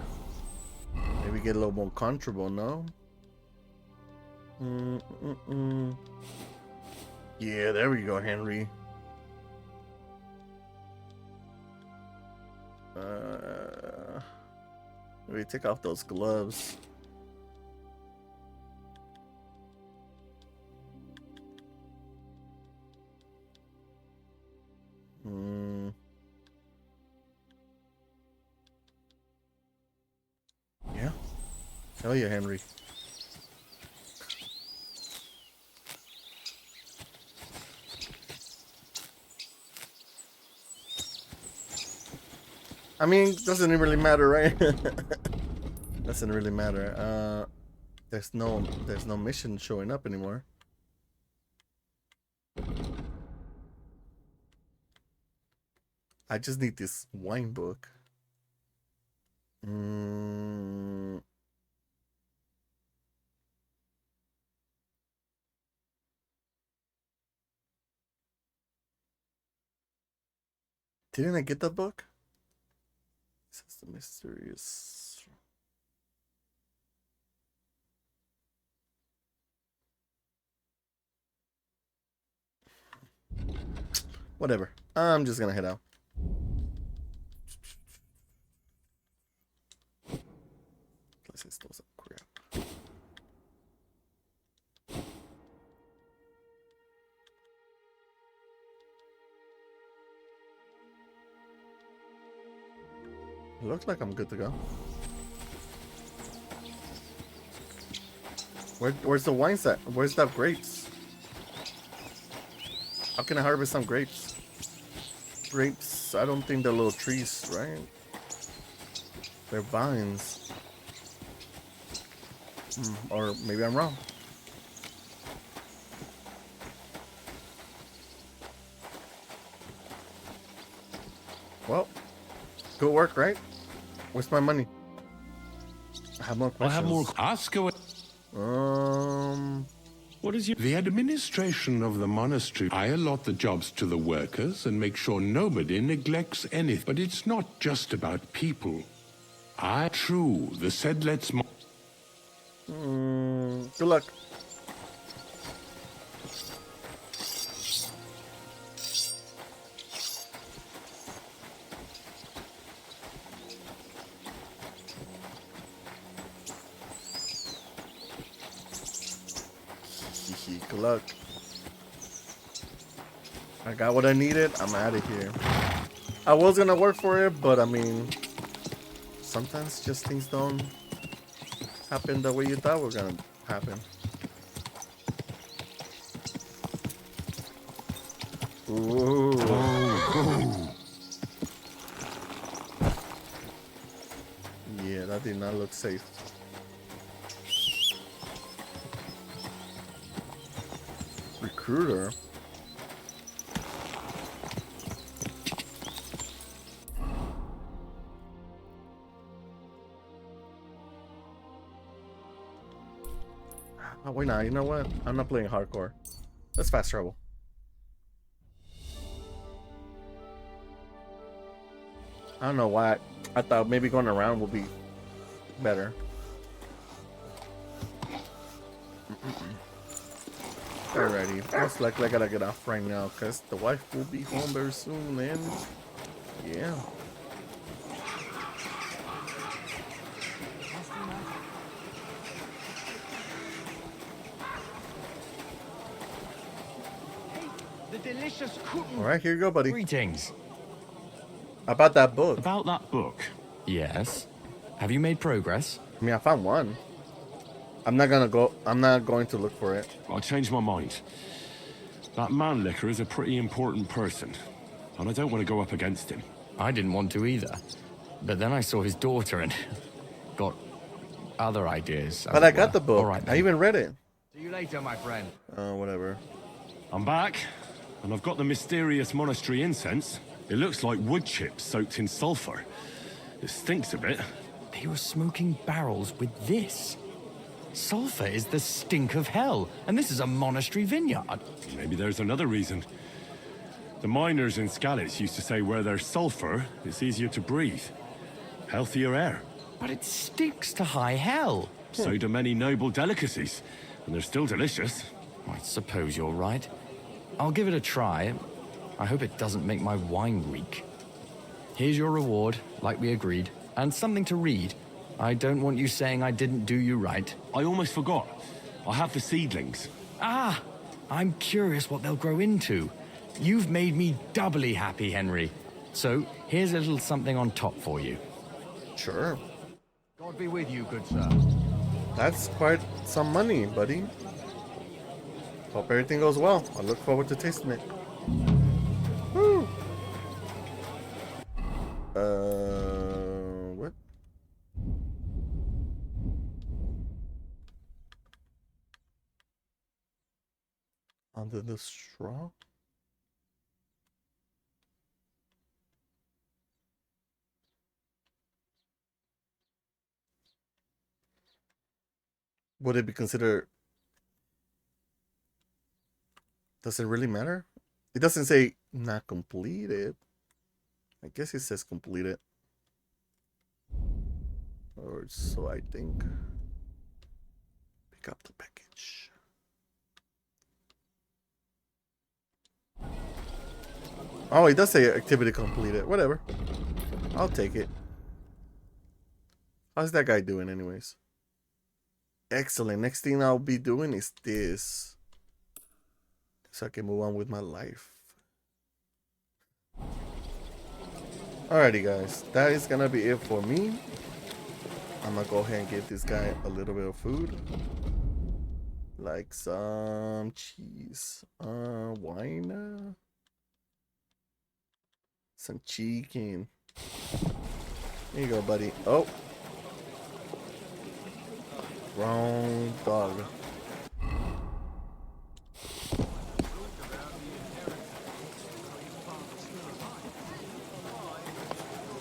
[SPEAKER 1] Maybe get a little more comfortable, no? Yeah, there we go, Henry. We take off those gloves. Yeah. Hell yeah, Henry. I mean, doesn't really matter, right? Doesn't really matter. There's no mission showing up anymore. I just need this wine book. Didn't I get that book? This is the mysterious. Whatever. I'm just gonna head out. Plus, I stole some crap. It looks like I'm good to go. Where's the wine set? Where's the grapes? How can I harvest some grapes? Grapes, I don't think they're little trees, right? They're vines. Or maybe I'm wrong. Well, good work, right? Where's my money? I have more questions.
[SPEAKER 21] I have more. Ask away. What is your... The administration of the monastery. I allot the jobs to the workers and make sure nobody neglects anything. But it's not just about people. True, the said let's...
[SPEAKER 1] Good luck. Good luck. I got what I needed. I'm out of here. I was gonna work for it, but I mean, sometimes just things don't happen the way you thought were gonna happen. Ooh. Yeah, that did not look safe. Recruiter. Oh, wait, now, you know what? I'm not playing hardcore. Let's fast travel. I don't know why. I thought maybe going around would be better. Alrighty, most likely I gotta get off right now because the wife will be home very soon, and yeah.
[SPEAKER 3] The delicious cooking.
[SPEAKER 1] All right, here you go, buddy.
[SPEAKER 4] Greetings.
[SPEAKER 1] About that book.
[SPEAKER 4] About that book? Yes. Have you made progress?
[SPEAKER 1] I mean, I found one. I'm not going to look for it.
[SPEAKER 2] I changed my mind. That man licker is a pretty important person, and I don't want to go up against him.
[SPEAKER 4] I didn't want to either. But then I saw his daughter and got other ideas.
[SPEAKER 1] But I got the book.
[SPEAKER 4] All right,
[SPEAKER 1] I even read it.
[SPEAKER 3] See you later, my friend.
[SPEAKER 1] Whatever.
[SPEAKER 2] I'm back, and I've got the mysterious monastery incense. It looks like wood chips soaked in sulfur. It stinks a bit.
[SPEAKER 4] They were smoking barrels with this. Sulfur is the stink of hell, and this is a monastery vineyard.
[SPEAKER 2] Maybe there's another reason. The miners in Skalitz used to say where there's sulfur, it's easier to breathe. Healthier air.
[SPEAKER 4] But it stinks to high hell.
[SPEAKER 2] So do many noble delicacies. and they're still delicious.
[SPEAKER 4] I suppose you're right. I'll give it a try. I hope it doesn't make my wine reek. Here's your reward, like we agreed, and something to read. I don't want you saying I didn't do you right.
[SPEAKER 2] I almost forgot. I have the seedlings.
[SPEAKER 4] Ah! I'm curious what they'll grow into. You've made me doubly happy, Henry. So, here's a little something on top for you.
[SPEAKER 1] Sure.
[SPEAKER 3] God be with you, good sir.
[SPEAKER 1] That's quite some money, buddy. Hope everything goes well. I look forward to tasting it. Woo! What? Under the straw? Would it be considered? Does it really matter? It doesn't say not completed. I guess it says completed. Or so I think. Pick up the package. Oh, it does say activity completed. Whatever. I'll take it. How's that guy doing anyways? Excellent. Next thing I'll be doing is this. So I can move on with my life. Alrighty guys. That is gonna be it for me. I'm gonna go ahead and give this guy a little bit of food. Like some cheese. Wine. Some chicken. Here you go, buddy. Oh. Wrong dog.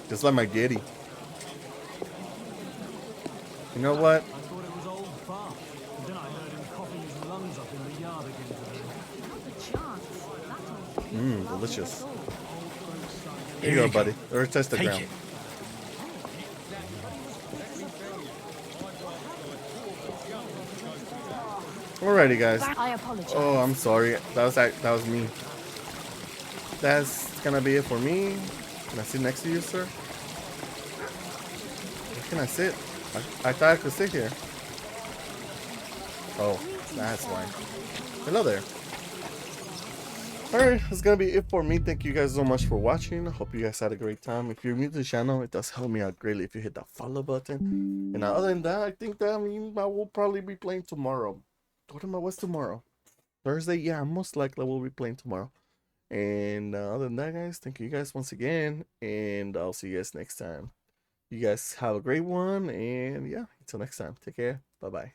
[SPEAKER 1] Just like my Getty. You know what?
[SPEAKER 3] I thought it was old Fart. But then I heard him coughing his lungs up in the yard again today.
[SPEAKER 1] Mmm, delicious. Here you go, buddy. Or touch the ground. Alrighty, guys.
[SPEAKER 7] I apologize.
[SPEAKER 1] Oh, I'm sorry. That was me. That's gonna be it for me. Can I sit next to you, sir? Where can I sit? I thought I could sit here. Oh, that's why. Hello there. Alright, that's gonna be it for me. Thank you guys so much for watching. I hope you guys had a great time. If you're new to the channel, it does help me out greatly if you hit that follow button. And other than that, I think that I will probably be playing tomorrow. What am I? What's tomorrow? Thursday? Yeah, most likely we'll be playing tomorrow. And other than that, guys, thank you guys once again. And I'll see you guys next time. You guys have a great one. And yeah, until next time, take care. Bye-bye.